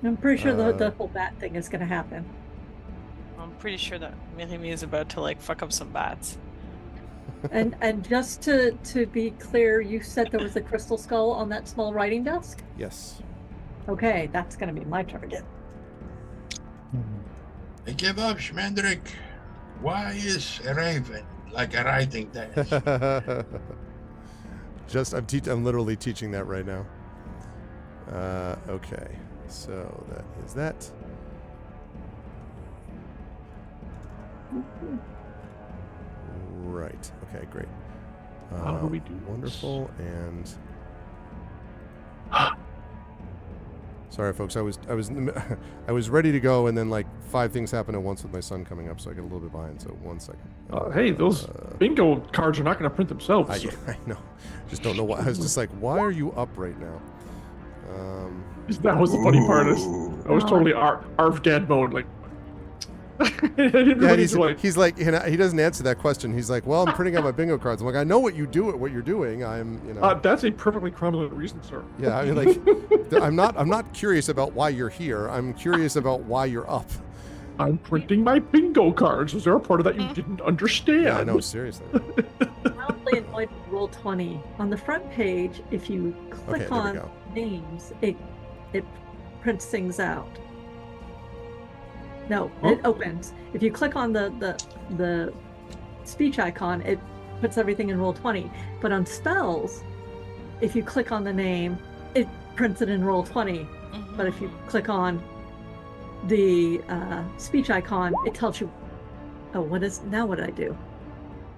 I'm pretty sure the whole bat thing is gonna happen.
I'm pretty sure that Mirimi is about to fuck up some bats.
And just to be clear, you said there was a crystal skull on that small writing desk?
Yes.
Okay, that's going to be my target.
I give up, Schmendrick. Why is a raven like a writing desk?
I'm literally teaching that right now. Okay, so that is that. Right. Okay, great.
How do we do
Wonderful. And sorry, folks. I was I was ready to go, and then like 5 things happened at once with my son coming up, so I get a little bit behind. So 1 second.
Hey, those bingo cards are not going to print themselves.
I know. Just don't know why. I was just like, why are you up right now?
That was the funny part. I was totally ARF dad mode. Like,
he's like, he doesn't answer that question. He's like, well, I'm printing out my bingo cards. I'm like, I know what you're doing.
That's a perfectly cromulent reason, sir.
Yeah, I mean, like, I'm not curious about why you're here. I'm curious about why you're up.
I'm printing my bingo cards. Was there a part of that you didn't understand?
Yeah, I know, seriously.
Probably annoyed with Roll20. On the front page, if you click on names, it prints things out. No, it opens. If you click on the speech icon, it puts everything in Roll20. But on spells, if you click on the name, it prints it in Roll20. Mm-hmm. But if you click on the speech icon, it tells you, oh, what did I do?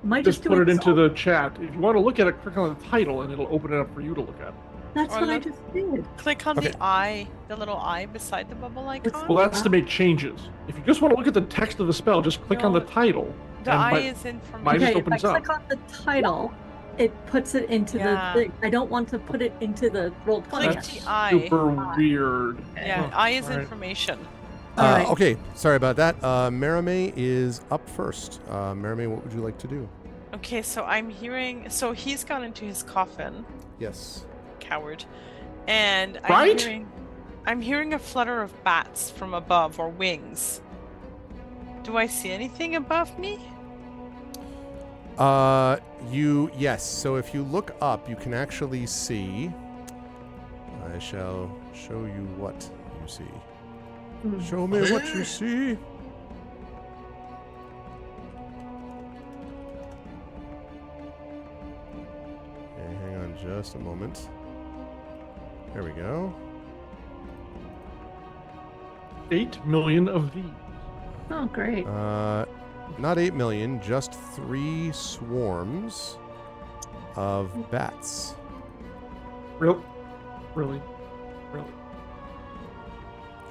Am I just
put it into the chat. If you want to look at it, click on the title and it'll open it up for you to look at.
That's what I just did.
Click on the eye, the little eye beside the bubble icon.
Well, that's to make changes. If you just want to look at the text of the spell, just click on the title.
The eye is information.
Mine just opens
if I click on the title, it puts it into the thing. I don't want to put it into the Roll20.
Click the eye.
Super weird.
Yeah, eye is information.
Right.
Okay, sorry about that. Marame is up first. Marame, what would you like to do?
Okay, so I'm hearing. So he's gone into his coffin.
Yes.
Coward. And
right?
I'm hearing a flutter of bats from above, or wings. Do I see anything above me?
Yes. So if you look up, you can actually see. I shall show you what you see. Show me what you see. Okay, hang on just a moment. There we go.
8 million of these.
Oh, great.
Not 8 million, just 3 swarms of bats.
Really?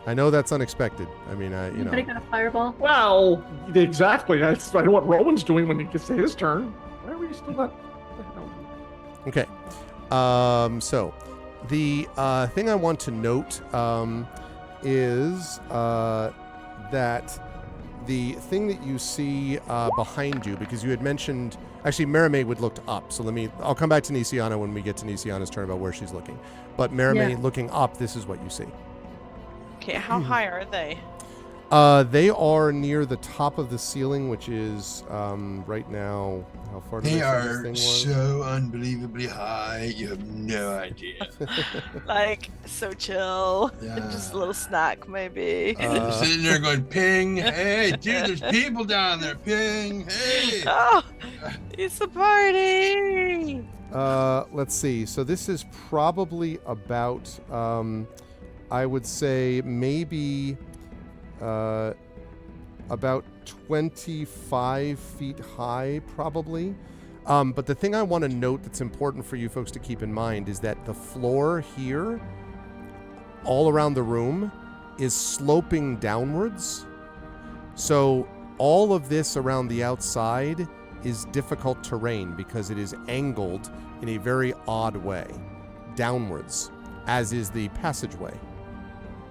I know that's unexpected. I mean,
Anybody got a fireball?
Well, exactly. That's I know what Rowan's doing when he gets to his turn. Why are we still not?
Okay. So the thing I want to note is that the thing that you see behind you, because you had mentioned, actually Marame would looked up. So I'll come back to Nisiana when we get to Nisiana's turn about where she's looking. But Marame looking up, this is what you see.
Okay, how high are they?
They are near the top of the ceiling, which is right now. How far?
They are so unbelievably high. You have no idea.
Like so chill.
Yeah.
Just a little snack, maybe.
I'm sitting there going, "Ping! Hey, dude, there's people down there. Ping! Hey!"
Oh, it's a party.
Let's see. So this is probably about. I would say maybe. About 25 feet high, probably. But the thing I want to note that's important for you folks to keep in mind is that the floor here, all around the room, is sloping downwards. So all of this around the outside is difficult terrain because it is angled in a very odd way, downwards, as is the passageway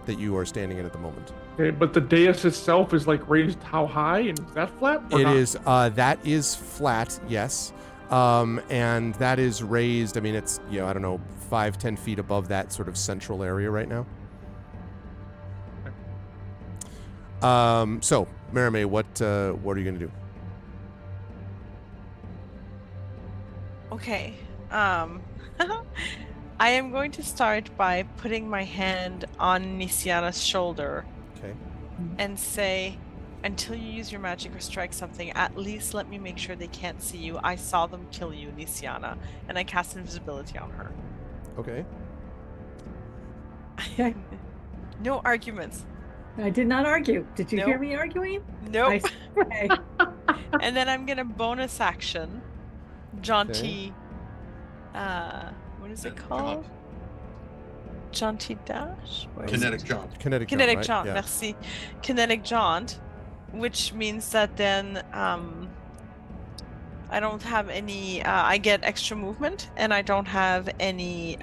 that you are standing in at the moment.
Okay, but the dais itself is like raised how high, and is that flat?
It is. That is flat, yes, and that is raised. I mean, it's I don't know, 5-10 feet above that sort of central area right now. So, Marame, what are you going to do?
Okay. I am going to start by putting my hand on Nisiana's shoulder.
Okay.
And say, until you use your magic or strike something, at least let me make sure they can't see you. I saw them kill you, Nisiana. And I cast invisibility on her.
Okay.
Okay.
No arguments.
I did not argue. Did you hear
Nope.
me arguing?
Nope.
Okay.
And then I'm gonna bonus action. Jaunty. What is it called? Jaunty dash? Where is
Kinetic
it?
jaunt.
Kinetic jaunt,
Kinetic
right?
jaunt,
Yeah.
merci. Kinetic jaunt, which means that then I don't have any. I get extra movement, and I don't have any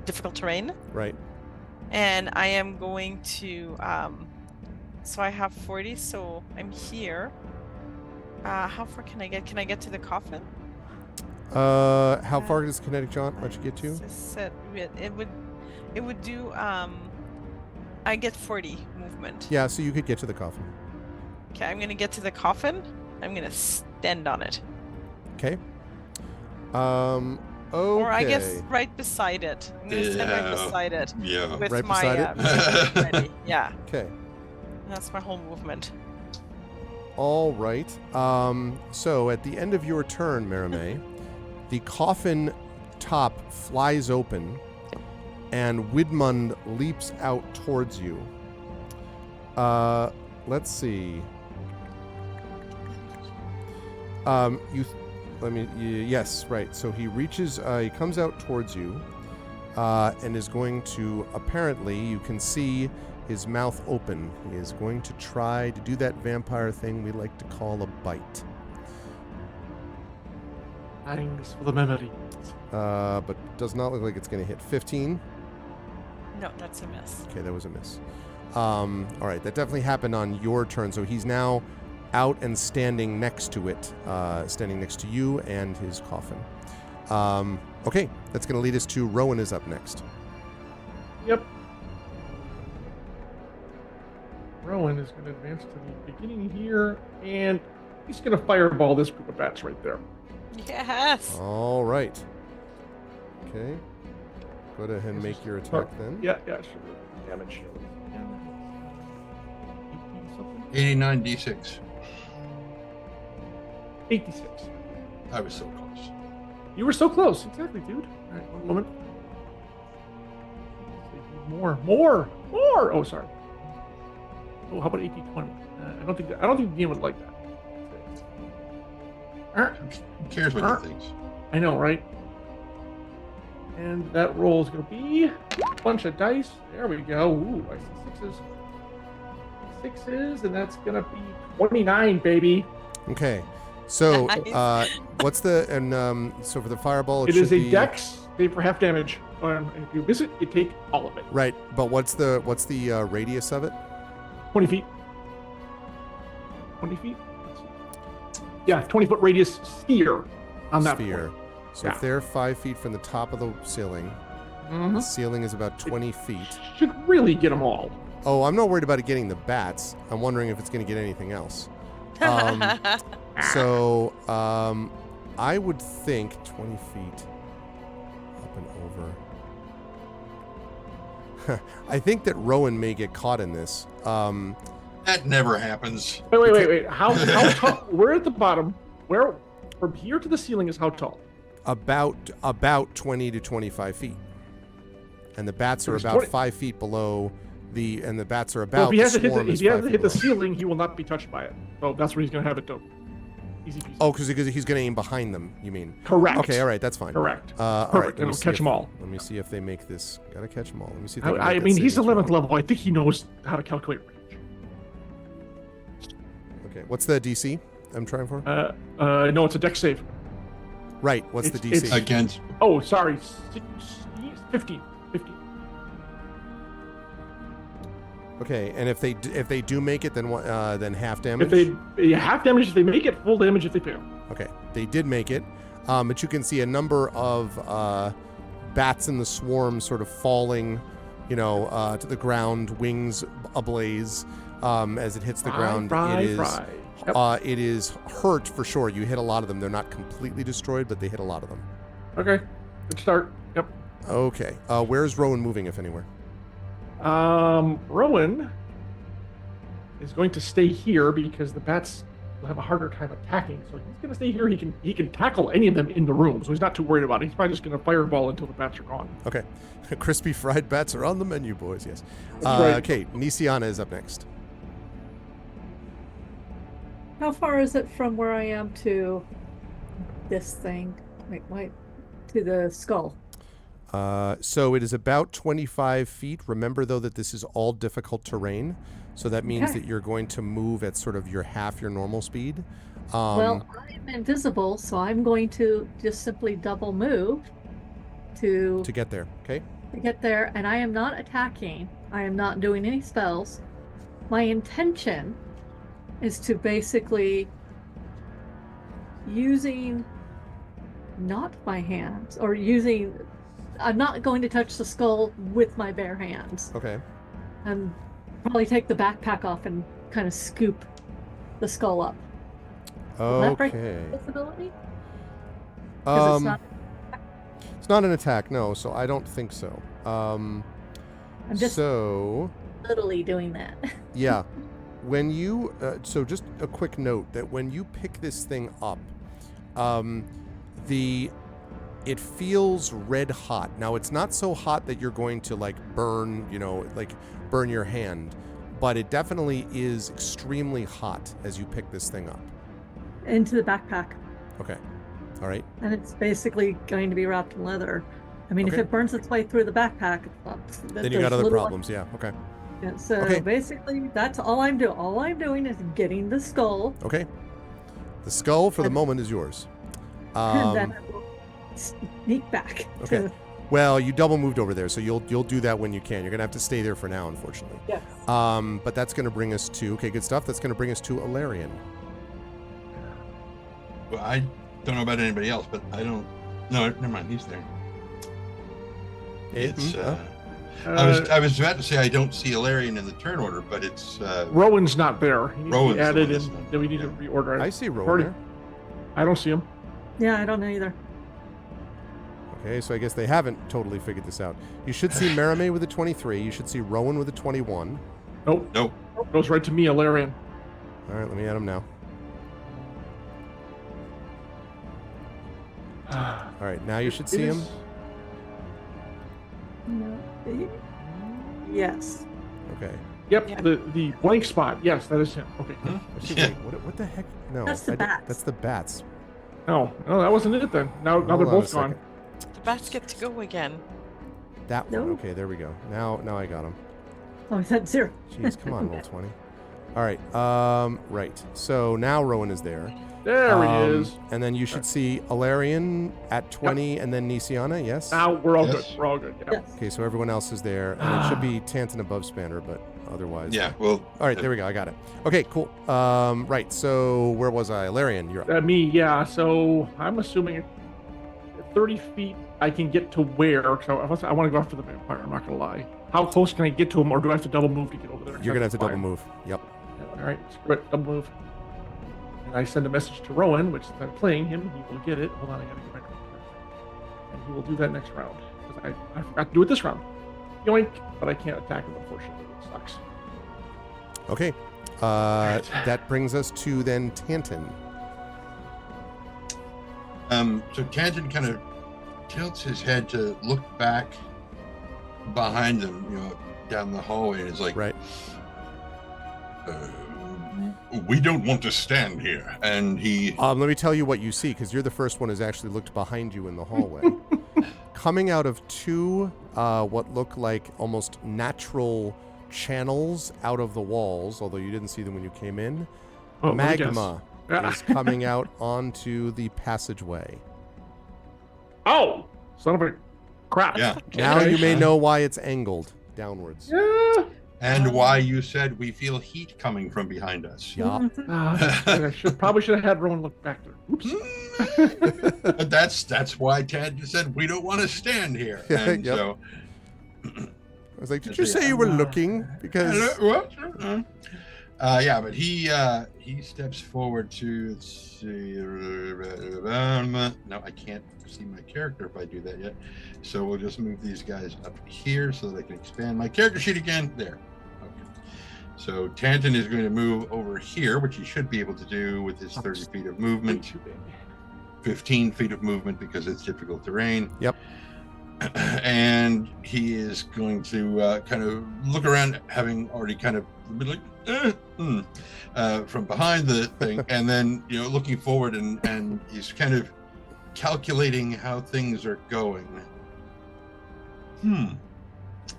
difficult terrain.
Right.
And I am going to. So I have 40, so I'm here. How far can I get? Can I get to the coffin?
How far does kinetic jaunt let you get to?
It would do. I get 40 movement.
Yeah, so you could get to the coffin.
Okay, I'm gonna get to the coffin. I'm gonna stand on it.
Okay. Okay.
Or I guess right beside it. I'm gonna stand right beside it.
Yeah.
With
Right
my
beside it?
movement ready. Yeah.
Okay.
That's my whole movement.
All right. So at the end of your turn, Marimé, the coffin top flies open, and Widmund leaps out towards you. Let's see. Yes, right. So he reaches. He comes out towards you, and is going to. Apparently, you can see his mouth open. He is going to try to do that vampire thing we like to call a bite.
Thanks for the memory.
But does not look like it's going to hit. 15.
No, that's a miss.
Okay, that was a miss. All right, that definitely happened on your turn. So he's now out and standing next to it, standing next to you and his coffin. Okay, that's going to lead us to Rowan is up next.
Yep. Rowan is going to advance to the beginning here, and he's going to fireball this group of bats right there.
Yes.
All right. Okay. Go ahead and make your attack then.
Yeah, sure. Damage.
89 d6.
86.
I was so close.
You were so close. Exactly, dude. All right, one moment. More. Oh, sorry. Oh, how about 80-20? I don't think the game would like that.
Who cares what he thinks?
I know, right? And that roll is going to be a bunch of dice. There we go. Ooh, I see sixes, and that's going to be 29, baby.
Okay. So,
Nice.
what's the so for the fireball?
It is
should
a
be,
dex save for half damage. If you miss it, you take all of it.
Right, but what's the radius of it?
20 feet. 20 feet? Yeah, 20-foot radius sphere on that
Sphere.
point.
So
Yeah.
if they're 5 feet from the top of the ceiling, the ceiling is about 20 feet.
Should really get them all.
Oh, I'm not worried about it getting the bats. I'm wondering if it's going to get anything else. So, I would think 20 feet up and over. I think that Rowan may get caught in this.
That never happens.
Wait. How tall? We're at the bottom. Where from here to the ceiling is how tall?
About 20 to 25 feet. And the bats are
There's
about
20
5 feet below and the bats are
Well,
about
if he has to
the
hit
swarm
the,
is
if he has
5
to
feet
hit the
below.
ceiling, he will not be touched by it. So that's where he's going to have it, though. Easy peasy.
Oh, because he's going to aim behind them, you mean?
Correct.
Okay, all right, that's fine.
Correct.
All right,
Perfect.
let me
It'll
see
catch
if-
them all.
Let me see if they make this. Gotta catch them all. Let me see if they can
I
make
mean,
that
he's
saving
11th
throw.
level. I think he knows how to calculate range.
Okay, what's the DC I'm trying for?
No, it's a dex save.
Right, what's the
it's-
DC?
Against
Oh, sorry. 15.
Okay, and if they do make it, then what? Then half damage.
If they half damage if they make it, full damage if they fail.
Okay, they did make it, but you can see a number of bats in the swarm sort of falling, to the ground, wings ablaze as it hits the ground.
Yep.
It is hurt for sure. You hit a lot of them. They're not completely destroyed, but they hit a lot of them.
Okay. Good start. Yep.
Okay. Where's Rowan moving, if anywhere?
Rowan is going to stay here because the bats will have a harder time attacking. So he's going to stay here. He can tackle any of them in the room, so he's not too worried about it. He's probably just going to fireball until the bats are gone.
Okay. Crispy fried bats are on the menu, boys. Yes.
Right.
Okay. Nisiana is up next.
How far is it from where I am to this thing? Wait, to the skull.
So it is about 25 feet. Remember, though, that this is all difficult terrain. So that means that you're going to move at sort of your normal speed.
Well, I'm invisible, so I'm going to just simply double move to
get there. Okay.
To get there, and I am not attacking. I am not doing any spells. My intention is to basically using not my hands or using. I'm not going to touch the skull with my bare hands.
Okay.
And probably take the backpack off and kind of scoop the skull up. Will that break invisibility?
It's not an attack, no. So I don't think so.
I'm just literally doing that.
Yeah. When you so just a quick note that when you pick this thing up, it feels red hot. Now, it's not so hot that you're going to burn your hand, but it definitely is extremely hot as you pick this thing up.
Into the backpack.
Okay. All right.
And it's basically going to be wrapped in leather. I mean, if it burns its way through the backpack,
then you got other problems. Yeah. Okay.
Yeah, so basically, that's all I'm doing. All I'm doing is getting the skull.
Okay. The skull for the moment is yours.
And then I will sneak back.
Okay. Well, you double moved over there, so you'll do that when you can. You're gonna have to stay there for now, unfortunately.
Yes.
But that's gonna bring us to good stuff. That's gonna bring us to Eberron.
Well, I don't know about anybody else, but I don't. No, never mind. He's there. It's. I was about to say I don't see Eberron in the turn order, but it's.
Rowan's not there. He needs to be added,
and
then we need to reorder it.
I see Rowan there.
I don't see him.
Yeah, I don't know either.
Okay, so I guess they haven't totally figured this out. You should see Merime with a 23. You should see Rowan with a 21.
Nope. Goes right to me, Eberron.
All right, let me add him now. All right, now you should see him.
No. Yes.
Okay.
Yep, the blank spot. Yes, that is him. Okay.
Huh?
What the heck? No,
that's the bats.
That's the bats.
No, that wasn't it then. Now they're both gone.
The bats get to go again.
That one. Okay, there we go. Now I got him.
Oh, is that 0?
Jeez, come on, roll 20. All right. Right. So now Rowan is there.
There he is.
And then you should see Eberron at 20, and then Nisiana. Yes.
Now we're all good. We're all good. Yeah.
Yes.
Okay, so everyone else is there, and it should be Tantan above Spanner, but otherwise.
Yeah. Well.
All right, there we go. I got it. Okay, cool. Right. So where was I? Eberron, you're up.
Me. Yeah. So I'm assuming at 30 feet I can get to where? So I want to go after the vampire. I'm not gonna lie. How close can I get to him, or do I have to double move to get over there?
You're gonna have to double move. Yep.
All right. Screw it. Double move. And I send a message to Rowan, which if I'm playing him, he will get it. Hold on, I gotta get my card. And he will do that next round. Because I forgot to do it this round. Yoink, but I can't attack him, unfortunately. It sucks.
Okay. That brings us to then Tantan.
So Tantan kind of tilts his head to look back behind him, down the hallway, and is like,
right.
We don't want to stand here. And he.
Let me tell you what you see, because you're the first one who's actually looked behind you in the hallway. Coming out of two what look like almost natural channels out of the walls, although you didn't see them when you came in, magma is coming out onto the passageway.
Oh, son of a crap.
Yeah.
Now you may know why it's angled downwards.
Yeah.
And why you said we feel heat coming from behind us.
Yeah.
I probably should have had Rowan look back there. Oops.
But that's why Tantan said we don't want to stand here. And so
I was like, did you say you were looking? Because
Yeah, but he steps forward to, let's see, no, I can't see my character if I do that yet. So we'll just move these guys up here so that I can expand my character sheet again. There. Okay. So Tanton is going to move over here, which he should be able to do with his 30 feet of movement, 15 feet of movement because it's difficult terrain.
Yep.
And he is going to kind of look around, having already kind of been like from behind the thing, and then looking forward, and he's kind of calculating how things are going.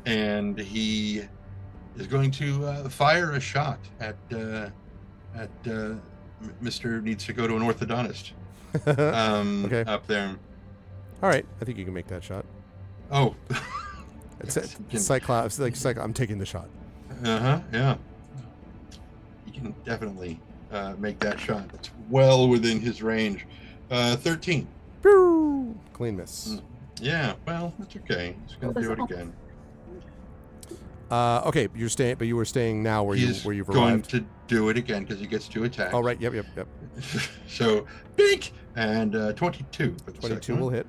And he is going to fire a shot at Mr. Needs to go to an orthodontist.
Okay.
Up there.
All right, I think you can make that shot.
Oh.
It's Cyclops. I'm taking the shot.
Yeah. You can definitely make that shot. It's well within his range. 13.
Pew! Clean miss.
Yeah, well, that's okay. He's going to do it again.
Okay, you're staying, but you were staying now where you've arrived.
He's going to do it again because he gets 2 attacks.
Oh, right. Yep.
So, bink! And 22.
22 will hit.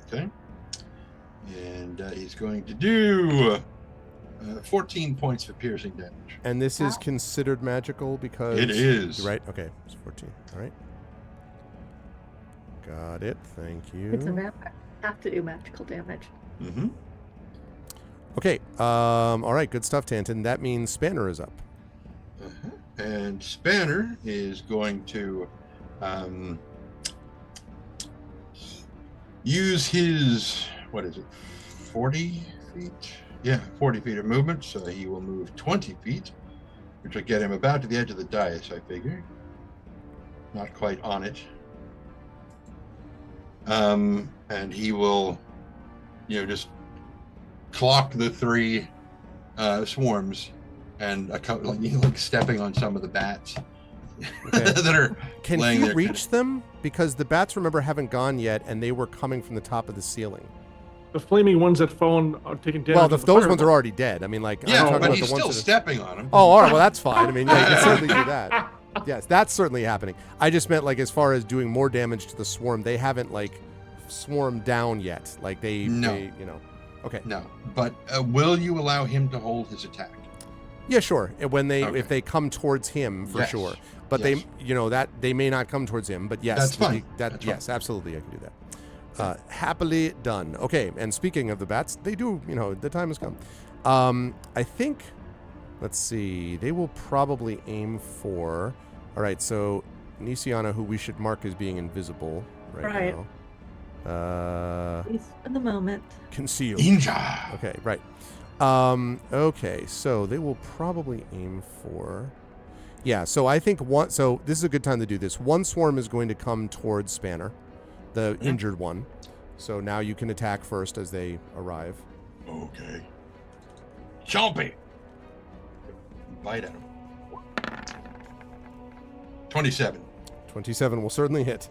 Okay. And he's going to do 14 points of piercing damage.
And this is considered magical because...
It is.
Right? Okay, it's 14. All right. Got it. Thank you.
It's a vampire. Have to do magical damage.
Mm-hmm.
Okay. All right. Good stuff, Tanton. That means Spanner is up.
And Spanner is going to use his, 40 feet? Yeah, 40 feet of movement. So he will move 20 feet, which will get him about to the edge of the dais, I figure. Not quite on it. And he will, just clock the 3 swarms, and like stepping on some of the bats that are
Can
laying
he
there.
reach them? Because the bats, remember, haven't gone yet, and they were coming from the top of the ceiling.
The flaming ones that phone are taking damage.
Well, those ones are already dead. I mean, like,
Yeah,
I'm talking
but
about
he's
the ones
still
that are...
stepping on them.
Oh, all right. Well, that's fine. I mean, yeah, you can certainly do that. Yes, that's certainly happening. I just meant, like, as far as doing more damage to the swarm, they haven't, like, swarmed down yet. Like, they Okay.
No, but will you allow him to hold his attack?
Yeah, sure. If they come towards him, for sure. But
yes.
they may not come towards him. But yes,
That's fine.
Yes, fine. Absolutely, I can do that. Happily done. Okay, and speaking of the bats, they do. The time has come. I think. Let's see. They will probably aim for. All right. So Nisiana, who we should mark as being invisible right now.
At least for the moment.
Concealed.
Ninja.
Okay, right. Okay, so they will probably aim for... Yeah, so I think so this is a good time to do this. One swarm is going to come towards Spanner, the injured one. So now you can attack first as they arrive.
Okay. Chompy. Bite at him. 27.
27 will certainly hit.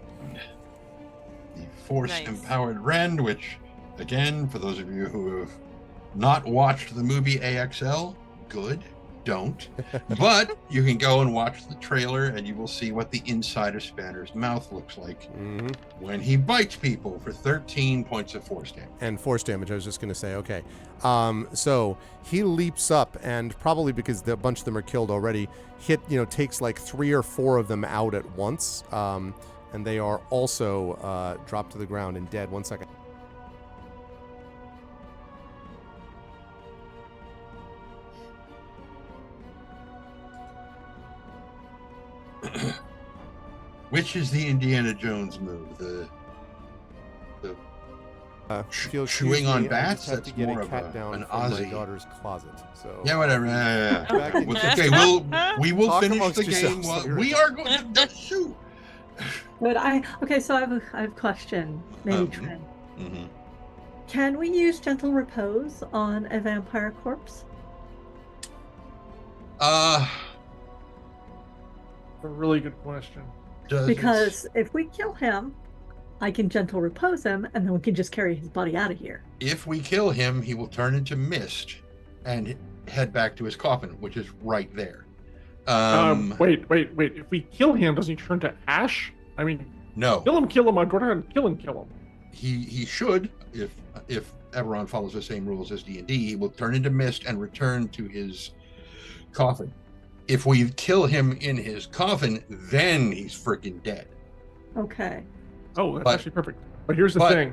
The Force-empowered Rend, which, again, for those of you who have not watched the movie AXL, good, don't. But you can go and watch the trailer, and you will see what the inside of Spanner's mouth looks like when he bites people for 13 points of force damage.
And force damage, I was just going to say, okay. So he leaps up, and probably because a bunch of them are killed already, takes like 3 or 4 of them out at once. And they are also dropped to the ground and dead. 1 second.
Which is the Indiana Jones move? Chewing on bats?
That's
That's
more
more
of
of
an
an
Aussie.
Aussie.
My daughter's closet. So
Yeah, whatever. Okay, we will
Talk
finish
amongst
the game.
yourselves.
We are going to shoot.
But so I have a question, maybe Trent.
Mm-hmm.
Can we use gentle repose on a vampire corpse?
A really good question.
Because if we kill him, I can gentle repose him, and then we can just carry his body out of here.
If we kill him, he will turn into mist and head back to his coffin, which is right there.
Wait. If we kill him, does he turn to ash? I mean,
no.
Kill him. Go down, kill him.
He should, if Eberron follows the same rules as D&D, he will turn into mist and return to his coffin. If we kill him in his coffin, then he's freaking dead.
Okay.
Oh, that's actually perfect. But here's the thing.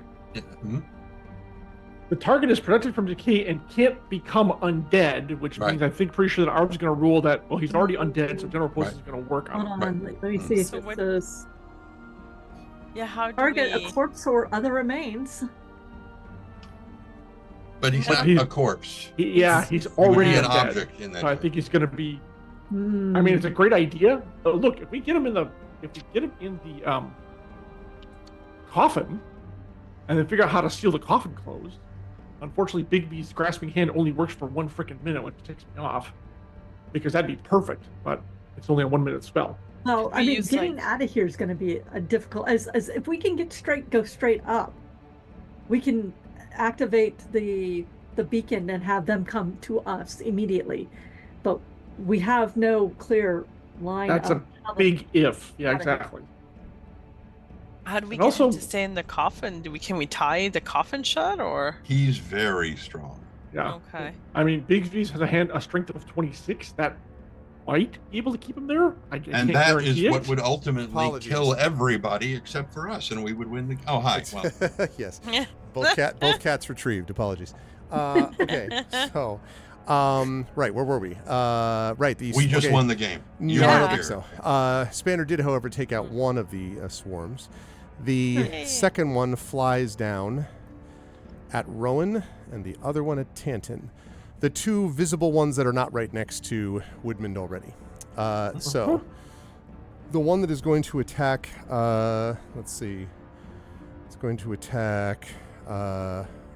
The target is protected from decay and can't become undead, which means I think pretty sure that ours is going to rule that, well, he's already undead, so general post is going to work on
Hold
it.
on, let me see if
So
it
what-
says
Yeah, how do
target
we...
a corpse or other remains.
But he's not a corpse.
He's
He would
already
be an
undead.
object in that.
So I think he's going to be.
Hmm.
I mean, it's a great idea. Look, if we get him in the coffin, and then figure out how to seal the coffin closed. Unfortunately, Bigby's grasping hand only works for 1 freaking minute when it takes me off, because that'd be perfect. But it's only a 1 minute spell.
Well,
Could
I
we
mean,
use,
getting
like-
out of here is going to be a difficult. As if we can go straight up, we can activate the beacon and have them come to us immediately. But we have no clear line.
That's a big if. Yeah, exactly.
How do we
And
get
also-
him to stay in the coffin? Can we tie the coffin shut, or?
He's very strong.
Yeah.
Okay.
I mean, Bigby's has a strength of 26. That might be able to keep him there. I
And
can't
that
guarantee
is what
it.
would ultimately
Apologies.
kill everybody except for us, and we would win the. Oh, hi. Well,
Yes.
Yeah.
Both cats retrieved. Apologies. Okay. So, right, where were we? Right.
we just won the game.
No,
You
I
are
don't think
here.
so. Spanner did, however, take out one of the swarms. The
Yay.
second one flies down at Rowan, and the other one at Tanton. The two visible ones that are not right next to Woodmond already. So, the one that is going to attack, let's see, it's going to attack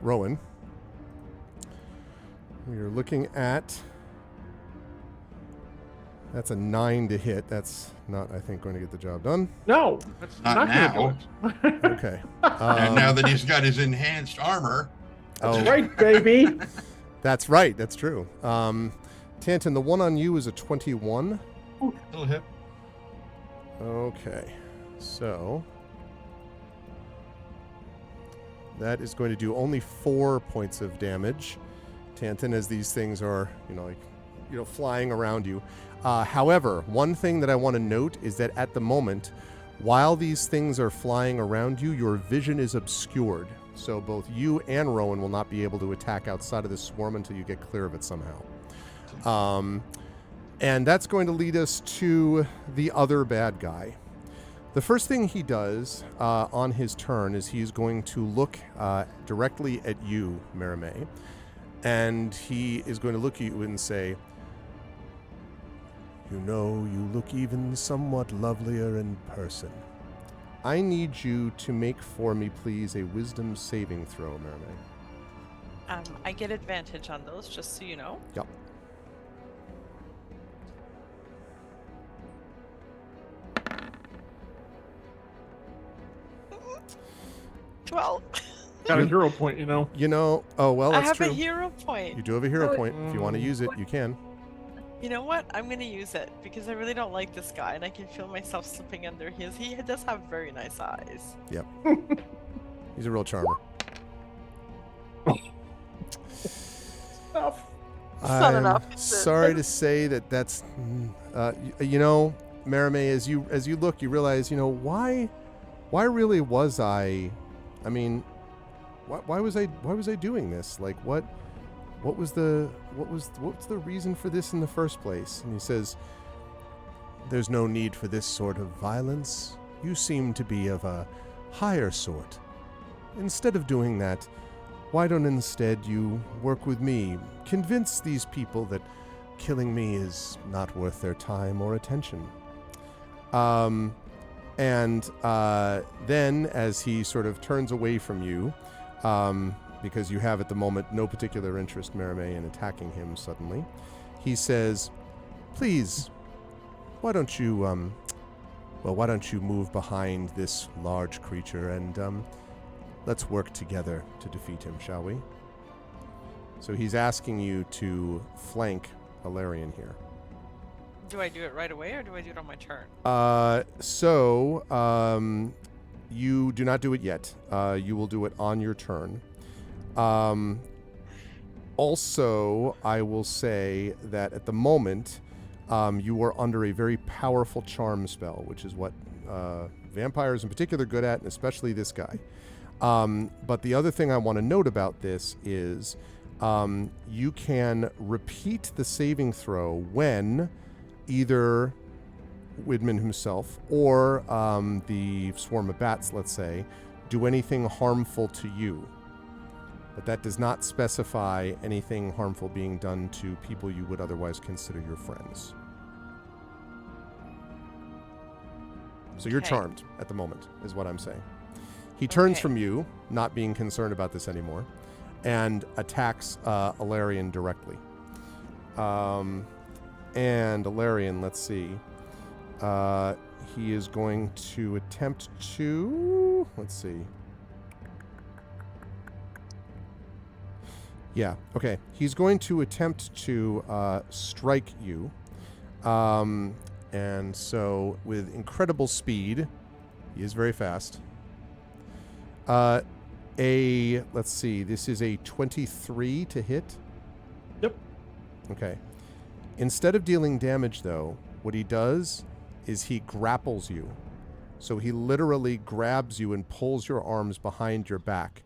Rowan. We are looking at, that's a 9 to hit. That's not, I think, going to get the job done.
No, that's
Not
not going to do it.
Okay.
And now that he's got his enhanced armor,
Oh,
Right, baby.
that's right. That's true. Tanton, the one on you is a 21.
it'll hit.
Okay. So that is going to do only 4 points of damage, Tanton, as these things are, flying around you. However, one thing that I want to note is that at the moment, while these things are flying around you, your vision is obscured. So both you and Rowan will not be able to attack outside of this swarm until you get clear of it somehow. And that's going to lead us to the other bad guy. The first thing he does on his turn is he's going to look directly at you, Merime, and he is going to look at you and say, "You know, you look even somewhat lovelier in person. I need you to make for me, please, a wisdom saving throw, Merime."
I get advantage on those, just so you know.
Yep.
Well,
Got a hero point,
Oh, well,
I
that's
have
true.
a hero point.
You do have a hero
Oh,
point. If you want to use it, you can.
You know what? I'm gonna use it because I really don't like this guy, and I can feel myself slipping under his. He does have very nice eyes.
Yep. He's a real charmer.
It's not
I'm
enough, is it?
sorry to say that's, Merime, as you look, you realize, why really was I mean, why was I doing this? Like, what's the reason for this in the first place? And he says, "There's no need for this sort of violence. You seem to be of a higher sort. Instead of doing that, why don't instead you work with me? Convince these people that killing me is not worth their time or attention." Then, as he sort of turns away from you, because you have at the moment no particular interest, Merime, in attacking him suddenly, he says, "Please, why don't you move behind this large creature and let's work together to defeat him, shall we?" So he's asking you to flank Alarion here.
Do I do it right away or do I do it on my turn?
You do not do it yet. You will do it on your turn. Also, I will say that at the moment, you are under a very powerful charm spell, which is what vampires in particular are good at, and especially this guy. But the other thing I want to note about this is you can repeat the saving throw when either Widman himself or the swarm of bats, let's say, do anything harmful to you. But that does not specify anything harmful being done to people you would otherwise consider your friends. So you're charmed at the moment, is what I'm saying. He turns from you, not being concerned about this anymore, and attacks Alarian directly. And Alarian, let's see. He is going to attempt to... Let's see. Yeah, okay. He's going to attempt to strike you. And so, with incredible speed, he is very fast. Let's see, this is a 23 to hit.
Yep.
Okay. Instead of dealing damage, though, what he does is he grapples you. So he literally grabs you and pulls your arms behind your back.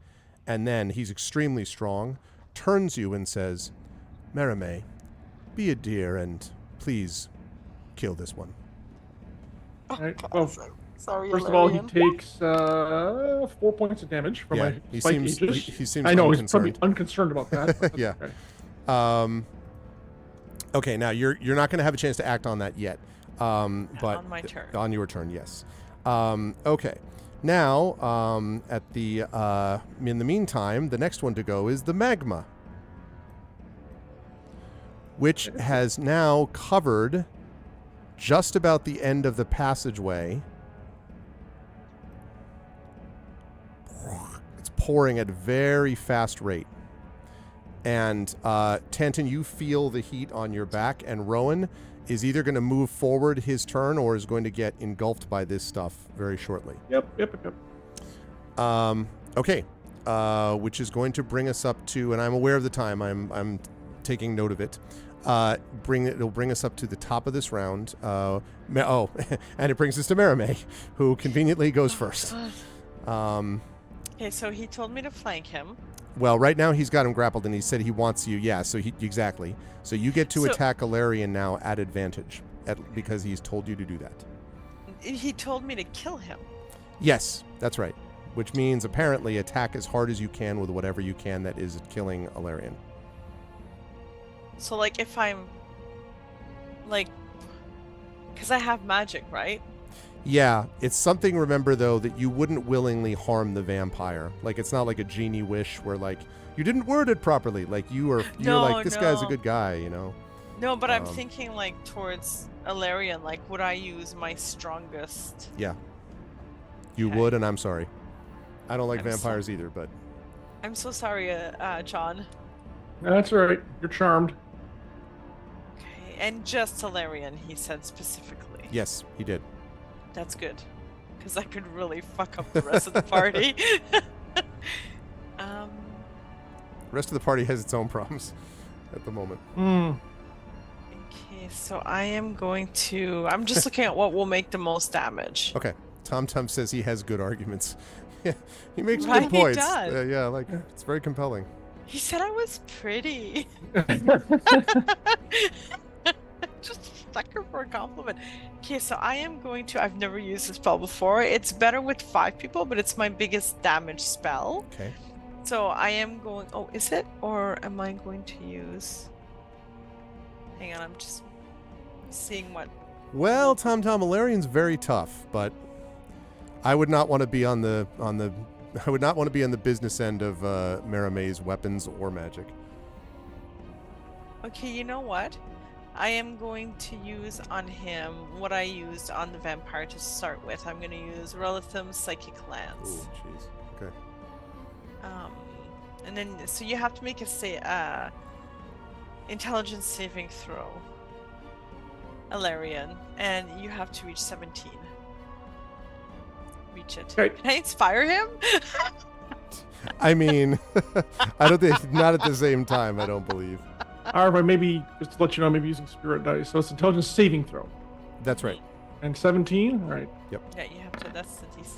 And then he's extremely strong, turns you and says, Merime, be a dear and please kill this one.
All right. Well,
Sorry,
first of all, he
Alarian.
takes 4 points of damage from my
he
spike
seems
aegis.
he seems
I know he's
unconcerned.
probably unconcerned about that. But
Yeah.
Okay.
Okay, now you're not going to have a chance to act on that yet. But
On my turn.
On your turn, yes. Okay. Now, in the meantime, the next one to go is the magma, which has now covered just about the end of the passageway. It's pouring at a very fast rate. And Tanton, you feel the heat on your back, and Rowan is either going to move forward his turn or is going to get engulfed by this stuff very shortly.
Yep.
Okay. Which is going to bring us up to, and I'm aware of the time. I'm taking note of it. It'll bring us up to the top of this round. And it brings us to Merime, who conveniently goes first.
Okay, so he told me to flank him.
Well, right now he's got him grappled, and he said he wants you. Yeah, so exactly. So you get to attack Alarian now at advantage, because he's told you to do that.
He told me to kill him.
Yes, that's right. Which means apparently attack as hard as you can with whatever you can that is killing Alarian.
So, like, if I'm, like, because I have magic, right?
Yeah, it's something, remember, though, that you wouldn't willingly harm the vampire. Like, it's not like a genie wish where, like, you didn't word it properly. Like, you're like, this guy's a good guy, you know?
No, but I'm thinking, like, towards Alarian, like, would I use my strongest?
Yeah. You would, and I'm sorry. I don't like vampires either, but...
I'm so sorry, John.
That's all right. You're charmed.
Okay, and just Alarian, he said specifically.
Yes, he did.
That's good, because I could really fuck up the rest of the party.
The rest of the party has its own problems at the moment.
Okay, so I am going to... I'm just looking at what will make the most damage.
Okay. Tom says he has good arguments. Yeah, he makes
Right,
good points.
he does.
Yeah, like, it's very compelling.
He said I was pretty. Just sucker for a compliment. Okay, so I am going to... I've never used this spell before. It's better with 5 people, but it's my biggest damage spell.
Okay.
So I am going... Oh, is it? Or am I going to use... Hang on, I'm just seeing what...
Well, Tom Alarian's very tough, but I would not want to be on the I would not want to be on the business end of Merime's weapons or magic.
Okay, you know what? I am going to use on him what I used on the vampire to start with. I'm going to use Relithum's Psychic Lance.
Oh, jeez. Okay.
And then, so you have to make a intelligence saving throw. Alarian, and you have to reach 17. Reach it.
Okay.
Can I inspire him?
I mean, I don't think, not at the same time, I don't believe.
However, maybe, just to let you know, maybe using spirit dice. So it's intelligence saving throw.
That's right.
And 17? All right.
Yeah, you have to. That's the DC.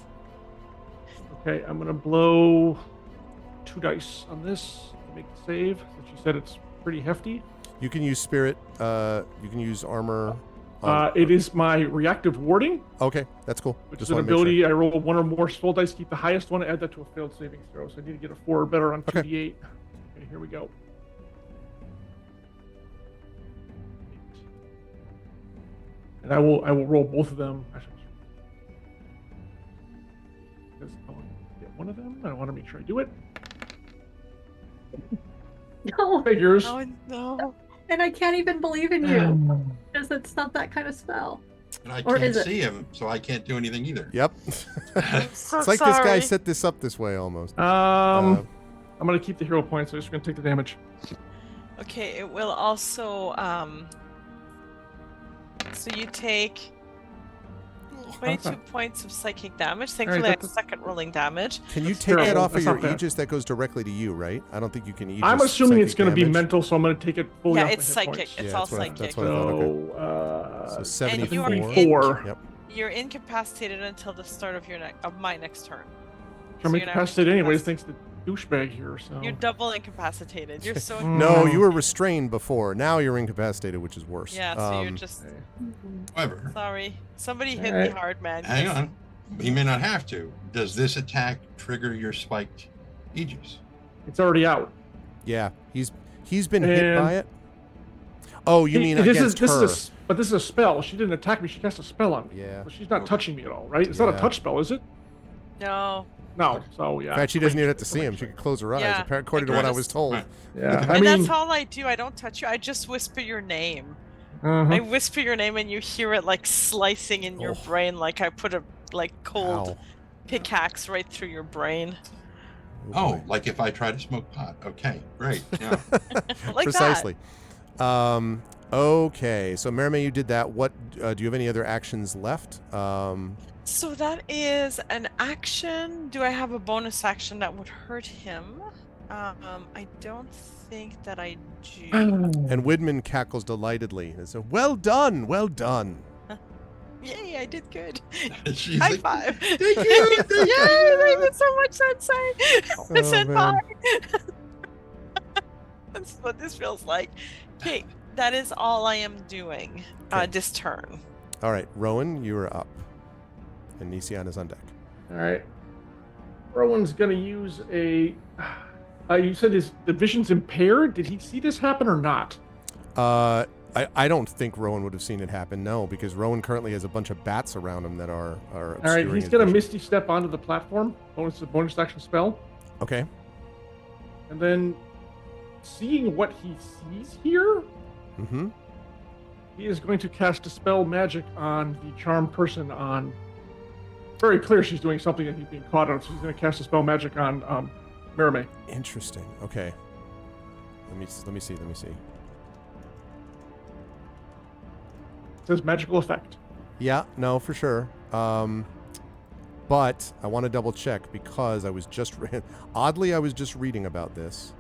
Okay, I'm going to blow 2 dice on this to make the save. Since you said it's pretty hefty.
You can use spirit, you can use armor.
It is my reactive warding,
Okay, that's cool.
which
Just
is an
wanna make sure.
ability. I roll 1 or more full dice, keep the highest one, add that to a failed saving throw. So I need to get a 4 or better on
Okay.
2d8. Okay, here we go. And I will roll both of them. Actually, because I want to get one of them. I want to make sure I do it.
No,
Figures.
Oh no.
and I can't even believe in you because it's not that kind of spell.
And I
Or
can't
is it?
see him, so I can't do anything either.
Yep.
So
It's like this guy
sorry.
set this up this way almost.
I'm gonna keep the hero points. So I'm just gonna take the damage.
Okay, it will also so you take 22
Okay.
points of psychic damage. Thankfully, I have
that's-
second rolling damage.
Can you
That's
take that
terrible.
off of
That's
your
not bad.
Aegis? That goes directly to you, right? I don't think you can Aegis.
I'm assuming it's
psychic
gonna be
damage.
mental, so I'm gonna take it fully
Yeah,
off
it's
my hit
psychic.
points.
It's
Yeah,
all
that's what I-
psychic.
that's what I thought.
So,
So
And you are
74.
74.
Yep.
You're incapacitated until the start of my next turn.
I'm
So you're not
incapacitated anyways,
incapacitated.
thanks to douchebag here. So
You're double incapacitated. You're so
No,
Mm.
you were restrained before. Now you're incapacitated, which is worse.
yeah. So you're just
Okay.
However,
sorry. Somebody hit
Alright.
me hard, man.
hang
Yes.
on. He may not have to. Does this attack trigger your spiked Aegis?
It's already out.
Yeah, he's been hit
And-
by it. Oh, you mean
this
against
is
her?
but this is a spell. She didn't attack me. She cast a spell on me.
Yeah.
So she's not touching me at all, right? It's not
Yeah.
a touch spell, is it?
No.
No. So yeah.
In fact, she doesn't even have to see him. She could close her eyes,
Yeah.
according to what I was told.
Right.
Yeah. I
And
mean,
that's all I do. I don't touch you. I just whisper your name.
uh-huh.
I whisper your name, and you hear it like slicing in your
Oh.
brain, like I put a cold
Ow.
pickaxe right through your brain.
Oh,
boy.
like if I try to smoke pot. Okay, great. Yeah.
Like
Precisely. Okay, so Merime, you did that. What do you have any other actions left?
So that is an action. Do I have a bonus action that would hurt him? I don't think that I do.
And Widman cackles delightedly and says, "Well done, well done."
Yay, I did good.
She's
High
like,
five.
Thank you. Thank
Yay,
you.
that made so much sense. I said
man.
bye. That's what this feels like. Okay, that is all I am doing
Okay.
this turn.
All right, Rowan, you are up, and Nisian is on deck.
All right. Rowan's gonna use a. You said the vision's impaired. Did he see this happen or not?
I don't think Rowan would have seen it happen. No, because Rowan currently has a bunch of bats around him that are
All right.
obscuring
He's
his
gonna
vision.
misty step onto the platform. Bonus action spell.
Okay.
And then, seeing what he sees here,
Mm-hmm.
he is going to cast Dispel Magic on the charmed person on... Very clear she's doing something that he's being caught on, so he's going to cast Dispel Magic on Merime.
Interesting. Okay. Let me see.
It says magical effect.
Yeah, no, for sure. But I want to double check because I was just oddly I was just reading about this.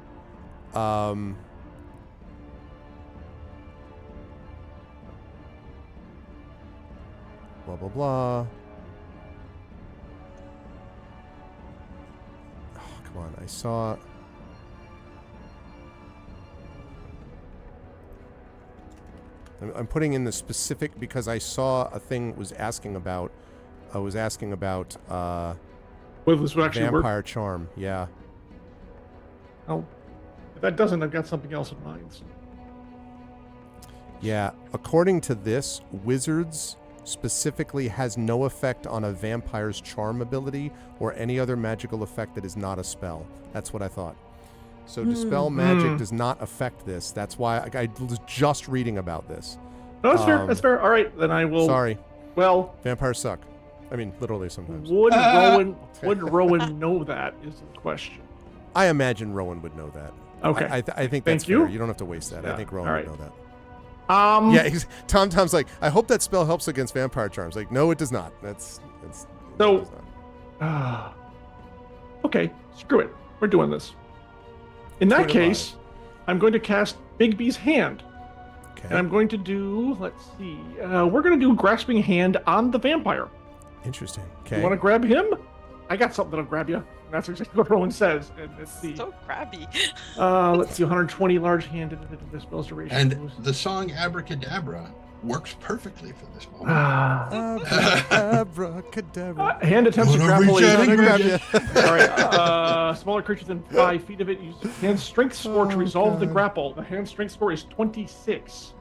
Blah blah blah. Oh, come on. I saw I'm putting in the specific because I saw a thing that was asking about
Whether this would actually
vampire
work.
charm. Yeah.
Oh, if that doesn't, I've got something else in mind. So.
Yeah. According to this, wizards specifically has no effect on a vampire's charm ability or any other magical effect that is not a spell. That's what I thought. So dispel magic does not affect this. That's why I was just reading about this.
No, that's fair. That's fair. All right, then I will.
Sorry.
Well,
Vampires suck. I mean, literally sometimes.
would Rowan know that is the question.
I imagine Rowan would know that.
Okay.
I think
Thank
that's
you.
fair. You don't have to waste that. I
Yeah,
think Rowan
all right.
would know that. Yeah, Tom's like, I hope that spell helps against vampire charms. Like, no, it does not.
So-
it does not.
Okay, screw it. We're doing this. In that case, I'm going to cast Bigby's Hand.
Okay.
And I'm going to do, let's see, we're going to do Grasping Hand on the vampire.
Interesting. Okay.
You want to grab him? I got something that'll grab you. And that's exactly what Rowan says. And let's see.
So crabby.
Let's see, 120 large hand. The spell's duration.
And the song Abracadabra works perfectly for this moment.
Abracadabra.
Hand attempts to
Wanna
grapple
reach out
a
and grab
All right. Smaller creature than 5 feet of it. Use hand strength score to resolve the grapple. The hand strength score is 26.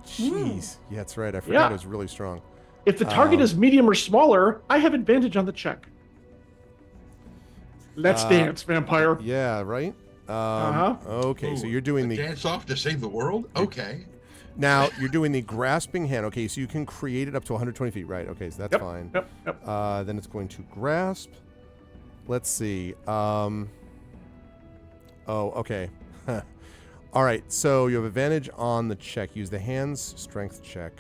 Jeez. Yeah, that's right. I forgot it was really strong.
If the target is medium or smaller, I have advantage on the check. Let's dance, vampire.
Yeah, right? Okay, so
Ooh,
you're doing the...
Dance off to save the world? Okay.
Now, you're doing the grasping hand. Okay, so you can create it up to 120 feet. Right, okay, so that's fine.
Yep.
Then it's going to grasp. Let's see. Oh, okay. All right, so you have advantage on the check. Use the hand's strength check.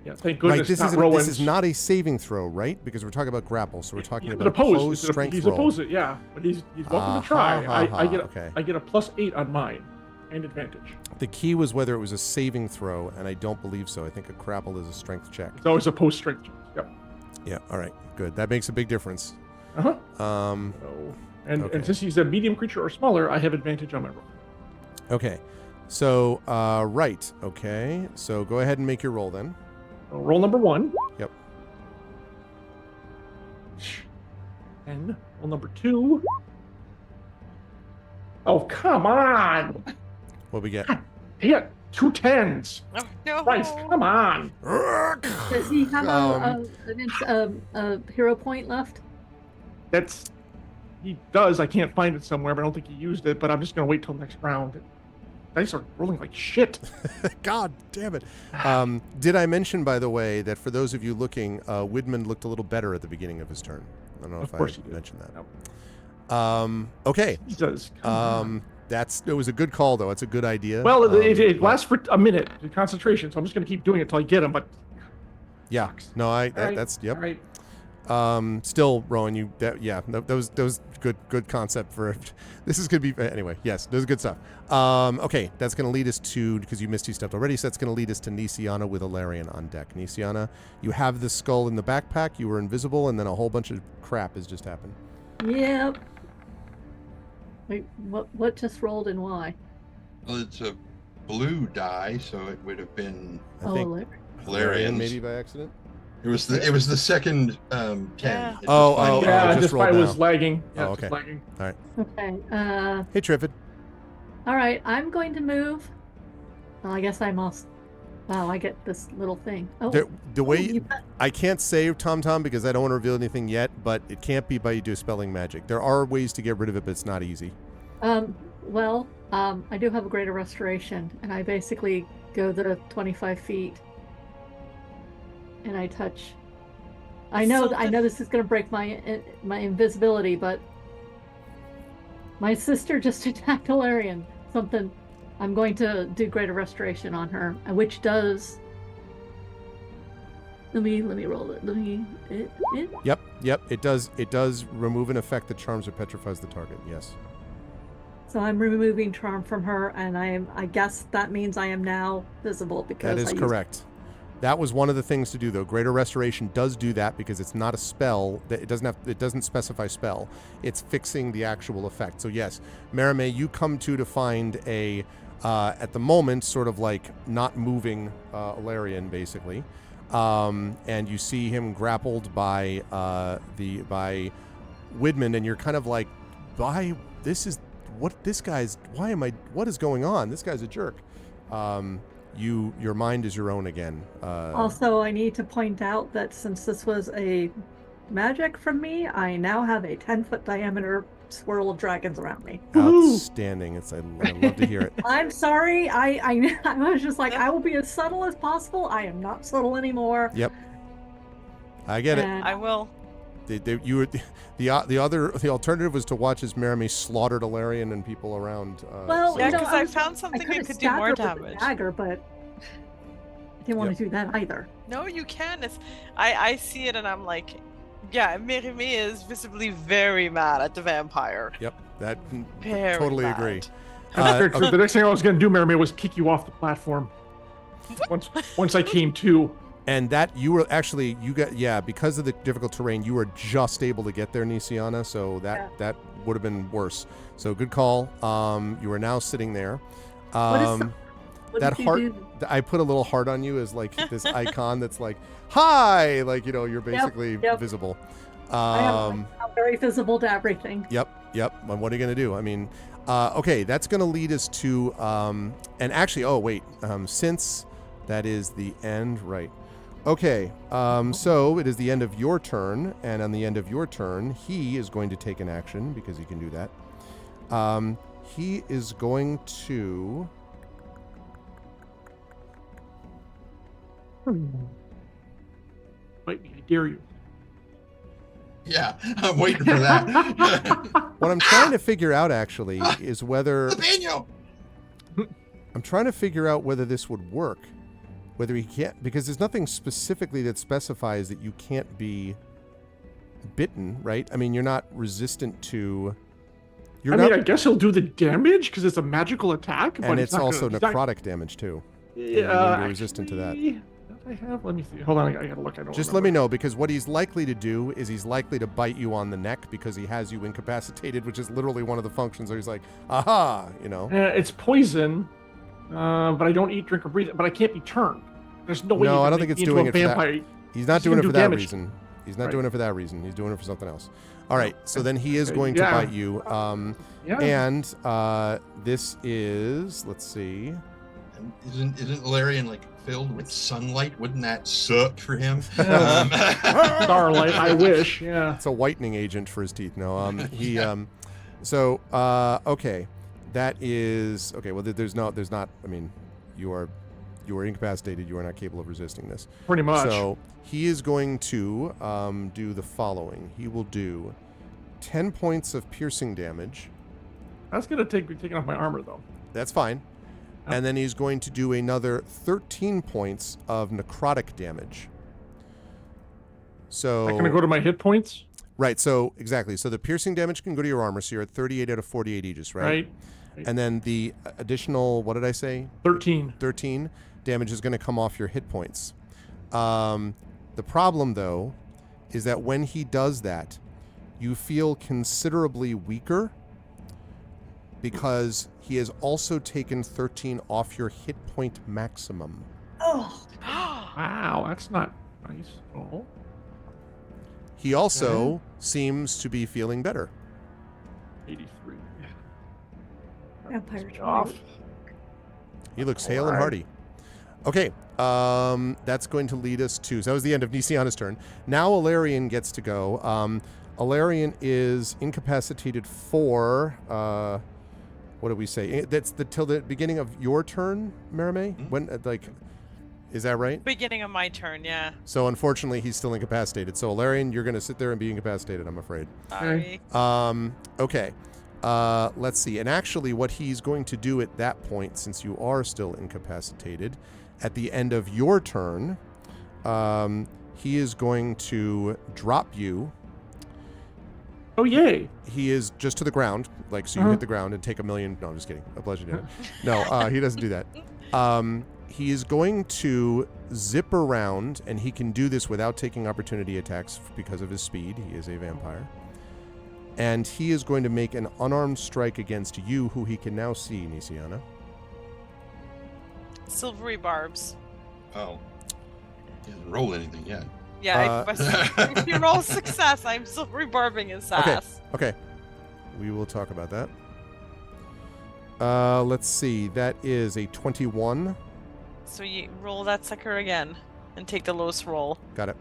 Yeah, thank goodness.
Right, this is not a saving throw, right? Because we're talking about grapple, so we're talking about
opposed
strength
he's
roll.
Opposed it, yeah, but he's welcome to try. I get a +8 on mine and advantage.
The key was whether it was a saving throw, and I don't believe so. I think a grapple is a strength check.
It's always a post-strength check. Yep.
Yeah. All right. Good. That makes a big difference.
And since he's a medium creature or smaller, I have advantage on my roll.
Okay. So right. Okay. So go ahead and make your roll then.
Roll number 1.
Yep.
And roll number 2. Oh, come on!
What we get?
Yeah, 2 10s.
Oh, no.
Christ, come on!
Does he have a hero point left?
He does. I can't find it somewhere, but I don't think he used it. But I'm just gonna wait till next round. Dice are rolling like shit.
God damn it. Did I mention, by the way, that for those of you looking, Widman looked a little better at the beginning of his turn? I don't know if I mentioned that.
No.
Okay.
He does.
It was a good call, though. It's a good idea.
Well, it lasts for a minute, the concentration, so I'm just going to keep doing it until I get him, but...
Yeah. No, that's, yep.
All right.
Still, Rowan, that was good concept for this is gonna be anyway. Yes, that was good stuff. Okay, that's gonna lead us to, because you Misty stepped already, so that's gonna lead us to Nisiana with Alarian on deck. Nisiana, you have the skull in the backpack. You were invisible, and then a whole bunch of crap has just happened.
Yep. Wait, what just rolled and why?
Well, it's a blue die, so it would have been
I think Alarian, maybe by accident.
It was the second 10.
Yeah.
It just
Oh,
finally-
Yeah,
just
this
rolled
fight
now.
was lagging. Yeah,
Oh,
it's just
okay.
lagging.
All right.
Okay.
Hey, Triffid.
All right. I'm going to move. Well, I guess I must. Wow, I get this little thing. Oh,
The way
you
I can't say Tom because I don't want to reveal anything yet, but it can't be by dispelling magic. There are ways to get rid of it, but it's not easy.
Well, I do have a greater restoration, and I basically go the 25 feet, and I touch. I know this is going to break my invisibility, but my sister just attacked Alarian. Something. I'm going to do greater restoration on her, which does. Let me roll it.
Yep. It does remove an effect that charms or petrifies the target. Yes.
So I'm removing charm from her, and I guess that means I am now visible because
That is correct. That was one of the things to do, though. Greater Restoration does do that because it's not a spell. It doesn't specify spell. It's fixing the actual effect. So yes, Marime, you come to find a at the moment sort of like not moving Alarian basically, and you see him grappled by Widman, and you're kind of like, what is going on? This guy's a jerk. Your mind is your own again.
Also, I need to point out that since this was a magic from me, I now have a 10-foot diameter swirl of dragons around me.
Outstanding. I love to hear it.
I'm sorry. I was just like, I will be as subtle as possible. I am not subtle anymore.
Yep. I get it.
I will.
The alternative was to watch as Marime slaughtered Alarian and people around.
Well,
Yeah,
you know,
because I found something that could do more damage.
Dagger, but didn't want to do that either.
No, you can. I see it and I'm like, yeah, Mirimi is visibly very mad at the vampire.
Yep, that
Very
totally
mad.
agree.
That's very true. The next thing I was going to do, Mary, was kick you off the platform. Once I came to.
And that you were actually because of the difficult terrain, you were just able to get there, Nisiana. So that would have been worse. So good call. You are now sitting there.
What
that
did
heart.
you do?
I put a little heart on you as like this icon that's like hi, like you're basically visible.
I'm very visible to everything.
Yep. And what are you gonna do? I mean, okay, that's gonna lead us to and actually, since that is the end, right? Okay, so it is the end of your turn, and on the end of your turn, he is going to take an action because he can do that. He is going to.
Bite me, I dare you.
Yeah, I'm waiting for that.
What I'm trying to figure out actually is whether I'm trying to figure out whether this would work, whether he can't, because there's nothing specifically that specifies that you can't be bitten, right? I mean, you're not resistant to.
I guess he'll do the damage because it's a magical attack,
and it's also necrotic damage too.
Yeah,
you're resistant to that.
I have. Let me see. Hold on, I gotta look. I don't.
Just let me know, because what he's likely to do is he's likely to bite you on the neck because he has you incapacitated, which is literally one of the functions where he's like, aha,
It's poison, but I don't eat, drink, or breathe. But I can't be turned. There's no way.
No, I don't think it's doing it for that. He's not doing it for that reason. He's not doing it for that reason. He's doing it for something else. All right, so then he is going to bite you. And this is, let's see.
Isn't Valerian like filled with sunlight? Wouldn't that suck for him?
Starlight, I wish. Yeah.
It's a whitening agent for his teeth. No, he. So okay, that is okay. Well, there's not. I mean, you are incapacitated. You are not capable of resisting this.
Pretty much.
So he is going to do the following. He will do 10 points of piercing damage.
That's gonna take me taking off my armor though.
That's fine. And then he's going to do another 13 points of necrotic damage. So
I'm going to go to my hit points?
Right, so exactly. So the piercing damage can go to your armor, so you're at 38 out of 48 Aegis, right?
Right.
And then the additional, what did I say?
13.
13 damage is going to come off your hit points. The problem, though, is that when he does that, you feel considerably weaker because he has also taken 13 off your hit point maximum.
Oh.
Wow, that's not nice at all.
He also seems to be feeling better.
83.
Vampire
off.
He looks hale and hearty. Okay, that's going to lead us to... So that was the end of Nisiana's turn. Now Alarian gets to go. Alarian is incapacitated for... what do we say? That's till the beginning of your turn, Marimé?
Mm-hmm.
When, is that right?
Beginning of my turn, yeah.
So unfortunately, he's still incapacitated. So Alarian, you're going to sit there and be incapacitated, I'm afraid.
Sorry.
Okay. Let's see. And actually, what he's going to do at that point, since you are still incapacitated, at the end of your turn, he is going to drop you.
Oh, yay.
He is just to the ground, so you hit the ground and take 1 million. No, I'm just kidding. A pleasure to No, he doesn't do that. He is going to zip around, and he can do this without taking opportunity attacks because of his speed. He is a vampire. And he is going to make an unarmed strike against you, who he can now see, Nisiana.
Silvery barbs.
Oh. He hasn't rolled anything yet.
Yeah, if you roll success, I'm still rebarbing his ass.
Okay. We will talk about that. Let's see. That is a 21.
So you roll that sucker again and take the lowest roll.
Got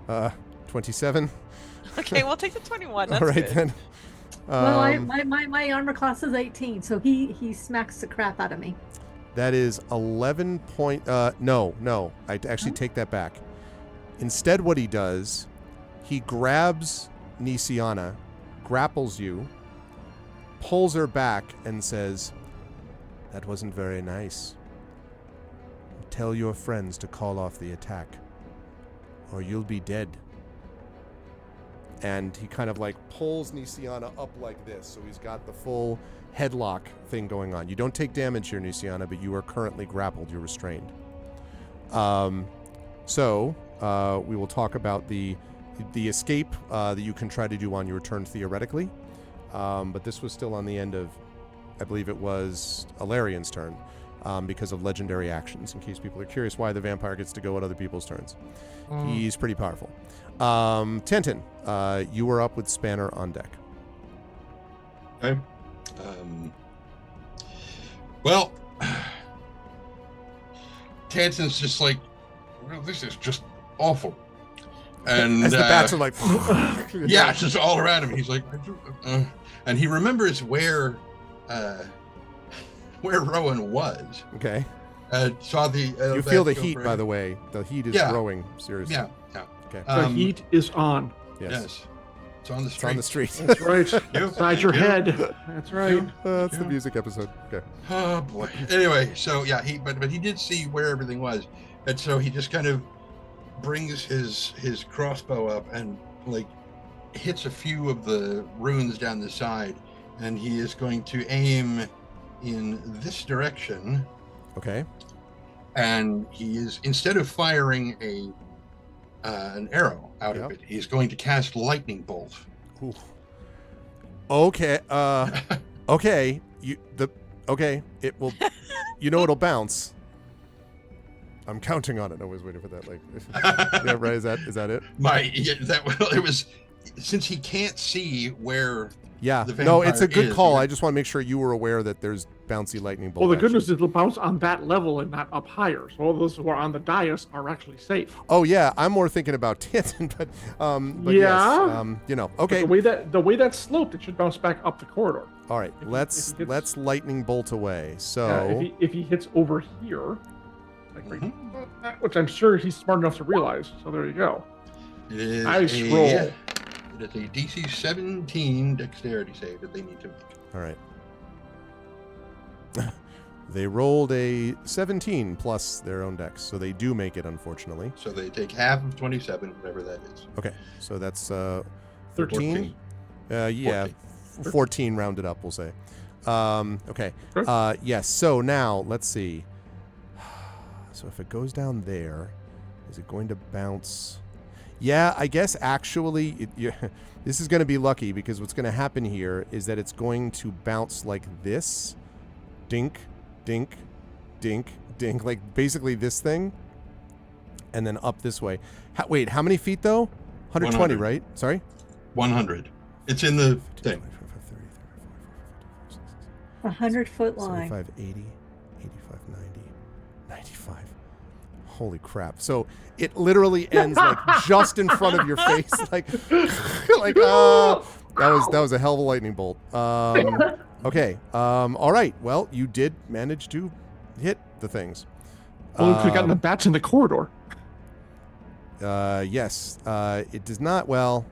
it. 27.
Okay, we'll take the 21. That's
All right,
good.
then.
Well, my armor class is 18, so he smacks the crap out of me.
That is 11 point... no. I actually take that back. Instead, what he does, he grabs Nisiana, grapples you, pulls her back, and says, "That wasn't very nice." Tell your friends to call off the attack, or you'll be dead. And he kind of like pulls Nisiana up like this, so he's got the full headlock thing going on. You don't take damage here, Nisiana, but you are currently grappled. You're restrained. So we will talk about the escape that you can try to do on your turn theoretically. But this was still on the end of, I believe it was Alarian's turn, because of legendary actions, in case people are curious why the vampire gets to go on other people's turns. He's pretty powerful. Tintin, you were up with Spanner on deck.
Okay. Well, Tansen's just like, well, this is just awful. And
as the bats are like,
yeah, it's just all around him. He's like, and he remembers where Rowan was.
Okay.
Saw the.
You feel the heat, by the way. The heat is growing seriously.
Yeah.
Okay.
The heat is on.
Yes. It's on the street.
It's on the street.
That's right. Inside your head. That's right.
That's the music episode. Okay.
Oh boy. Anyway, so yeah, but he did see where everything was, and so he just kind of brings his crossbow up and like hits a few of the runes down the side, and he is going to aim in this direction.
Okay.
And he is, instead of firing an arrow out of it, he's going to cast lightning bolt.
Ooh. Okay. Okay. It will. It'll bounce. I'm counting on it. I was waiting for that. Like, yeah, right. Is that it?
It was, since he can't see where.
Yeah.
The
No, it's a good
is,
call. I just want to make sure you were aware that there's bouncy lightning bolt.
Well, the good news is it'll bounce on that level and not up higher. So all those who are on the dais are actually safe.
Oh yeah, I'm more thinking about Tintin, but
yeah.
Yes, okay.
But the way that's sloped, it should bounce back up the corridor.
All right, let's lightning bolt away. So
if he hits over here, like which I'm sure he's smart enough to realize. So there you go.
It is
nice roll.
It is a DC 17 dexterity save that they need to make.
All right. They rolled a 17 plus their own dex, so they do make it, unfortunately.
So they take half of 27, whatever that is.
Okay, so that's
13.
Yeah, 14 rounded up, we'll say. Okay. Yes. So now let's see. So if it goes down there, is it going to bounce? Yeah, I guess actually, this is going to be lucky, because what's going to happen here is that it's going to bounce like this. Dink, dink, dink, dink. Like basically this thing. And then up this way. Wait, how many feet though? 120,
100.
right? Sorry?
100. It's in the thing.
100-foot line.
75, 80, 85, 90, 95. Holy crap. So it literally ends like just in front of your face. Like that was a hell of a lightning bolt. Okay. All right. Well, you did manage to hit the things.
Well, we could have gotten the bats in the corridor.
Yes. It does not. Well,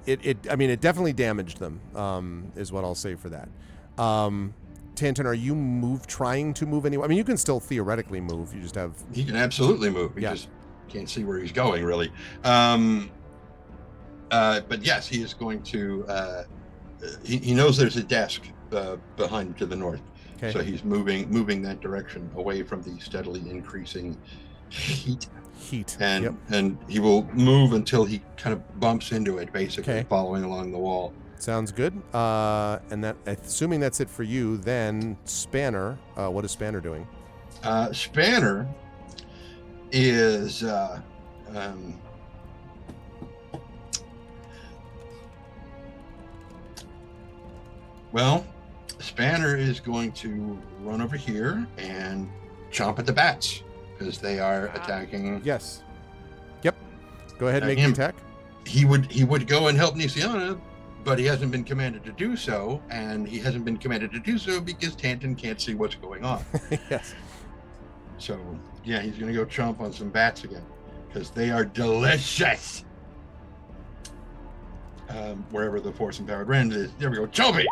I mean, it definitely damaged them, is what I'll say for that. Tanton, are you trying to move anywhere? I mean, you can still theoretically move. You just have...
He can absolutely move. He just can't see where he's going, really. But yes, he is going to... He knows there's a desk behind to the north. Okay. So he's moving that direction away from the steadily increasing heat. And he will move until he kind of bumps into it, basically, following along the wall.
Sounds good. And that, assuming that's it for you, then Spanner. What is Spanner doing?
Spanner is Spanner is going to run over here and chomp at the bats because they are attacking.
Yes. Yep. Go ahead and make the attack.
He would go and help Nisiana, but he hasn't been commanded to do so, and he hasn't been commanded to do so because Tanton can't see what's going on.
Yes.
So, yeah, he's going to go chomp on some bats again because they are delicious. Wherever the force empowered rend is. There we go. Chomp it!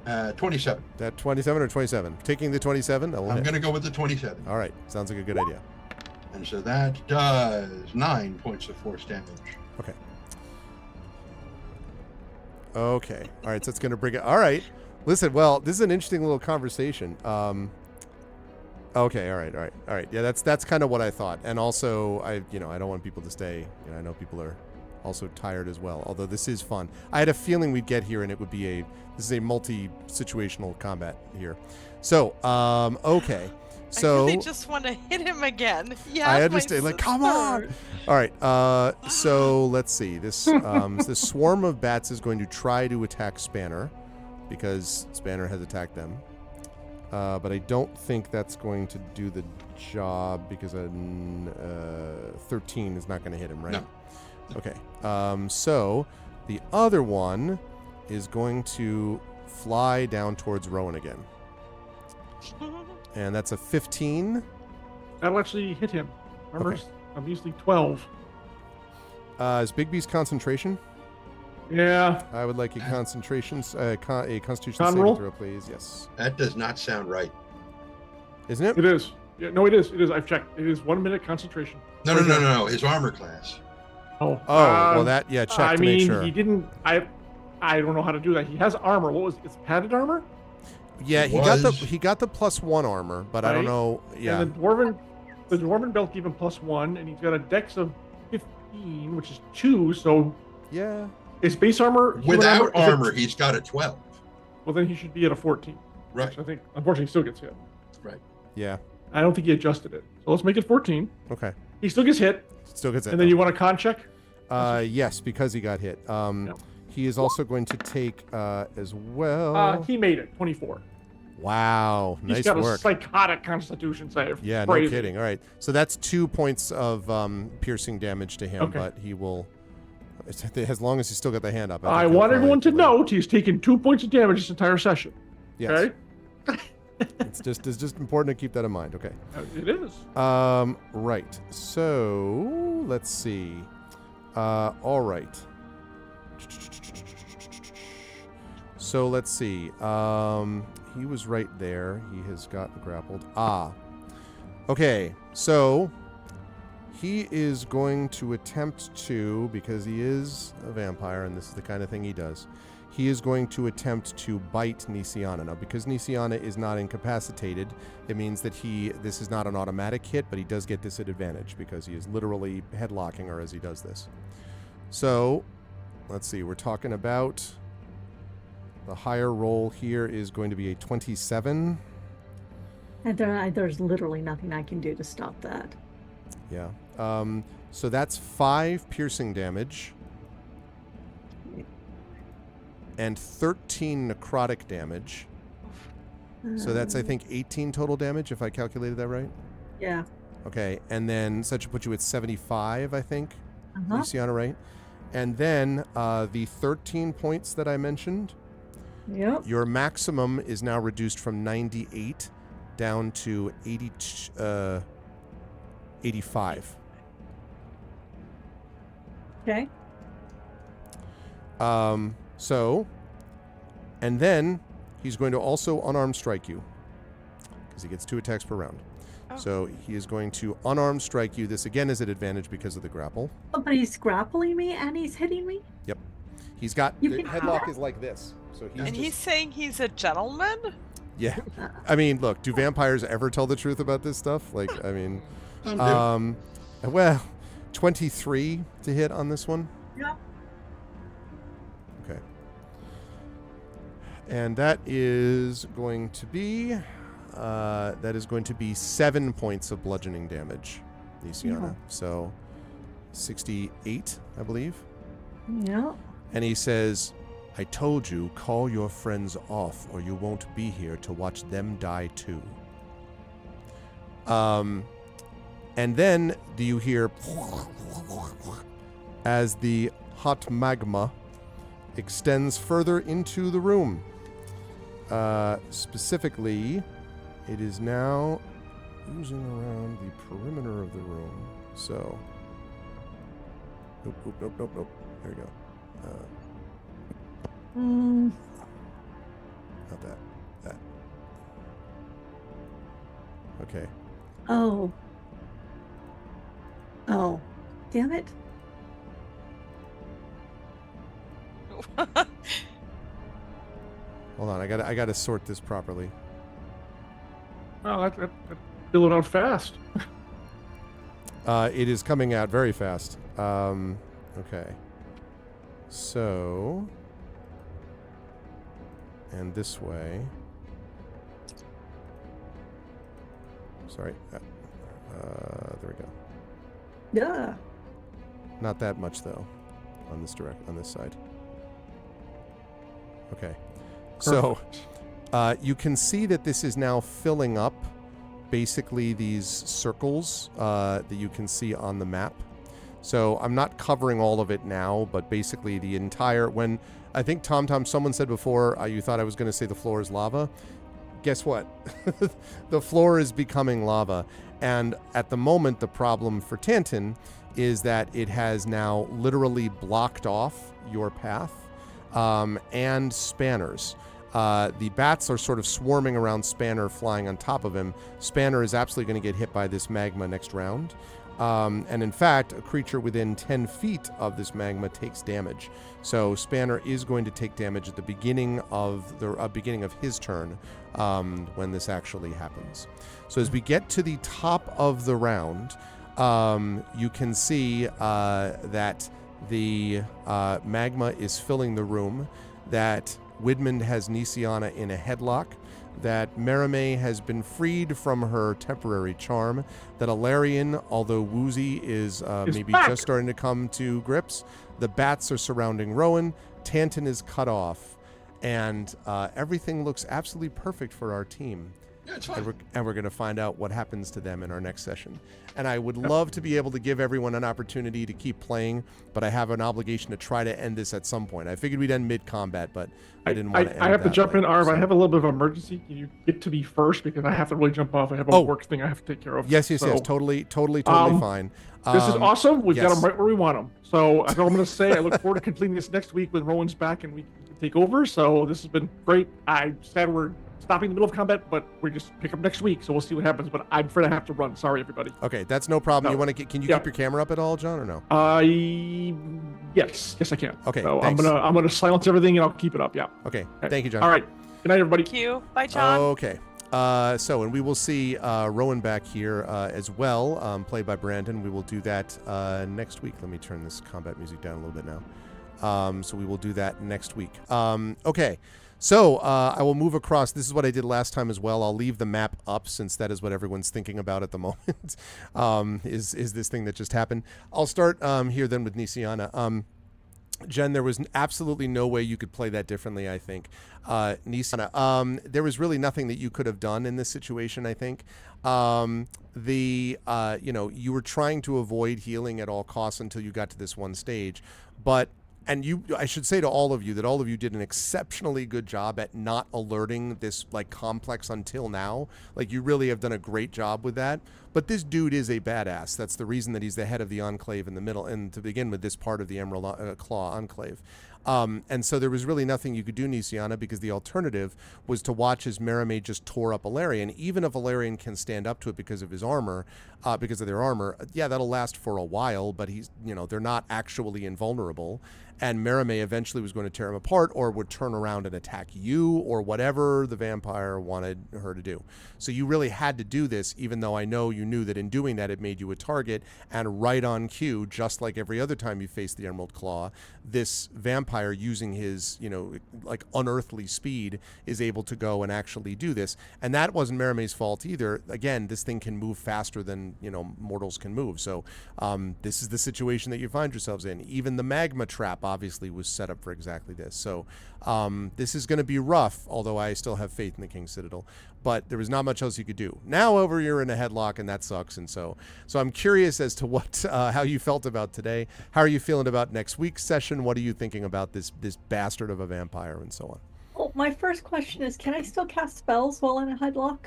27.
That 27 or 27? Taking the 27, that will
I'm
hit.
going to go with the 27.
All right, sounds like a good idea.
And so that does 9 points of force damage.
Okay. Okay. All right, so it's going to bring it. All right. Listen, well, this is an interesting little conversation. Okay, all right. Yeah, that's kind of what I thought. And also, I don't want people to stay. I know people are also tired as well. Although this is fun. I had a feeling we'd get here and it would be this is a multi-situational combat here. So, okay. So
I really just want to hit him again. Yeah,
I understand. Like, come on. All right. So let's see. This this swarm of bats is going to try to attack Spanner because Spanner has attacked them. But I don't think that's going to do the job because 13 is not going to hit him, right?
No.
Okay. So the other one is going to fly down towards Rowan again. And that's a 15.
That'll actually hit him. Armor's
Okay.
obviously 12.
Is Bigby's concentration?
Yeah.
I would like a concentration, a Constitution
Con
saving
roll?
throw, please. Yes.
That does not sound right.
Isn't it?
It is. Yeah, no, it is. It is. I've checked. It is 1 minute concentration.
No. His armor class.
Oh.
Well, that check
I
to
mean,
make sure.
he didn't. I don't know how to do that. He has armor. What was it's padded armor?
Yeah, he got the +1 armor, but I don't
Right.
know. Yeah.
And the dwarven belt gave him +1, and he's got a dex of 15, which is 2. So
Yeah.
his base armor human
Without
is
armor, he's got a 12.
well, then he should be at a 14.
Right.
Which I think, unfortunately, he still gets hit.
Right.
Yeah.
I don't think he adjusted it. So let's make it 14.
Okay.
He still gets hit,
Still gets it.
and then you want a con check?
Yes, because he got hit.
Yep.
He is also going to take as well.
He made it, 24.
Wow.
He's
Nice
got
work.
a psychotic constitution save.
Yeah,
Crazy.
no kidding. All right. So that's 2 points of piercing damage to him,
Okay.
but he will, as long as he's still got the hand up.
I
think he'll
want everyone to
probably-
note he's taken 2 points of damage this entire session.
Yes.
Okay?
It's just important to keep that in mind. Okay.
It is.
Right. So let's see. All right. So let's see. He was right there. He has gotten grappled. Okay. So he is going to attempt to, because he is a vampire, and this is the kind of thing he does. He is going to attempt to bite Nisiana. Now, because Nisiana is not incapacitated, it means that this is not an automatic hit, but he does get disadvantage because he is literally headlocking her as he does this. So, let's see. We're talking about the higher roll here is going to be a 27.
And there's literally nothing I can do to stop that.
Yeah. So that's 5 piercing damage. And 13 necrotic damage. So that's, I think, 18 total damage, if I calculated that right.
Yeah.
Okay, and then so that should put you at 75, I think.
Uh-huh.
Luciana, right? And then the 13 points that I mentioned,
Yep.
your maximum is now reduced from 98 down to 85.
Okay.
So, and then he's going to also unarmed strike you because he gets 2 attacks per round.
Oh.
So he is going to unarmed strike you. This again is at advantage because of the grapple.
Oh, but he's grappling me and he's hitting me?
Yep. He's got
You
the
can-
headlock is like this. So he's
And
just,
he's saying he's a gentleman?
yeah. I mean, look, do vampires ever tell the truth about this stuff? Like, I mean,
Some do.
well, 23 to hit on this one.
Yep.
Okay. And that is going to be 7 points of bludgeoning damage, Nisiana.
Yeah.
So 68, I believe.
Yeah.
And he says, I told you, call your friends off or you won't be here to watch them die too. And then do you hear as the hot magma extends further into the room. Specifically, it is now oozing around the perimeter of the room. So, nope. There we go. not that. That. Okay.
Oh. Oh. Damn it.
Hold on, I gotta sort this properly.
Well, that fill it out fast.
It is coming out very fast. Okay. So, and this way. Sorry. There we go.
Yeah.
Not that much though, on this side. Okay. So, you can see that this is now filling up basically these circles that you can see on the map. So I'm not covering all of it now, but basically the entire, when I think Tom, someone said before, you thought I was going to say the floor is lava. Guess what? The floor is becoming lava. And at the moment, the problem for Tantin is that it has now literally blocked off your path and Spanners. The bats are sort of swarming around Spanner, flying on top of him. Spanner is absolutely going to get hit by this magma next round. And in fact, a creature within 10 feet of this magma takes damage. So Spanner is going to take damage at the beginning of his turn when this actually happens. So as we get to the top of the round, you can see that the magma is filling the room, that Widmund has Nisiana in a headlock, that Merime has been freed from her temporary charm, that Alarian, although woozy, is maybe
back.
just starting to come to grips. The bats are surrounding Rowan. Tantin is cut off, and everything looks absolutely perfect for our team.
Yeah, it's fine.
And we're going to find out what happens to them in our next session. And I would love to be able to give everyone an opportunity to keep playing, but I have an obligation to try to end this at some point. I figured we'd end mid-combat, but I didn't want to end
I have to
that
jump
way,
in, Arv.
so.
I have a little bit of an emergency. Can you get to me first? Because I have to really jump off. I have a work thing I have to take care of.
Yes.
So,
Totally fine.
This is awesome. We've got
yes.
them right where we want them. So that's all I'm going to say. I look forward to completing this next week when Rowan's back and we can take over. So this has been great. I'm sad we're stopping in the middle of combat, but we just pick up next week. So we'll see what happens. But I'm afraid I have to run. Sorry, everybody.
Okay, that's no problem.
No.
You want to? Can you keep your camera up at all, John, or no?
Yes, I can.
Okay,
so
thanks.
I'm gonna silence everything and I'll keep it up. Yeah.
Okay. Thank you, John.
All right. Good night, everybody.
Thank you. Bye, John.
Okay. And we will see Rowan back here as well, played by Brandon. We will do that next week. Let me turn this combat music down a little bit now. So we will do that next week. Okay. So I will move across. This is what I did last time as well. I'll leave the map up since that is what everyone's thinking about at the moment. Is this thing that just happened? I'll start here then with Nisiana. Jen, there was absolutely no way you could play that differently, I think. Nisiana, there was really nothing that you could have done in this situation, I think. You were trying to avoid healing at all costs until you got to this one stage. I should say to all of you that all of you did an exceptionally good job at not alerting this complex until now. You really have done a great job with that. But this dude is a badass. That's the reason that he's the head of the Enclave in the middle, and to begin with, this part of the Emerald Claw Enclave. And so there was really nothing you could do, Nisiana, because the alternative was to watch as Merime just tore up Alarian. Even if Alarian can stand up to it because of his armor, because of their armor, yeah, that'll last for a while, but they're not actually invulnerable. And Merime eventually was going to tear him apart or would turn around and attack you or whatever the vampire wanted her to do. So you really had to do this, even though I know you knew that in doing that it made you a target, and right on cue, just like every other time you faced the Emerald Claw, this vampire using his, unearthly speed is able to go and actually do this. And that wasn't Merime's fault either. Again, this thing can move faster than, mortals can move. So this is the situation that you find yourselves in. Even the magma trap obviously was set up for exactly this. So this is going to be rough, although I still have faith in the King's Citadel. But there was not much else you could do. Now you're in a headlock, and that sucks. And so I'm curious as to what how you felt about today. How are you feeling about next week's session? What are you thinking about this bastard of a vampire and so on?
Well, my first question is, can I still cast spells while in a headlock?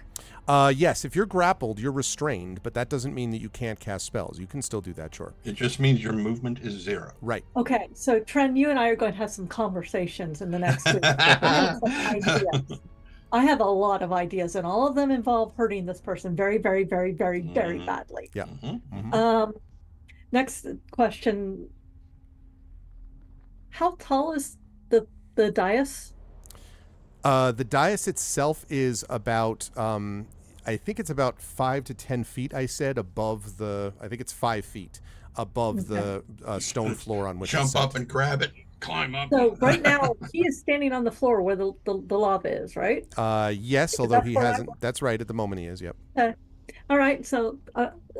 Yes, if you're grappled, you're restrained, but that doesn't mean that you can't cast spells. You can still do that, sure.
It just means your movement is 0.
Right.
Okay, so Tren, you and I are going to have some conversations in the next week. I have some ideas. I have a lot of ideas, and all of them involve hurting this person very, very, very, very, very badly.
Yeah.
Next question. How tall is the dais?
The dais itself is about, I think it's about 5 to 10 feet, I said, above the, I think it's 5 feet above the stone floor on which it's
Jump
set.
up and grab it. Climb up.
So right now he is standing on the floor where the lava is, right?
Yes, although he hasn't. That's right. At the moment, he is. Yep.
Okay. All right. So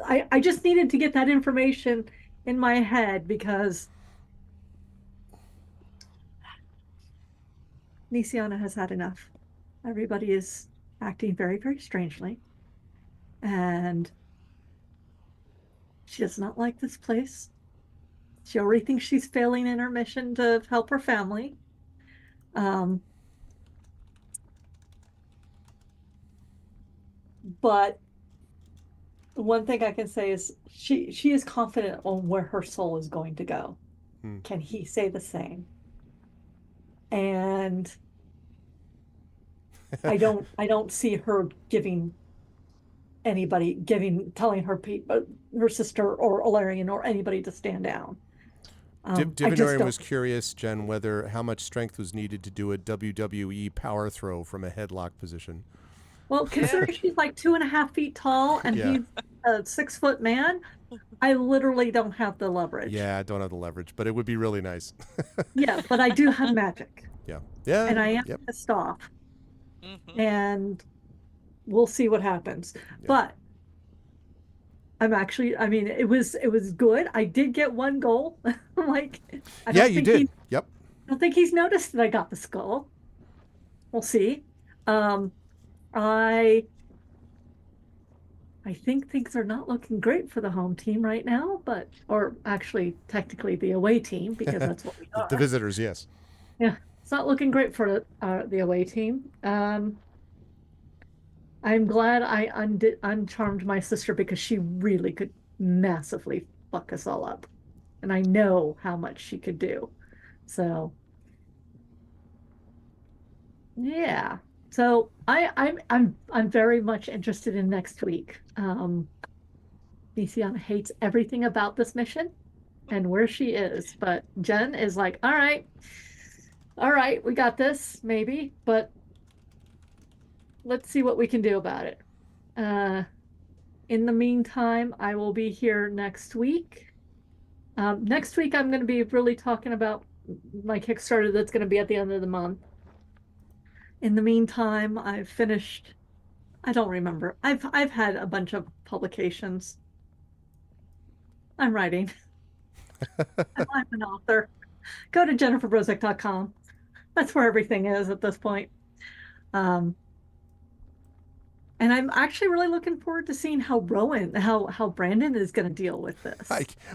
I just needed to get that information in my head because Nisiana has had enough. Everybody is acting very, very strangely, and she does not like this place. She already thinks she's failing in her mission to help her family. But the one thing I can say is she is confident on where her soul is going to go. Can he say the same? And I don't see her telling her sister or Alarian or anybody to stand down.
Divinorian was curious, Jen, how much strength was needed to do a WWE power throw from a headlock position.
Well, considering she's like 2.5 feet tall and he's a 6-foot man, I literally don't have the leverage.
Yeah, I don't have the leverage, but it would be really nice.
Yeah, but I do have magic.
Yeah.
And I am pissed off. And we'll see what happens. But it was good. I did get one goal. Like,
you did. Yep.
I don't think he's noticed that I got the skull. We'll see. I think things are not looking great for the home team right now, or actually technically the away team, because that's what we are.
The visitors, yes.
Yeah, it's not looking great for the away team. I'm glad I uncharmed my sister because she really could massively fuck us all up. And I know how much she could do. So yeah. So I'm very much interested in next week. Nisiana hates everything about this mission and where she is, but Jen is like, all right, we got this, maybe, but let's see what we can do about it. In the meantime, I will be here next week. Next week, I'm going to be really talking about my Kickstarter that's going to be at the end of the month. In the meantime, I've finished, I don't remember. I've had a bunch of publications. I'm writing. I'm an author. Go to jenniferbrozek.com. That's where everything is at this point. And I'm actually really looking forward to seeing how Brandon is going to deal with this.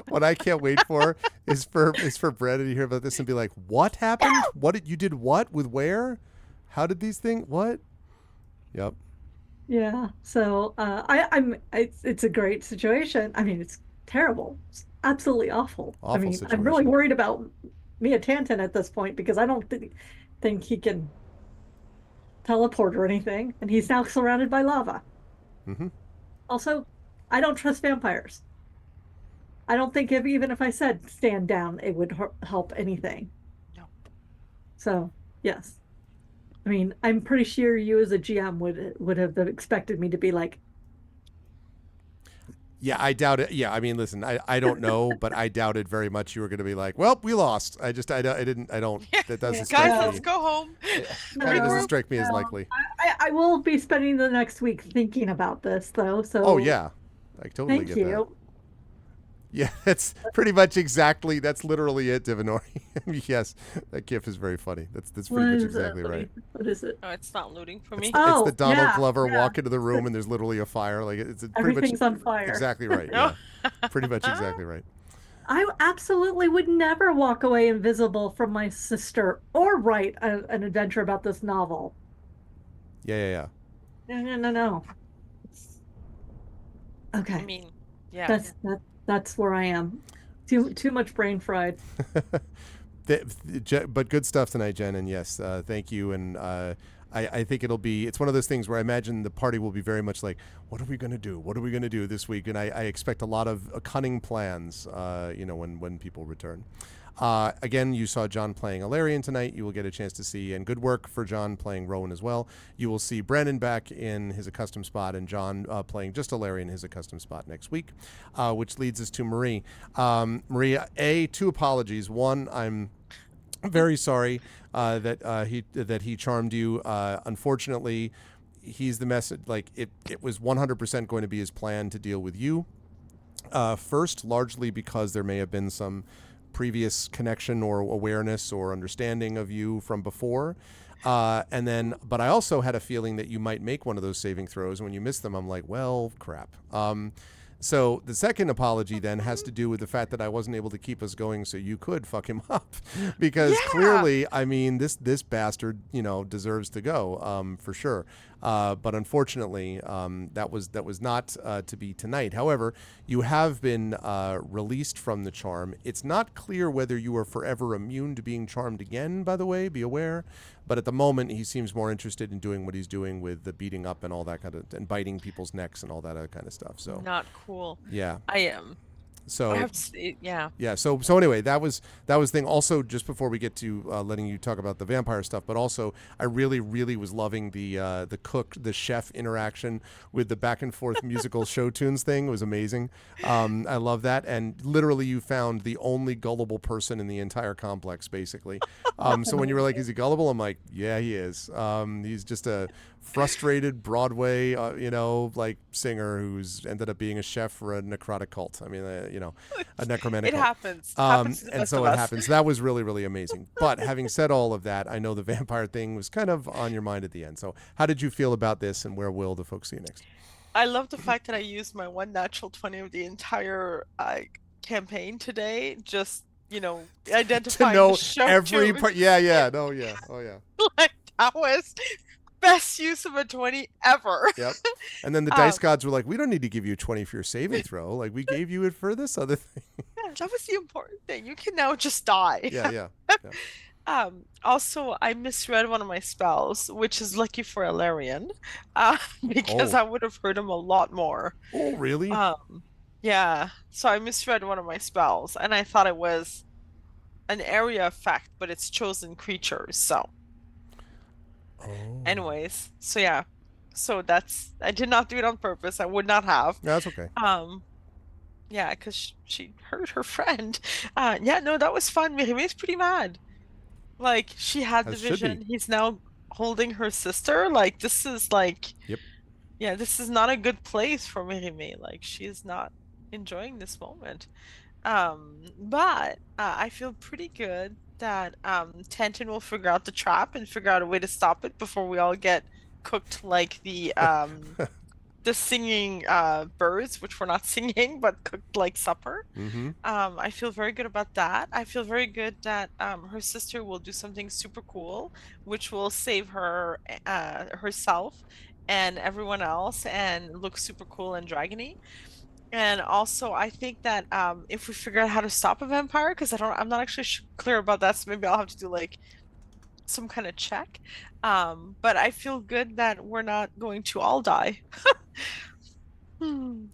What I can't wait for is for Brandon to hear about this and be like, "What happened? You did what with where? How did these things? What?" Yep.
Yeah. So it's a great situation. I mean, it's terrible. It's absolutely awful.
Situation.
I'm really worried about Mia Tantan at this point because I don't think he can teleport or anything, and he's now surrounded by lava. Also, I don't trust vampires. I don't think even if I said stand down, it would help anything.
No.
So yes, I mean, I'm pretty sure you as a GM would have expected me to be like,
yeah, I doubt it. Yeah, I mean, listen, I don't know, but I doubted very much you were going to be like, well, we lost. That doesn't strike
Guys,
me.
let's go home.
That doesn't strike me as likely.
I will be spending the next week thinking about this, though. So
oh yeah, I totally
thank
get
you.
that. Yeah, that's pretty much exactly. That's literally it, Divinori. Yes, that GIF is very funny. That's pretty much exactly right.
What is it?
Oh, it's not looting for me.
It's the Donald Glover walk into the room and there's literally a fire. Like it's pretty
Everything's
much
on fire.
Exactly right. Yeah, pretty much exactly right.
I absolutely would never walk away invisible from my sister or write an adventure about this novel.
Yeah.
No, no, no, no.
I
Okay,
mean, yeah.
that's where I am. Too much brain fried.
But good stuff tonight, Jen. And yes, thank you. And I think it's one of those things where I imagine the party will be very much like, what are we going to do? What are we going to do this week? And I expect a lot of cunning plans, when people return. Again, you saw John playing Alarian tonight. You will get a chance to see, and good work for John playing Rowan as well. You will see Brandon back in his accustomed spot, and John playing just Alarian in his accustomed spot next week, which leads us to Marie. Marie, two apologies. One, I'm very sorry that he charmed you. Unfortunately, he's the message. Like it was 100% going to be his plan to deal with you first, largely because there may have been some previous connection or awareness or understanding of you from before. But I also had a feeling that you might make one of those saving throws. And when you miss them, I'm like, well, crap. So the second apology then has to do with the fact that I wasn't able to keep us going so you could fuck him up. Because clearly, I mean, this bastard, deserves to go, for sure. But unfortunately, that was not to be tonight. However, you have been released from the charm. It's not clear whether you are forever immune to being charmed again, by the way, be aware. But at the moment, he seems more interested in doing what he's doing with the beating up and all that kind of, and biting people's necks and all that kind of stuff. So
Not cool.
yeah.
I am.
So
I have to say, yeah.
yeah. So anyway, that was the thing. Also, just before we get to letting you talk about the vampire stuff, but also I really, really was loving the chef interaction with the back and forth musical show tunes thing. It was amazing. I love that. And literally, you found the only gullible person in the entire complex, basically. So when you were like, "Is he gullible?" I'm like, "Yeah, he is. He's just a frustrated Broadway, singer who's ended up being a chef for a necrotic cult. I mean, a necromantic
It
cult.
happens. Happens to the
And
best
so
of
it
us.
happens. That was really, really amazing. But having said all of that, I know the vampire thing was kind of on your mind at the end. So how did you feel about this, and where will the folks see you next?
I love the fact that I used my one natural 20 of the entire campaign today. Just,
To
identifying
know
the show
every
tunes.
part. Yeah. No, yeah. Oh, yeah.
Like, that was best use of a 20 ever.
Yep. And then the dice gods were like, we don't need to give you a 20 for your saving throw. Like, we gave you it for this other thing.
Yeah, that was the important thing. You can now just die.
Yeah.
Also, I misread one of my spells, which is lucky for Alarian, because
Oh.
I would have hurt him a lot more.
Oh, really?
Yeah. So I misread one of my spells, and I thought it was an area effect, but it's chosen creatures. So, anyways, so yeah. So I did not do it on purpose. I would not have.
No, that's okay.
Yeah, because she hurt her friend. Yeah, no, that was fun. Mirime's pretty mad. Like, she had the
As should
vision.
be.
He's now holding her sister. Like, this is like,
Yep.
yeah, this is not a good place for Mirime. Like, she is not enjoying this moment. But I feel pretty good that Tantin will figure out the trap and figure out a way to stop it before we all get cooked like the singing birds, which were not singing but cooked like supper.
Mm-hmm.
I feel very good about that. I feel very good that her sister will do something super cool, which will save her herself and everyone else and look super cool and dragony. And also, I think that if we figure out how to stop a vampire, because I'm not actually clear about that, so maybe I'll have to do like some kind of check. But I feel good that we're not going to all die.
The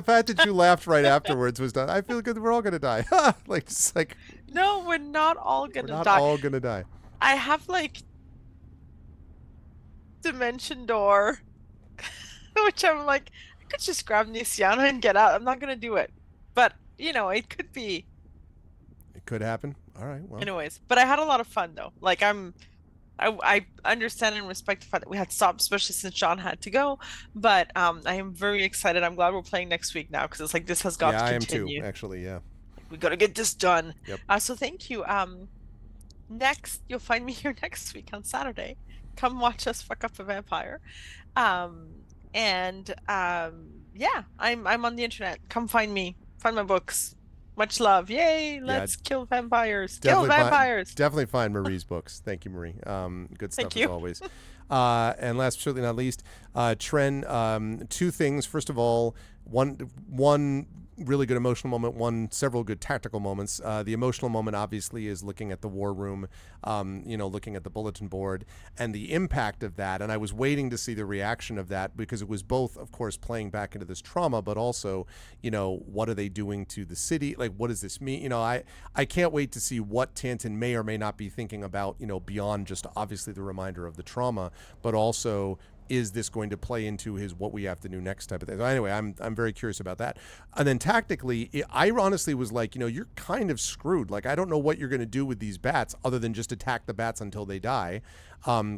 fact that you laughed right afterwards was done. I feel good that we're all gonna die. Like, just like,
No, we're not all
we're
gonna
not
die.
all gonna die.
I have like dimension door, which I'm like, I could just grab Nisiana and get out. I'm not gonna do it, but it could be.
It could happen. All right. Well.
Anyways, but I had a lot of fun though. Like, I understand and respect the fact that we had to stop, especially since John had to go. But I am very excited. I'm glad we're playing next week now, because it's like this has got to
I am
continue.
too. Actually, yeah.
We gotta get this done.
Yep.
So thank you. Next, you'll find me here next week on Saturday. Come watch us fuck up a vampire. Yeah, I'm on the internet. Come find me Find my books. Much love. Yay, let's kill vampires. Kill vampires.
Definitely find Marie's books. Thank you, Marie. Good stuff
Thank you.
as always. And last but certainly not least, Tren, two things. First of all, one really good emotional moment, several good tactical moments. The emotional moment obviously is looking at the war room, looking at the bulletin board and the impact of that. And I was waiting to see the reaction of that because it was both, of course, playing back into this trauma, but also, what are they doing to the city? Like, what does this mean? I can't wait to see what Tanton may or may not be thinking about, beyond just obviously the reminder of the trauma, but also, is this going to play into his what we have to do next type of thing? So anyway, I'm very curious about that. And then tactically, I honestly was like, you're kind of screwed. Like, I don't know what you're going to do with these bats other than just attack the bats until they die,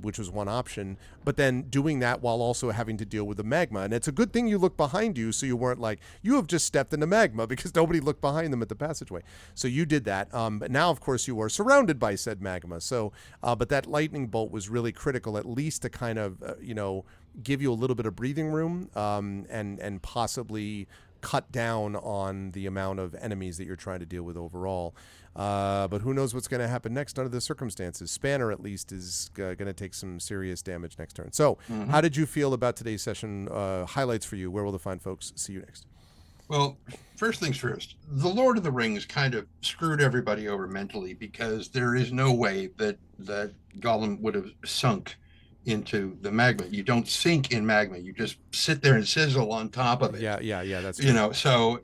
which was one option. But then doing that while also having to deal with the magma. And it's a good thing you look behind you so you weren't like, you have just stepped into magma, because nobody looked behind them at the passageway. So you did that. But now, of course, you are surrounded by said magma. So, but that lightning bolt was really critical, at least to kind of, give you a little bit of breathing room, and possibly cut down on the amount of enemies that you're trying to deal with overall. But who knows what's going to happen next under the circumstances. Spanner, at least, is going to take some serious damage next turn. So how did you feel about today's session? Highlights for you. Where will the fine folks see you next?
Well, first things first, the Lord of the Rings kind of screwed everybody over mentally, because there is no way that Gollum would have sunk into the magma. You don't sink in magma. You just sit there and sizzle on top of it.
Yeah. That's true.
So,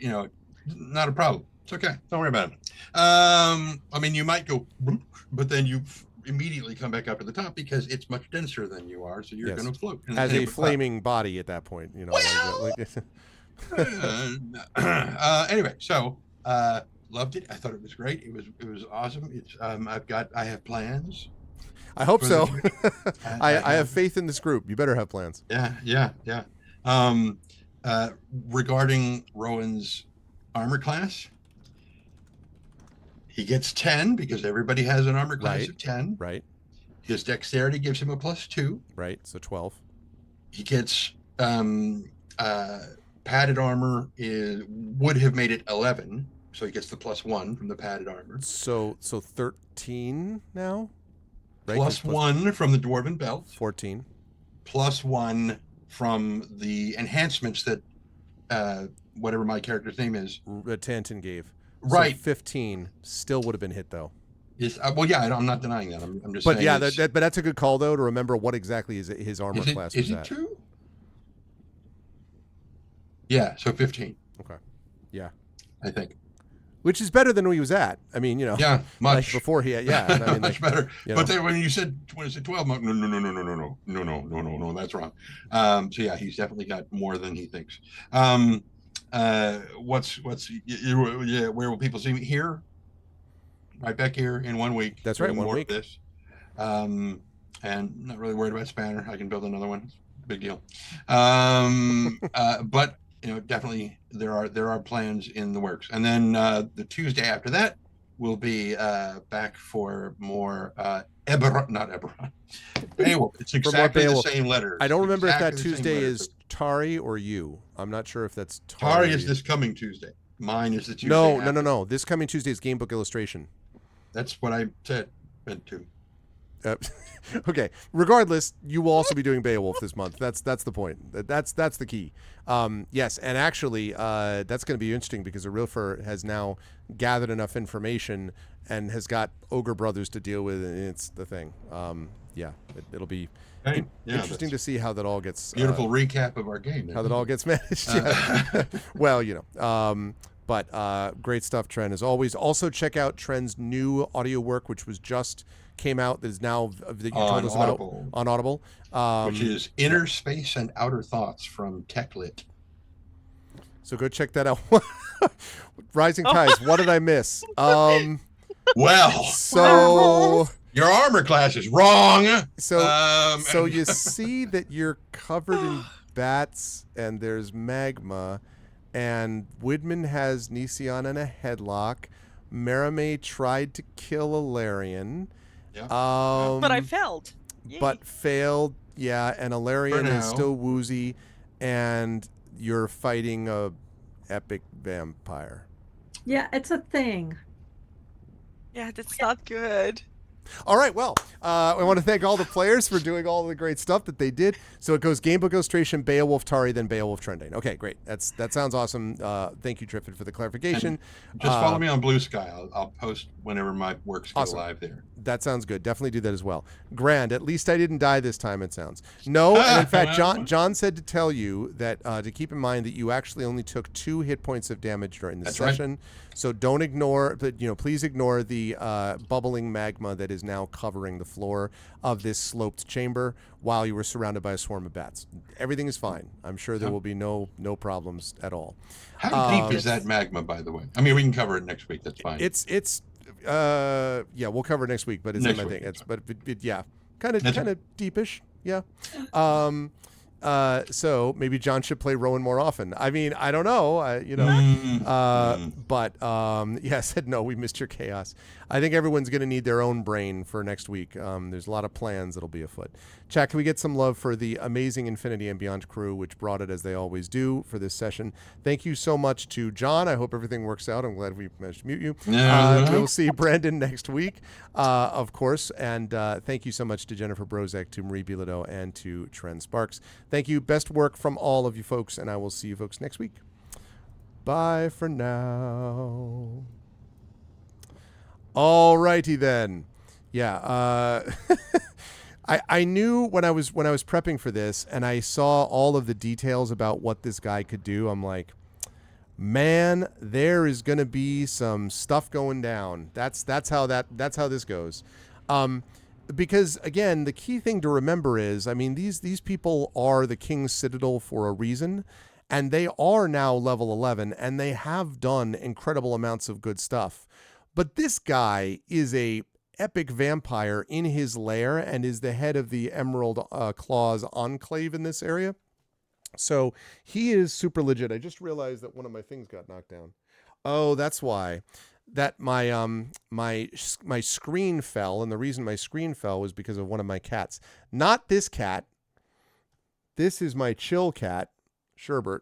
not a problem. It's okay. Don't worry about it. I mean, you might go, but then you immediately come back up to the top because it's much denser than you are. So you're going to float.
As a flaming body at that point,
Anyway, so loved it. I thought it was great. It was awesome. It's I have plans.
I hope so. I have faith in this group. You better have plans.
Yeah. Regarding Rowan's armor class, he gets 10 because everybody has an armor class of 10.
Right.
His dexterity gives him a +2.
Right. So 12.
He gets padded armor would have made it 11, so he gets the +1 from the padded armor.
So 13 now. Right?
+1 from the dwarven belt.
14.
+1 from the enhancements that whatever my character's name is.
Tanton gave.
Right.
So 15 still would have been hit though.
Well, yeah, I'm not denying that. I'm just
saying.
But
yeah, but that's a good call though, to remember what exactly his armor class was at.
Is it 2? Yeah, so 15.
Okay. Yeah.
I think.
Which is better than he was at. I mean,
Yeah, much.
Like before he had, I mean,
much better. But then when you said 12, no, that's wrong. So yeah, he's definitely got more than he thinks. Where will people see me? Here? Right back here in 1 week.
That's right, 1 week.
Of this. And not really worried about Spanner. I can build another one. Big deal. But definitely there are plans in the works. And then the Tuesday after that, we'll be back for more Eberron, not Eberron. Beowulf. It's exactly the same letters.
I don't remember if that Tuesday is Tari or you. I'm not sure if that's
Tari is this coming Tuesday. Mine is the Tuesday.
No. This coming Tuesday is Gamebook Illustration.
That's what I said. Meant to.
Okay. Regardless, you will also be doing Beowulf this month. That's the point. That's the key. Yes, and actually, that's going to be interesting because the Realfer has now gathered enough information and has got Ogre Brothers to deal with, and it's the thing. It'll be interesting to see how that all gets.
Beautiful recap of our game.
How that all gets managed. Yeah. Well, but great stuff, Tren, as always. Also, check out Tren's new audio work, which was just came out. That is now that you told us about on Audible,
which is Inner Space and Outer Thoughts from TechLit.
So go check that out. Rising Tides. What did I miss?
Well,
so
your armor class is wrong.
So you see that you're covered in bats and there's magma, and Widman has Nician in a headlock. Merime tried to kill Alarion.
Yeah.
But I failed. Yay.
But failed. Yeah, and Alarion is still woozy, and you're fighting a epic vampire.
Yeah, it's a thing.
Yeah, that's not good.
All right, well, I want to thank all the players for doing all the great stuff that they did. So it goes Gamebook Illustration, Beowulf Tari, then Beowulf Trending. Okay, great. That sounds awesome. Thank you, Triffid, for the clarification.
And just follow me on Blue Sky. I'll post whenever my works go
Awesome.
live there.
That sounds good. Definitely do that as well. Grand. At least I didn't die this time, it sounds. No, and in fact, John said to tell you that to keep in mind that you actually only took 2 hit points of damage during the session. Right. So don't ignore, but please ignore the bubbling magma that is now covering the floor of this sloped chamber while you were surrounded by a swarm of bats. Everything is fine. I'm sure there will be no problems at all.
How deep is that magma, by the way? I mean, we can cover it next week. That's fine.
It's yeah, we'll cover it next week, but it's in my thing. It's but yeah, kind of deepish. Yeah. So maybe John should play Rowan more often. I mean, I don't know, but yeah, I said no, we missed your chaos. I think everyone's going to need their own brain for next week. There's a lot of plans that'll be afoot. Chat, can we get some love for the amazing Infinity and Beyond crew, which brought it as they always do for this session. Thank you so much to John. I hope everything works out. I'm glad we managed to mute you. We'll see Brandon next week, of course. And thank you so much to Jennifer Brozek, to Marie Bilodeau, and to Trent Sparks. Thank you. Best work from all of you folks, and I will see you folks next week. Bye for now. All righty then. Yeah. I knew when I was prepping for this and I saw all of the details about what this guy could do, I'm like, man, there is going to be some stuff going down. That's how this goes. Because again, the key thing to remember is, I mean, these people are the King's Citadel for a reason, and they are now level 11, and they have done incredible amounts of good stuff. But this guy is a epic vampire in his lair and is the head of the Emerald Claws Enclave in this area. So he is super legit. I just realized that one of my things got knocked down. Oh, that's why. That my screen fell, and the reason my screen fell was because of one of my cats. Not this cat. This is my chill cat, Sherbert.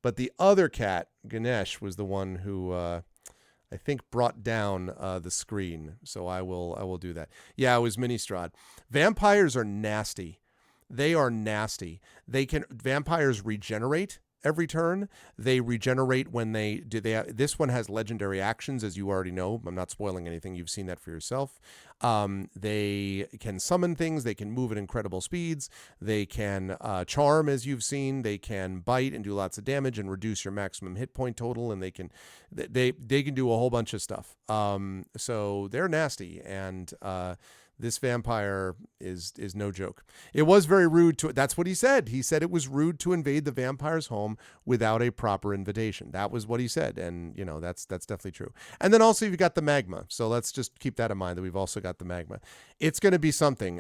But the other cat, Ganesh, was the one who I think brought down the screen. So I will do that. Yeah, it was Mini Strahd. Vampires are nasty. They are nasty. Vampires regenerate every turn. They regenerate when this one has legendary actions, as you already know. I'm not spoiling anything. You've seen that for yourself. They can summon things. They can move at incredible speeds. They can charm, as you've seen. They can bite and do lots of damage and reduce your maximum hit point total. And they can do a whole bunch of stuff. So they're nasty. And this vampire is no joke. It was very rude that's what he said. He said it was rude to invade the vampire's home without a proper invitation. That was what he said. And that's definitely true. And then also you've got the magma. So let's just keep that in mind, that we've also got the magma. It's going to be something.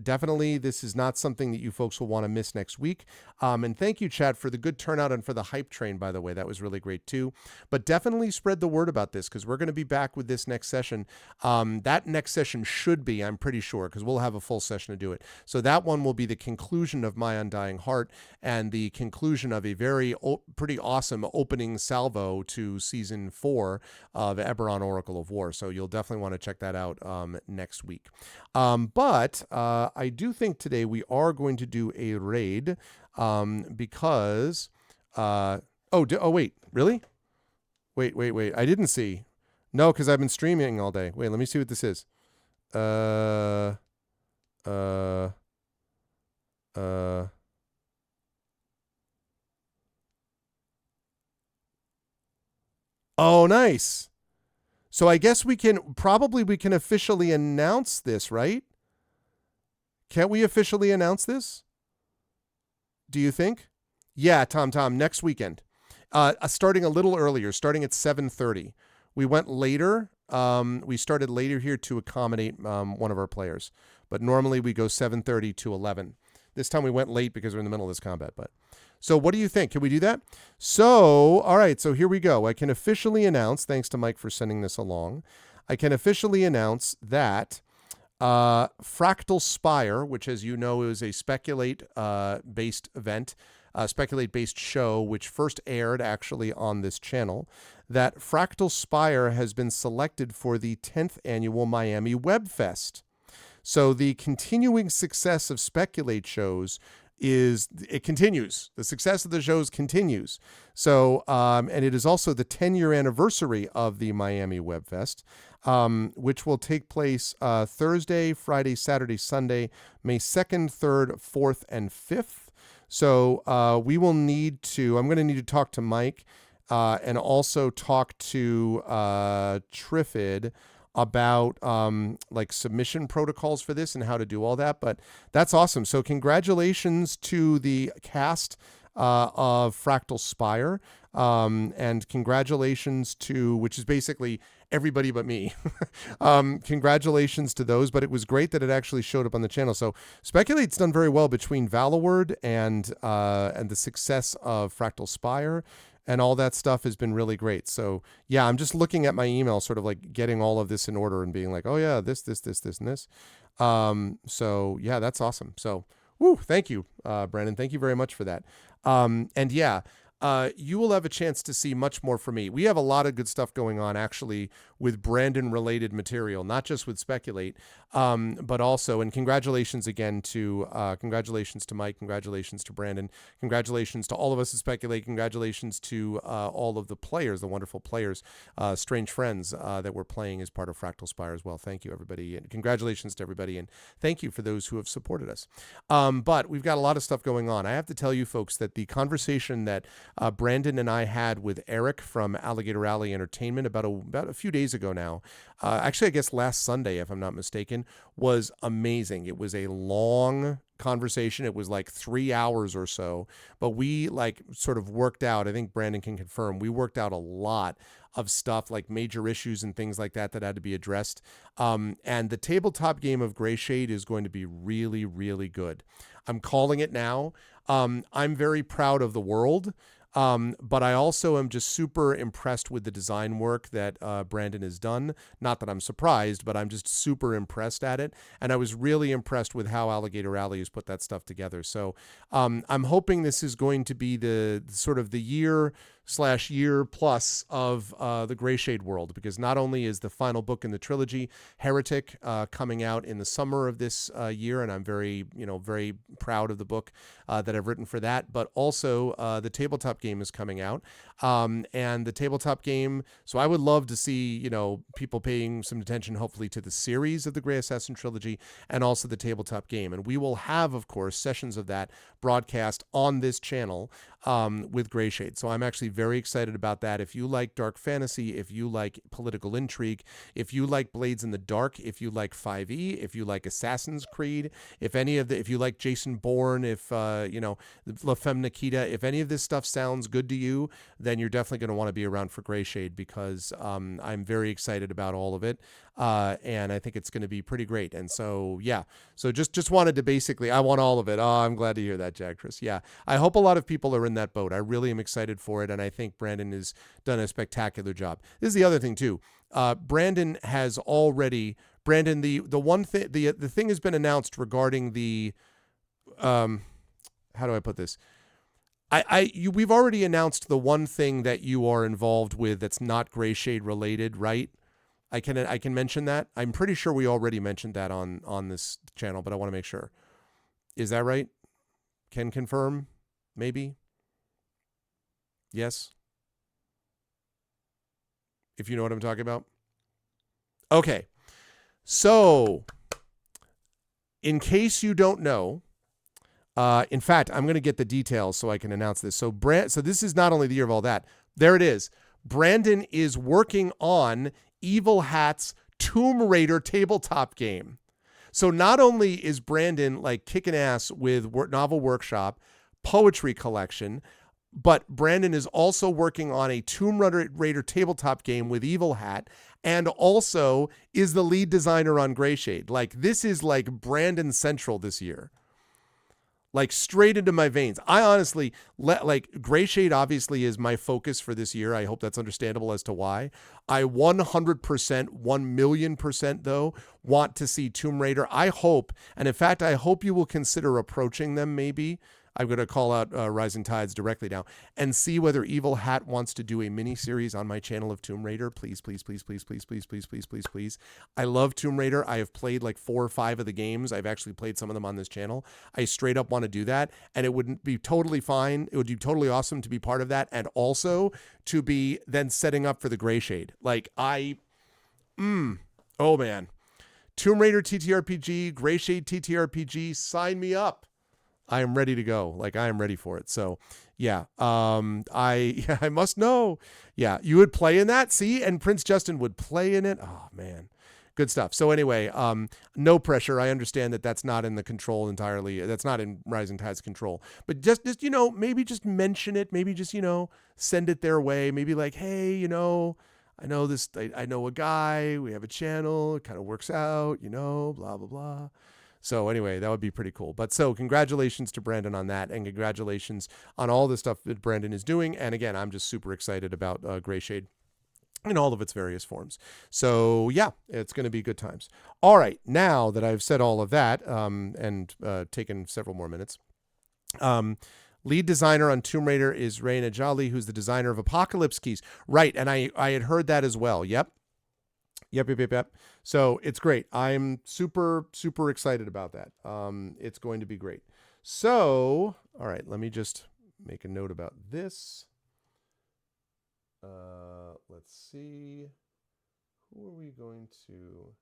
Definitely this is not something that you folks will want to miss next week. And thank you, Chad, for the good turnout and for the hype train, by the way. That was really great too. But definitely spread the word about this, because we're going to be back with this next session. That next session should be, I'm pretty sure, because we'll have a full session to do it. So that one will be the conclusion of My Undying Heart and the conclusion of a pretty awesome opening salvo to season 4 of Eberron Oracle of War. So you'll definitely want to check that out next week. But I do think today we are going to do a raid because wait, really? Wait. I didn't see. No, because I've been streaming all day. Wait, let me see what this is. Oh, nice. So I guess we can officially announce this, right? Can't we officially announce this? Do you think? Yeah, Tom, next weekend. Starting a little earlier, starting at 7:30. We went later. We started later here to accommodate one of our players. But normally we go 7:30 to 11. This time we went late because we're in the middle of this combat. So what do you think? Can we do that? So, all right. So here we go. I can officially announce, thanks to Mike for sending this along, I can officially announce that Fractal Spire, which, as you know, is a Speculate-based event, Speculate-based show, which first aired actually on this channel. that Fractal Spire has been selected for the 10th annual Miami Web Fest. So the continuing success of Speculate shows it continues. The success of the shows continues. So, and it is also the 10-year anniversary of the Miami Web Fest, which will take place Thursday, Friday, Saturday, Sunday, May 2nd, 3rd, 4th, and 5th. So I'm going to need to talk to Mike and also talk to Trifid about like submission protocols for this and how to do all that. But that's awesome. So congratulations to the cast of Fractal Spire, and congratulations to, which is basically everybody but me. Congratulations to those, but it was great that it actually showed up on the channel. So Speculate's done very well between Valaword and the success of Fractal Spire. And all that stuff has been really great. So yeah, I'm just looking at my email, sort of like getting all of this in order and being like, oh yeah, this, and this. So yeah, that's awesome. So, thank you, Brandon. Thank you very much for that. And yeah, you will have a chance to see much more from me. We have a lot of good stuff going on actually with Brandon related material, not just with Speculate, but also, and congratulations again to Mike, congratulations to Brandon, congratulations to all of us at Speculate, congratulations to all of the players, the wonderful players, strange friends that we're playing as part of Fractal Spire as well. Thank you, everybody, and congratulations to everybody, and thank you for those who have supported us. But we've got a lot of stuff going on. I have to tell you folks that the conversation that Brandon and I had with Eric from Alligator Alley Entertainment about a few days ago now, actually I guess last Sunday if I'm not mistaken, was amazing. It was a long conversation. It was like 3 hours or so, but we like sort of worked out, I think Brandon can confirm, we worked out a lot of stuff like major issues and things like that had to be addressed. And the tabletop game of Gray Shade is going to be really, really good. I'm calling it now. I'm very proud of the world. But I also am just super impressed with the design work that Brandon has done. Not that I'm surprised, but I'm just super impressed at it. And I was really impressed with how Alligator Alley has put that stuff together. So I'm hoping this is going to be the sort of the year plus of the Gray Shade world, because not only is the final book in the trilogy, Heretic, coming out in the summer of this year, and I'm very proud of the book that I've written for that, but also the tabletop game is coming out, and the tabletop game. So I would love to see people paying some attention, hopefully, to the series of the Gray Assassin trilogy and also the tabletop game, and we will have, of course, sessions of that broadcast on this channel with Gray Shade. So I'm actually very excited about that. If you like dark fantasy, if you like political intrigue, if you like Blades in the Dark, if you like 5e, if you like Assassin's Creed, if you like Jason Bourne, if La Femme Nikita, if any of this stuff sounds good to you, then you're definitely going to want to be around for Gray Shade, because I'm very excited about all of it. And I think it's going to be pretty great. And so, yeah, so just wanted to basically, I want all of it. Oh, I'm glad to hear that, Jack Chris. Yeah, I hope a lot of people are in that boat. I really am excited for it. And I think Brandon has done a spectacular job. This is the other thing too. Brandon has already, the one thing, the thing has been announced regarding the, how do I put this? We've already announced the one thing that you are involved with that's not Gray Shade related, right? I can mention that. I'm pretty sure we already mentioned that on this channel, but I want to make sure. Is that right? Can confirm? Maybe? Yes? If you know what I'm talking about. Okay. So, in case you don't know, in fact, I'm going to get the details so I can announce this. So this is not only the year of all that. There it is. Brandon is working on Evil Hat's Tomb Raider tabletop game. So not only is Brandon like kicking ass with Novel Workshop, poetry collection, but Brandon is also working on a Tomb Raider tabletop game with Evil Hat, and also is the lead designer on Gray Shade. Like, this is like Brandon Central this year. Like, straight into my veins. I honestly, like, Gray Shade obviously is my focus for this year. I hope that's understandable as to why. I 100%, 1,000,000% though, want to see Tomb Raider. I hope, and in fact, I hope you will consider approaching them maybe. I'm going to call out Rising Tides directly now and see whether Evil Hat wants to do a mini series on my channel of Tomb Raider. Please, please, please, please, please, please, please, please, please, please. I love Tomb Raider. I have played like 4 or 5 of the games. I've actually played some of them on this channel. I straight up want to do that, and it wouldn't be totally fine. It would be totally awesome to be part of that, and also to be then setting up for the Gray Shade. Like oh man. Tomb Raider TTRPG, Gray Shade TTRPG, sign me up. I am ready to go. Like, I am ready for it. So yeah, I must know. Yeah, you would play in that, see? And Prince Justin would play in it. Oh man, good stuff. So anyway, no pressure. I understand that that's not in the control entirely. That's not in Rising Tide's control. But just maybe just mention it. Maybe just send it their way. Maybe like, hey, I know this. I know a guy. We have a channel. It kind of works out. Blah blah blah. So anyway, that would be pretty cool. But so congratulations to Brandon on that, and congratulations on all the stuff that Brandon is doing. And again, I'm just super excited about Gray Shade in all of its various forms. So yeah, it's going to be good times. All right, now that I've said all of that and taken several more minutes, lead designer on Tomb Raider is Raina Jolly, who's the designer of Apocalypse Keys. Right, and I had heard that as well. Yep. So it's great. I'm super, super excited about that. It's going to be great. So, all right, let me just make a note about this. Let's see. Who are we going to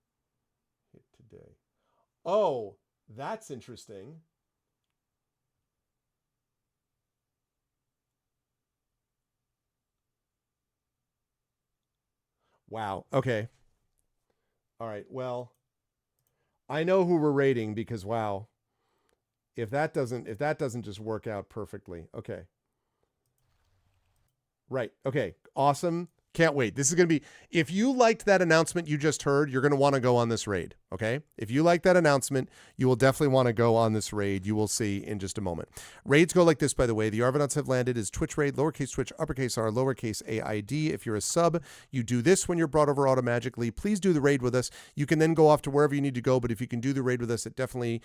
hit today? Oh, that's interesting. Wow. Okay. All right. Well, I know who we're rating because wow. If that doesn't just work out perfectly. Okay. Right. Okay. Awesome. Can't wait. This is going to be, if you liked that announcement you just heard, you're going to want to go on this raid. Okay. If you like that announcement, you will definitely want to go on this raid. You will see in just a moment. Raids go like this, by the way. The Arvanauts have landed is Twitch raid, lowercase Twitch, uppercase R, lowercase AID. If you're a sub, you do this when you're brought over automatically. Please do the raid with us. You can then go off to wherever you need to go. But if you can do the raid with us, it definitely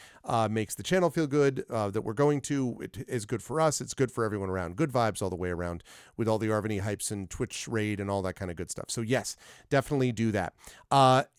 makes the channel feel good that we're going to. It is good for us. It's good for everyone around. Good vibes all the way around with all the Arvany hypes and Twitch raid and all that kind of good stuff. So yes, definitely do that.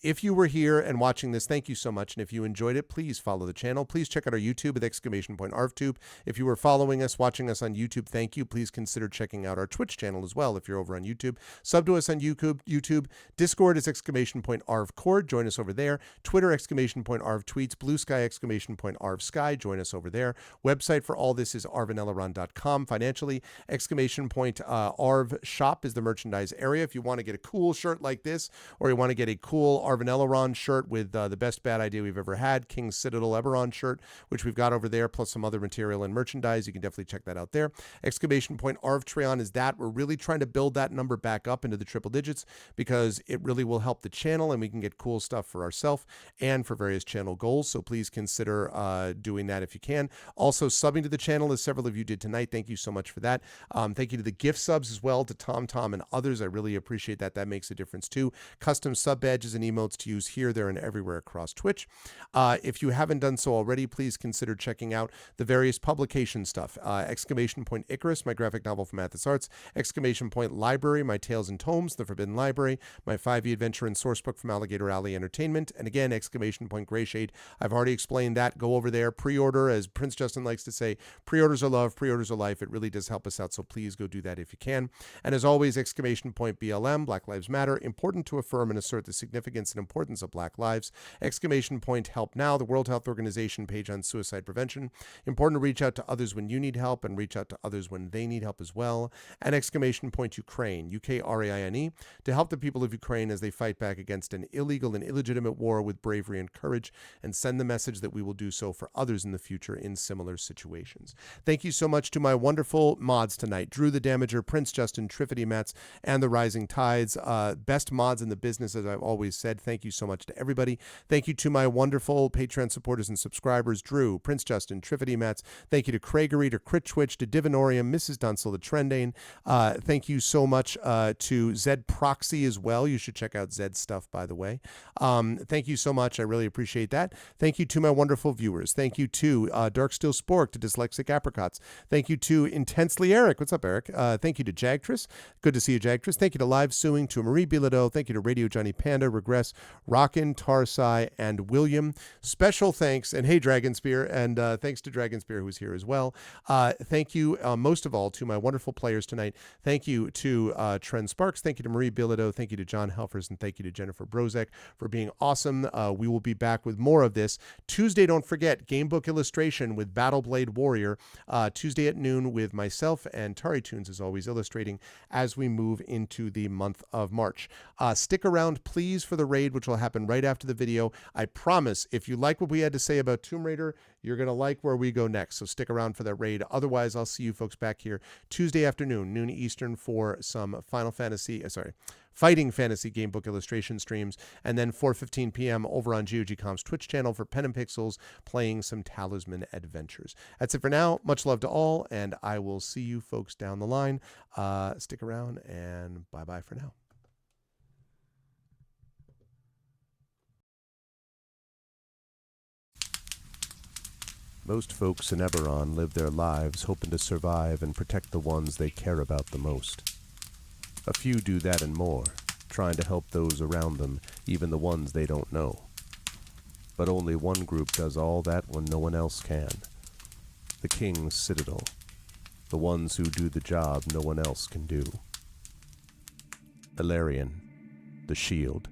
If you were here and watching this, thank you so much. And if you enjoyed it, please follow the channel. Please check out our YouTube with !ArvTube. If you were following us, watching us on YouTube, thank you. Please consider checking out our Twitch channel as well if you're over on YouTube. Sub to us on YouTube. Discord is !ArvCord. Join us over there. Twitter !ArvTweets. Blue Sky !ArvSky. Join us over there. Website for all this is arvanelleron.com. Financially, !Arv Shop is the merchandise area. If you want to get a cool shirt like this, or you want to get a cool Arvanelleron shirt with the best bad idea we've ever had, King's Citadel Eberron shirt, which we've got over there, plus some other material and merchandise, you can definitely check that out there. !Arvtreon is that. We're really trying to build that number back up into the triple digits because it really will help the channel and we can get cool stuff for ourselves and for various channel goals. So please consider doing that if you can. Also, subbing to the channel, as several of you did tonight. Thank you so much for that. Thank you to the gift subs as well, to Tom and others. I really appreciate that. That makes a difference too. Custom sub badges and emotes to use here, there, and everywhere across Twitch. If you haven't done so already, please consider checking out the various publication stuff. !Icarus, my graphic novel from Athos Arts. !Library, my Tales and Tomes, The Forbidden Library. My 5e adventure and sourcebook from Alligator Alley Entertainment. And again, !Gray Shade. I've already explained that. Go over there. Pre-order, as Prince Justin likes to say, pre-orders are love, pre-orders are life. It really does help us out, so please go do that if you can. And as always, BLM, Black Lives Matter, important to affirm and assert the significance and importance of Black lives. Help Now, the World Health Organization page on suicide prevention. Important to reach out to others when you need help and reach out to others when they need help as well. And Ukraine, UKRAINE, to help the people of Ukraine as they fight back against an illegal and illegitimate war with bravery and courage, and send the message that we will do so for others in the future in similar situations. Thank you so much to my wonderful mods tonight: Drew the Damager, Prince Justin, Triffity Mats, and the Rising Tides. Best mods in the business, as I've always said, thank you so much to everybody. Thank you to my wonderful Patreon supporters and subscribers, Drew, Prince Justin, Triffity Mats. Thank you to Craigery, to Crit Twitch, to Divinorium, Mrs. Dunsel, to Trendane. Thank you so much to Zed Proxy as well. You should check out Zed's stuff, by the way. Thank you so much. I really appreciate that. Thank you to my wonderful viewers. Thank you to Darksteel Spork, to Dyslexic Apricots. Thank you to Intensely Eric. What's up, Eric? Thank you to Jagtress. Good to see you, Jagtress. Thank you to Live Suing, to Marie Bilodeau. Thank you to Radio Johnny Panda, Regress, Rockin, Tarsai, and William. Special thanks, and hey, Dragonspear, and thanks to Dragonspear, who's here as well. Thank you, most of all, to my wonderful players tonight. Thank you to Trent Sparks. Thank you to Marie Bilodeau. Thank you to John Helfers, and thank you to Jennifer Brozek for being awesome. We will be back with more of this. Tuesday, don't forget, Gamebook Illustration with Battleblade Warrior. Tuesday at noon with myself and Tari Tunes, as always, illustrating as we move into the month of March. Stick around, please, for the raid, which will happen right after the video. I promise, if you like what we had to say about Tomb Raider, you're going to like where we go next. So stick around for that raid. Otherwise, I'll see you folks back here Tuesday afternoon, noon Eastern, for some Fighting Fantasy Gamebook illustration streams, and then 4:15 p.m. over on GOGCom's Twitch channel for Pen and Pixels, playing some Talisman Adventures. That's it for now. Much love to all, and I will see you folks down the line. Stick around, and bye-bye for now. Most folks in Eberron live their lives hoping to survive and protect the ones they care about the most. A few do that and more, trying to help those around them, even the ones they don't know. But only one group does all that when no one else can. The King's Citadel. The ones who do the job no one else can do. Elarian, the Shield.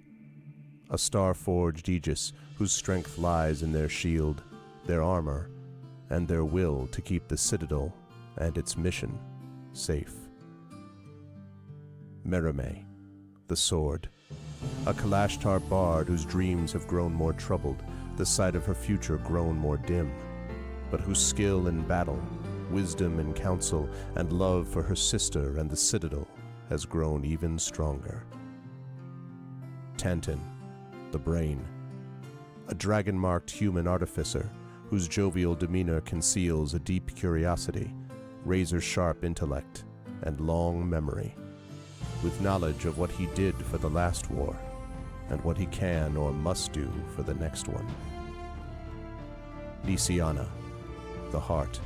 A star-forged Aegis whose strength lies in their shield, their armor, and their will to keep the Citadel and its mission safe. Merime, the Sword. A Kalashtar bard whose dreams have grown more troubled, the sight of her future grown more dim, but whose skill in battle, wisdom in counsel, and love for her sister and the Citadel has grown even stronger. Tantin, the Brain. A dragon-marked human artificer whose jovial demeanor conceals a deep curiosity, razor-sharp intellect, and long memory, with knowledge of what he did for the last war, and what he can or must do for the next one. Nisiana, the Heart.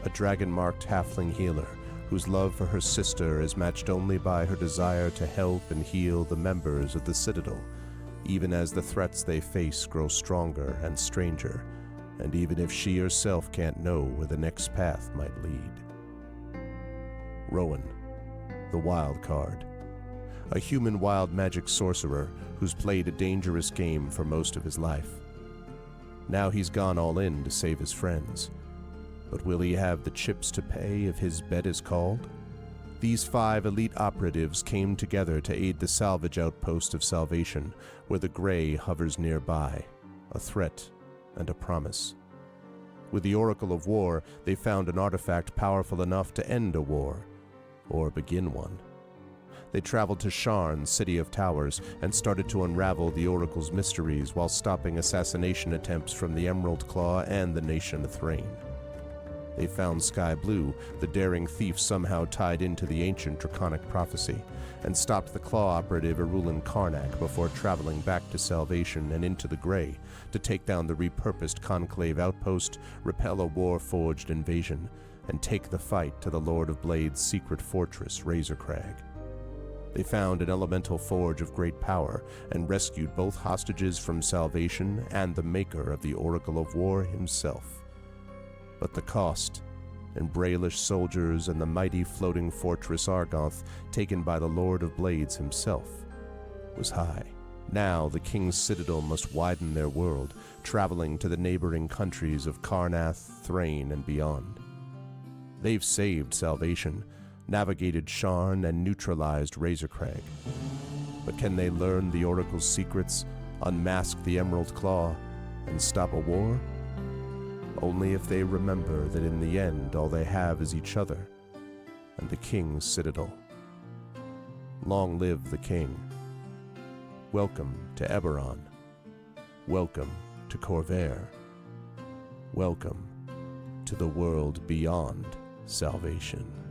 A dragon-marked halfling healer whose love for her sister is matched only by her desire to help and heal the members of the Citadel, even as the threats they face grow stronger and stranger, and even if she herself can't know where the next path might lead. Rowan, the Wild Card. A human wild magic sorcerer who's played a dangerous game for most of his life. Now he's gone all in to save his friends. But will he have the chips to pay if his bet is called? These 5 elite operatives came together to aid the salvage outpost of Salvation, where the Grey hovers nearby, a threat and a promise. With the Oracle of War, they found an artifact powerful enough to end a war, or begin one. They traveled to Sharn, City of Towers, and started to unravel the Oracle's mysteries while stopping assassination attempts from the Emerald Claw and the Nation of Thrain. They found Sky Blue, the daring thief somehow tied into the ancient draconic prophecy, and stopped the Claw operative Erulin Karnak before traveling back to Salvation and into the Grey to take down the repurposed Conclave outpost, repel a war-forged invasion, and take the fight to the Lord of Blade's secret fortress, Razorcrag. They found an elemental forge of great power and rescued both hostages from Salvation and the maker of the Oracle of War himself. But the cost, and Braelish soldiers and the mighty floating fortress Argoth taken by the Lord of Blades himself, was high. Now the King's Citadel must widen their world, traveling to the neighboring countries of Karnath, Thrain, and beyond. They've saved Salvation, navigated Sharn, and neutralized Razorcrag. But can they learn the Oracle's secrets, unmask the Emerald Claw, and stop a war? Only if they remember that in the end all they have is each other and the King's Citadel. Long live the King. Welcome to Eberron. Welcome to Corvair. Welcome to the world beyond salvation.